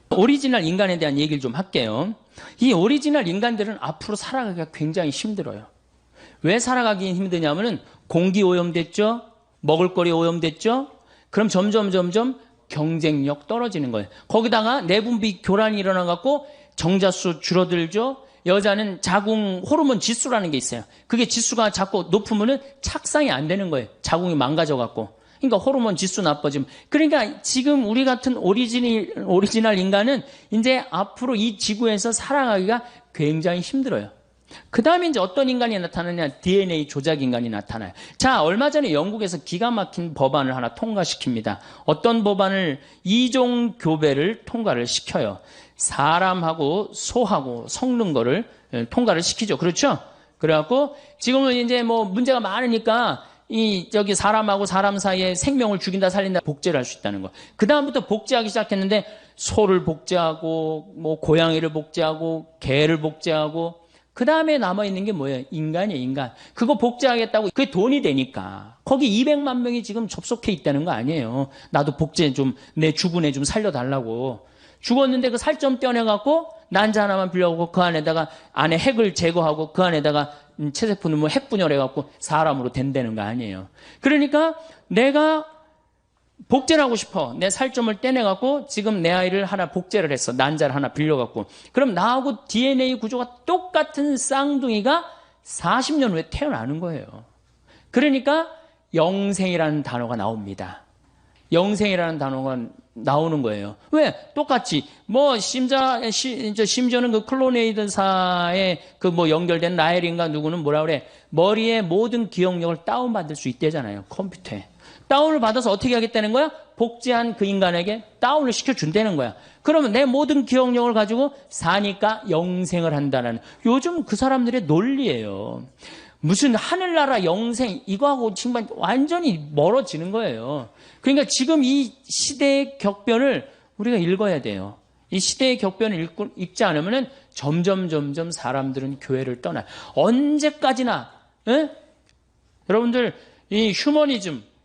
오리지널 인간에 대한 얘기를 좀 할게요. 이 오리지널 인간들은 앞으로 살아가기가 굉장히 힘들어요. 왜 살아가기 힘드냐면은 공기 오염됐죠? 먹을거리 오염됐죠? 그럼 점점 경쟁력 떨어지는 거예요. 거기다가 내분비 교란이 일어나갖고 정자수 줄어들죠? 여자는 자궁 호르몬 지수라는 게 있어요. 그게 지수가 자꾸 높으면은 착상이 안 되는 거예요. 자궁이 망가져갖고. 그러니까 호르몬 지수 나빠지면. 그러니까 지금 우리 같은 오리지널 인간은 이제 앞으로 이 지구에서 살아가기가 굉장히 힘들어요. 그 다음에 이제 어떤 인간이 나타나냐? DNA 조작 인간이 나타나요. 자, 얼마 전에 영국에서 기가 막힌 법안을 하나 통과시킵니다. 어떤 법안을? 이종 교배를 통과를 시켜요. 사람하고 소하고 섞는 거를 통과를 시키죠. 그렇죠? 그래갖고 지금은 이제 뭐 문제가 많으니까 저기 사람하고 사람 사이에 생명을 죽인다 살린다 복제를 할 수 있다는 거. 그 다음부터 복제하기 시작했는데 소를 복제하고 뭐 고양이를 복제하고 개를 복제하고 그 다음에 남아있는 게 뭐예요? 인간이에요, 인간. 그거 복제하겠다고 그게 돈이 되니까. 거기 200만 명이 지금 접속해 있다는 거 아니에요. 나도 복제 좀, 내 주군에 좀 살려달라고. 죽었는데 그 살 좀 떼어내갖고 난자 하나만 빌려오고 그 안에다가 안에 핵을 제거하고 그 안에다가 체세포 넣으면 핵 분열해갖고 사람으로 된다는 거 아니에요. 그러니까 내가 복제를 하고 싶어. 내 살점을 떼내갖고 지금 내 아이를 하나 복제를 했어. 난자를 하나 빌려갖고. 그럼 나하고 DNA 구조가 똑같은 쌍둥이가 40년 후에 태어나는 거예요. 그러니까 영생이라는 단어가 나옵니다. 영생이라는 단어가 나오는 거예요. 왜? 똑같이. 뭐, 심지어는 그 클로네이드사에 그 뭐 연결된 라헬인가 누구는 뭐라 그래. 머리에 모든 기억력을 다운받을 수 있대잖아요. 컴퓨터에. 다운을 받아서 어떻게 하겠다는 거야? 복제한 그 인간에게 다운을 시켜준다는 거야. 그러면 내 모든 기억력을 가지고 사니까 영생을 한다는. 요즘 그 사람들의 논리예요. 무슨 하늘나라 영생 이거하고 정말 완전히 멀어지는 거예요. 그러니까 지금 이 시대의 격변을 우리가 읽어야 돼요. 이 시대의 격변을 읽지 않으면 점점 사람들은 교회를 떠나요. 언제까지나 여러분들 이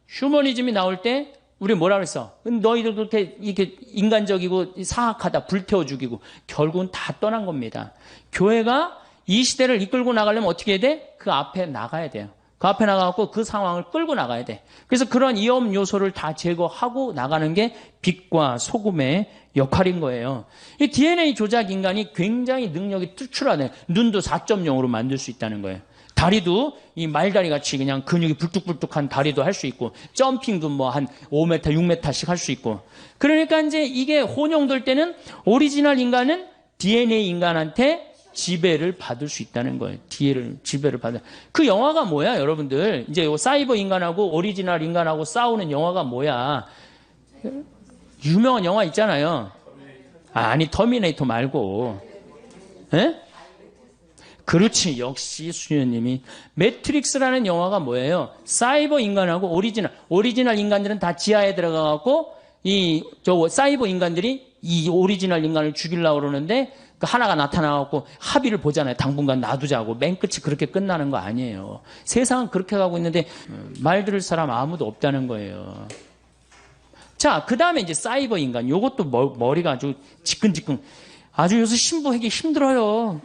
휴머니즘이 나올 때 우리 뭐라 그랬어? 너희들 그렇게 이렇게 인간적이고 사악하다 불태워 죽이고 결국은 다 떠난 겁니다. 교회가 이 시대를 이끌고 나가려면 어떻게 해야 돼? 그 앞에 나가야 돼요. 그 앞에 나가고 그 상황을 끌고 나가야 돼. 그래서 그런 위험 요소를 다 제거하고 나가는 게 빛과 소금의 역할인 거예요. 이 DNA 조작 인간이 굉장히 능력이 특출하네. 눈도 4.0으로 만들 수 있다는 거예요. 다리도 이 말다리 같이 그냥 근육이 불뚝불뚝한 다리도 할 수 있고, 점핑도 뭐 한 5m, 6m씩 할 수 있고. 그러니까 이제 이게 혼용될 때는 오리지널 인간은 DNA 인간한테 지배를 받을 수 있다는 거예요. 지배를 받을. 그 영화가 뭐야, 여러분들? 이제 사이버 인간하고 오리지널 인간하고 싸우는 영화가 뭐야? 유명한 영화 있잖아요. 아니, 터미네이터 말고. 에? 그렇지. 역시 수녀님이. 매트릭스라는 영화가 뭐예요? 사이버 인간하고 오리지널 인간들은 다 지하에 들어가갖고 사이버 인간들이 이 오리지널 인간을 죽이려고 그러는데 그 하나가 나타나갖고 합의를 보잖아요. 당분간 놔두자고. 맨 끝이 그렇게 끝나는 거 아니에요. 세상은 그렇게 가고 있는데 말 들을 사람 아무도 없다는 거예요. 자, 그 다음에 이제 사이버 인간. 요것도 머리가 아주 지끈지끈. 아주 요새 신부하기 힘들어요.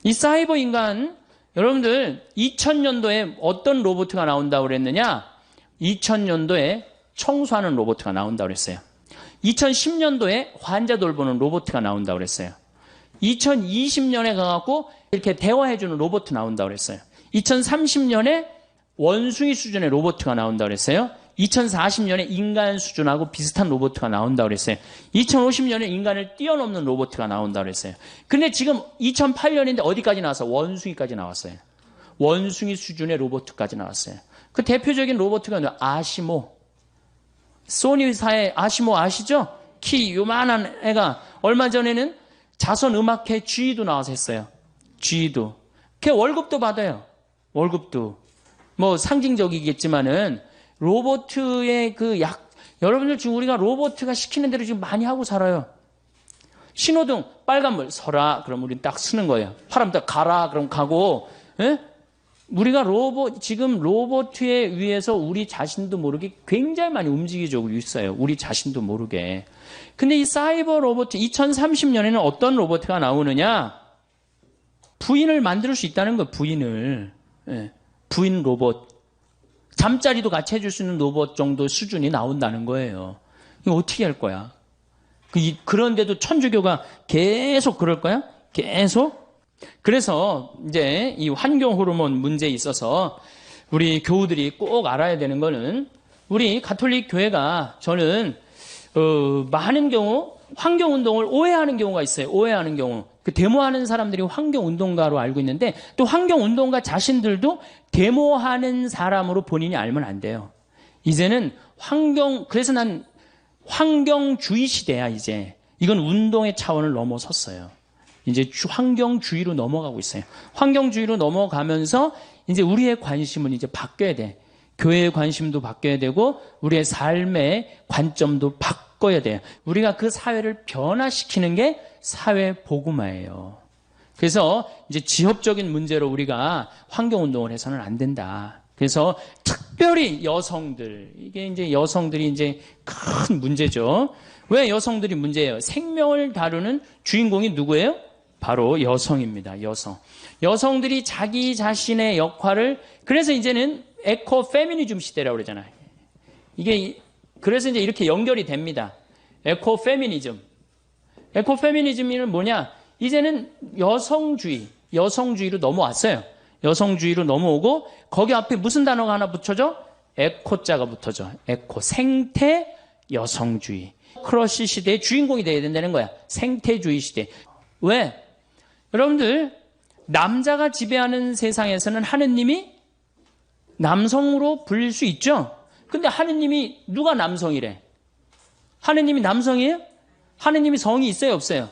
이 사이버 인간, 여러분들 2000년도에 어떤 로봇가 나온다고 그랬느냐? 2000년도에 청소하는 로봇가 나온다고 그랬어요. 2010년도에 환자 돌보는 로봇가 나온다고 그랬어요. 2020년에 가갖고 이렇게 대화해주는 로봇 나온다고 그랬어요. 2030년에 원숭이 수준의 로봇가 나온다고 그랬어요. 2040년에 인간 수준하고 비슷한 로봇가 나온다고 그랬어요. 2050년에 인간을 뛰어넘는 로봇가 나온다고 그랬어요. 근데 지금 2008년인데 어디까지 나왔어? 원숭이까지 나왔어요. 원숭이 수준의 로봇까지 나왔어요. 그 대표적인 로봇가 아시모. 소니사의 아시모 아시죠? 키 요만한 애가 얼마 전에는 자선 음악회 G도 나와서 했어요. G도. 걔 월급도 받아요. 월급도. 뭐 상징적이겠지만은 로봇의 여러분들 지금 우리가 로봇가 시키는 대로 지금 많이 하고 살아요. 신호등 빨간불 서라. 그럼 우리는 딱 쓰는 거예요. 파란불 딱 가라. 그럼 가고. 예? 우리가 지금 로봇에 의해서 우리 자신도 모르게 굉장히 많이 움직이고 있어요. 우리 자신도 모르게. 근데 이 사이버 로봇 2030년에는 어떤 로봇가 나오느냐? 부인을 만들 수 있다는 거예요. 부인을. 예. 부인 로봇. 잠자리도 같이 해줄 수 있는 로봇 정도 수준이 나온다는 거예요. 이거 어떻게 할 거야? 그런데도 천주교가 계속 그럴 거야? 계속? 그래서 이제 이 환경 호르몬 문제에 있어서 우리 교우들이 꼭 알아야 되는 거는 우리 가톨릭 교회가 저는 많은 경우 환경 운동을 오해하는 경우가 있어요. 오해하는 경우. 그 데모하는 사람들이 환경 운동가로 알고 있는데 또 환경 운동가 자신들도 데모하는 사람으로 본인이 알면 안 돼요. 이제는 그래서 난 환경주의 시대야, 이제. 이건 운동의 차원을 넘어섰어요. 이제 환경주의로 넘어가고 있어요. 환경주의로 넘어가면서 이제 우리의 관심은 이제 바뀌어야 돼. 교회의 관심도 바뀌어야 되고 우리의 삶의 관점도 바꿔야 돼요. 우리가 그 사회를 변화시키는 게 사회 복음화예요. 그래서 이제 지역적인 문제로 우리가 환경운동을 해서는 안 된다. 그래서 특별히 여성들, 이게 이제 여성들이 이제 큰 문제죠. 왜 여성들이 문제예요? 생명을 다루는 주인공이 누구예요? 바로 여성입니다. 여성. 여성들이 자기 자신의 역할을, 그래서 이제는 에코 페미니즘 시대라고 그러잖아요. 그래서 이제 이렇게 연결이 됩니다. 에코 페미니즘. 에코 페미니즘은 뭐냐? 이제는 여성주의로 넘어왔어요. 여성주의로 넘어오고 거기 앞에 무슨 단어가 하나 붙여져? 에코자가 붙어져. 에코, 생태 여성주의. 크러쉬 시대의 주인공이 돼야 된다는 거야. 생태주의 시대. 왜? 여러분들, 남자가 지배하는 세상에서는 하느님이 남성으로 불릴 수 있죠? 근데 하느님이 누가 남성이래? 하느님이 남성이에요? 하느님이 성이 있어요, 없어요?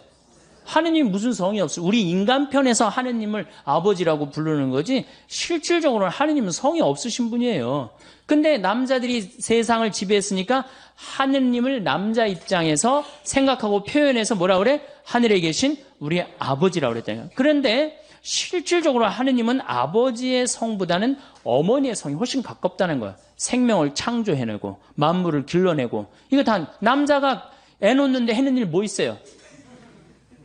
하느님이 무슨 성이 없어요? 우리 인간 편에서 하느님을 아버지라고 부르는 거지 실질적으로는 하느님은 성이 없으신 분이에요. 근데 남자들이 세상을 지배했으니까 하느님을 남자 입장에서 생각하고 표현해서 뭐라 그래? 하늘에 계신 우리 아버지라고 그랬잖아요. 그런데 실질적으로 하느님은 아버지의 성보다는 어머니의 성이 훨씬 가깝다는 거예요. 생명을 창조해내고 만물을 길러내고 이거 다 남자가 애 놓는데 해는 일 뭐 있어요?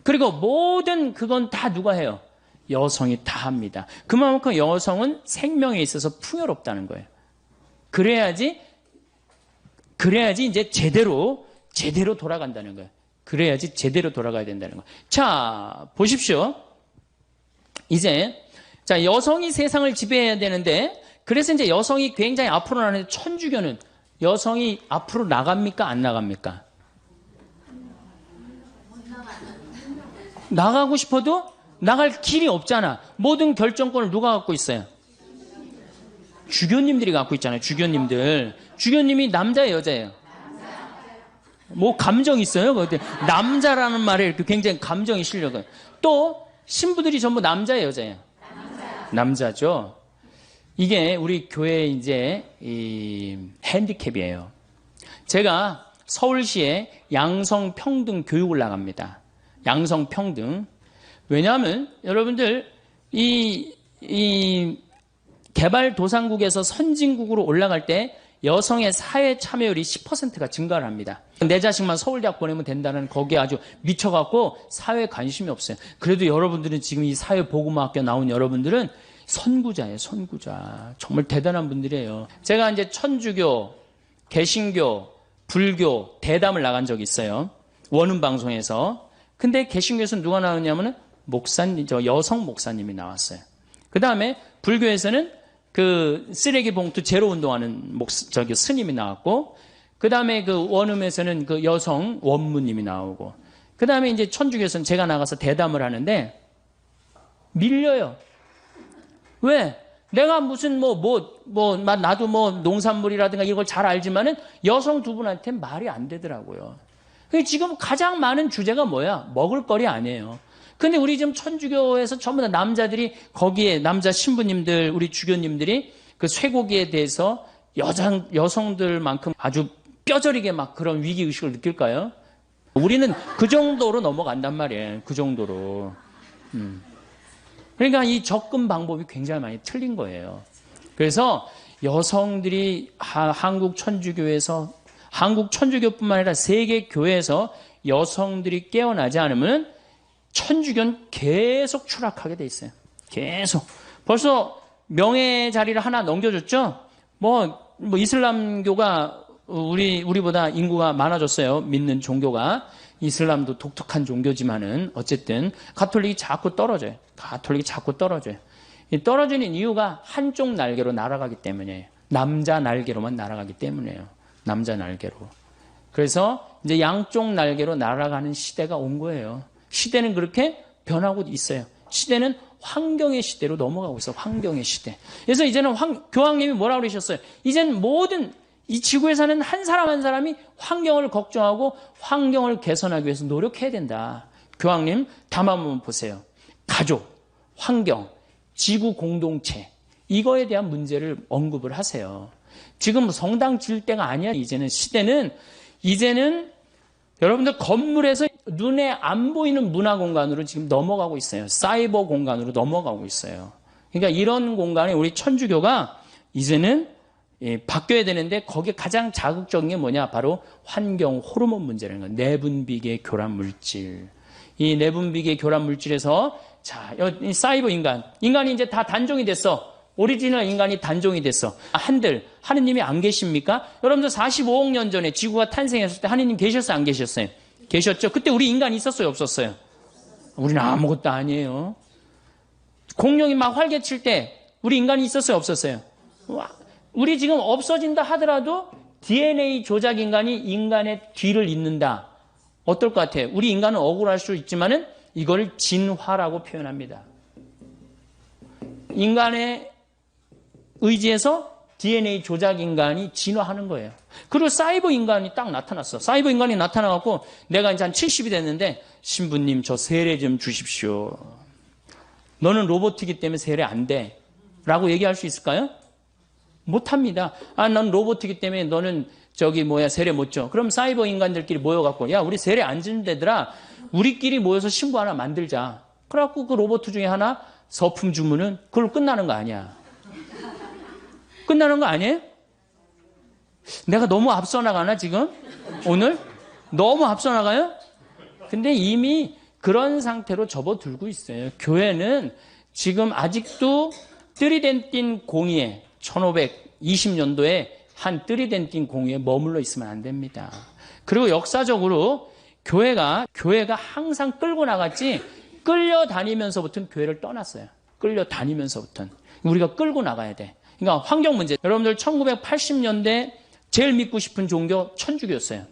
그리고 모든 그건 다 누가 해요? 여성이 다 합니다. 그만큼 여성은 생명에 있어서 풍요롭다는 거예요. 그래야지 이제 제대로 돌아간다는 거예요. 그래야지 제대로 돌아가야 된다는 거예요. 자, 보십시오. 이제 여성이 세상을 지배해야 되는데 그래서 이제 여성이 굉장히 앞으로 나가는데 천주교는 여성이 앞으로 나갑니까? 안 나갑니까? 나가고 싶어도 나갈 길이 없잖아. 모든 결정권을 누가 갖고 있어요? 주교님들이 갖고 있잖아요. 주교님이 남자예요, 여자예요? 뭐 감정 있어요? 남자라는 말에 이렇게 굉장히 감정이 실려요. 또 신부들이 전부 남자예요, 여자예요? 남자죠. 이게 우리 교회의 이제 이 핸디캡이에요. 제가 서울시에 양성평등 교육을 나갑니다. 양성평등. 왜냐하면 여러분들 이 개발도상국에서 선진국으로 올라갈 때 여성의 사회 참여율이 10%가 증가를 합니다. 내 자식만 서울대학 보내면 된다는 거기에 아주 미쳐갖고 사회에 관심이 없어요. 그래도 여러분들은 지금 이 사회보고학교 나온 여러분들은 선구자예요, 선구자. 정말 대단한 분들이에요. 제가 이제 천주교, 개신교, 불교 대담을 나간 적이 있어요. 원음방송에서. 근데 개신교에서는 누가 나왔냐면은 여성 목사님이 나왔어요. 그 다음에 불교에서는 그 쓰레기 봉투 제로 운동하는 스님이 나왔고, 그 다음에 그 원음에서는 그 여성 원무님이 나오고, 그 다음에 이제 천주교에서는 제가 나가서 대담을 하는데 밀려요. 왜? 내가 무슨 나도 농산물이라든가 이걸 잘 알지만은 여성 두 분한테 말이 안 되더라고요. 지금 가장 많은 주제가 뭐야? 먹을거리 아니에요. 근데 우리 지금 천주교에서 전부 다 남자들이 거기에 남자 신부님들, 우리 주교님들이 그 쇠고기에 대해서 여성들만큼 아주 뼈저리게 막 그런 위기의식을 느낄까요? 우리는 그 정도로 넘어간단 말이에요. 그 정도로. 그러니까 이 접근 방법이 굉장히 많이 틀린 거예요. 그래서 여성들이 한국 천주교에서, 한국 천주교뿐만 아니라 세계 교회에서 여성들이 깨어나지 않으면 천주교는 계속 추락하게 돼 있어요. 계속. 벌써 명예 자리를 하나 넘겨줬죠? 뭐 이슬람교가 우리보다 인구가 많아졌어요. 믿는 종교가. 이슬람도 독특한 종교지만은 어쨌든 가톨릭이 자꾸 떨어져요. 가톨릭이 자꾸 떨어져요. 이 떨어지는 이유가 한쪽 날개로 날아가기 때문이에요. 남자 날개로만 날아가기 때문이에요. 남자 날개로. 그래서 이제 양쪽 날개로 날아가는 시대가 온 거예요. 시대는 그렇게 변하고 있어요. 시대는 환경의 시대로 넘어가고 있어요. 환경의 시대. 그래서 이제는 교황님이 뭐라고 그러셨어요? 이제는 모든 이 지구에 사는 한 사람 한 사람이 환경을 걱정하고 환경을 개선하기 위해서 노력해야 된다. 교황님 담화 한번 보세요. 가족, 환경, 지구 공동체, 이거에 대한 문제를 언급을 하세요. 지금 성당 질 때가 아니야. 이제는 여러분들 건물에서 눈에 안 보이는 문화 공간으로 지금 넘어가고 있어요. 사이버 공간으로 넘어가고 있어요. 그러니까 이런 공간에 우리 천주교가 이제는 바뀌어야 되는데 거기에 가장 자극적인 게 뭐냐? 바로 환경 호르몬 문제라는 거예요. 내분비계 교란 물질. 이 내분비계 교란 물질에서 자, 이 사이버 인간이 이제 다 단종이 됐어. 오리지널 인간이 단종이 됐어. 한들 하느님이 안 계십니까? 여러분들 45억 년 전에 지구가 탄생했을 때 하느님 계셨어요? 안 계셨어요? 계셨죠? 그때 우리 인간이 있었어요? 없었어요? 우리는 아무것도 아니에요. 공룡이 막 활개칠 때 우리 인간이 있었어요? 없었어요? 우리 지금 없어진다 하더라도 DNA 조작 인간이 인간의 뒤를 잇는다. 어떨 것 같아요? 우리 인간은 억울할 수 있지만은 이걸 진화라고 표현합니다. 인간의 의지에서 DNA 조작 인간이 진화하는 거예요. 그리고 사이버 인간이 딱 나타났어. 사이버 인간이 나타나갖고 내가 이제 한 70이 됐는데 신부님 저 세례 좀 주십시오. 너는 로봇이기 때문에 세례 안 돼. 라고 얘기할 수 있을까요? 못합니다. 넌 로봇이기 때문에 너는 세례 못 줘. 그럼 사이버 인간들끼리 모여갖고 야 우리 세례 안 주는 데더라. 우리끼리 모여서 신부 하나 만들자. 그래갖고 그 로봇 중에 하나 서품 주문은 그걸로 끝나는 거 아니야. 끝나는 거 아니에요? 내가 너무 앞서 나가나 지금? 오늘? 너무 앞서 나가요? 근데 이미 그런 상태로 접어들고 있어요. 교회는 지금 아직도 뜨리덴틴 공의에 1520년도에 한 뜨리덴틴 공의에 머물러 있으면 안 됩니다. 그리고 역사적으로 교회가 항상 끌고 나갔지 끌려다니면서부터는 교회를 떠났어요. 끌려다니면서부터는. 우리가 끌고 나가야 돼. 그러니까 환경 문제. 여러분들 1980년대 제일 믿고 싶은 종교 천주교였어요.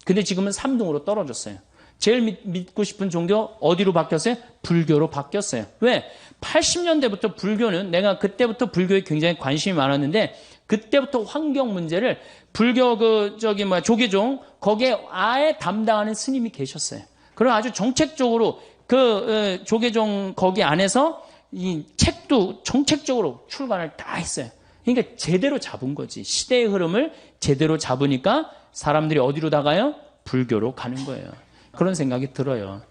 근데 지금은 3등으로 떨어졌어요. 제일 믿고 싶은 종교 어디로 바뀌었어요? 불교로 바뀌었어요. 왜? 80년대부터 불교는 내가 그때부터 불교에 굉장히 관심이 많았는데 그때부터 환경 문제를 불교 조계종 거기에 아예 담당하는 스님이 계셨어요. 그리고 아주 정책적으로 그 조계종 거기 안에서 이 책도 정책적으로 출간을 다 했어요. 그러니까 제대로 잡은 거지. 시대의 흐름을 제대로 잡으니까 사람들이 어디로 나가요? 불교로 가는 거예요. 그런 생각이 들어요.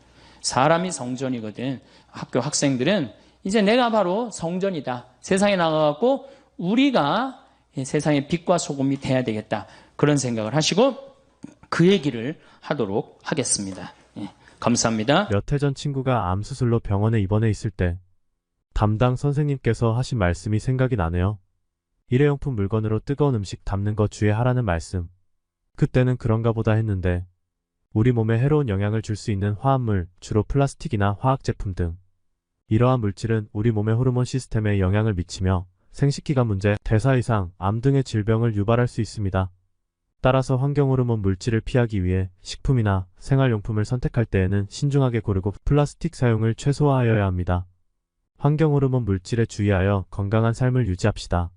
사람이 성전이거든. 학교 학생들은 이제 내가 바로 성전이다. 세상에 나가갖고 우리가 세상의 빛과 소금이 돼야 되겠다. 그런 생각을 하시고 그 얘기를 하도록 하겠습니다. 감사합니다. 몇 해 전 친구가 암 수술로 병원에 입원해 있을 때 담당 선생님께서 하신 말씀이 생각이 나네요. 일회용품 물건으로 뜨거운 음식 담는 거 주의하라는 말씀. 그때는 그런가 보다 했는데 우리 몸에 해로운 영향을 줄 수 있는 화합물, 주로 플라스틱이나 화학제품 등 이러한 물질은 우리 몸의 호르몬 시스템에 영향을 미치며 생식기관 문제, 대사이상, 암 등의 질병을 유발할 수 있습니다. 따라서 환경호르몬 물질을 피하기 위해 식품이나 생활용품을 선택할 때에는 신중하게 고르고 플라스틱 사용을 최소화하여야 합니다. 환경호르몬 물질에 주의하여 건강한 삶을 유지합시다.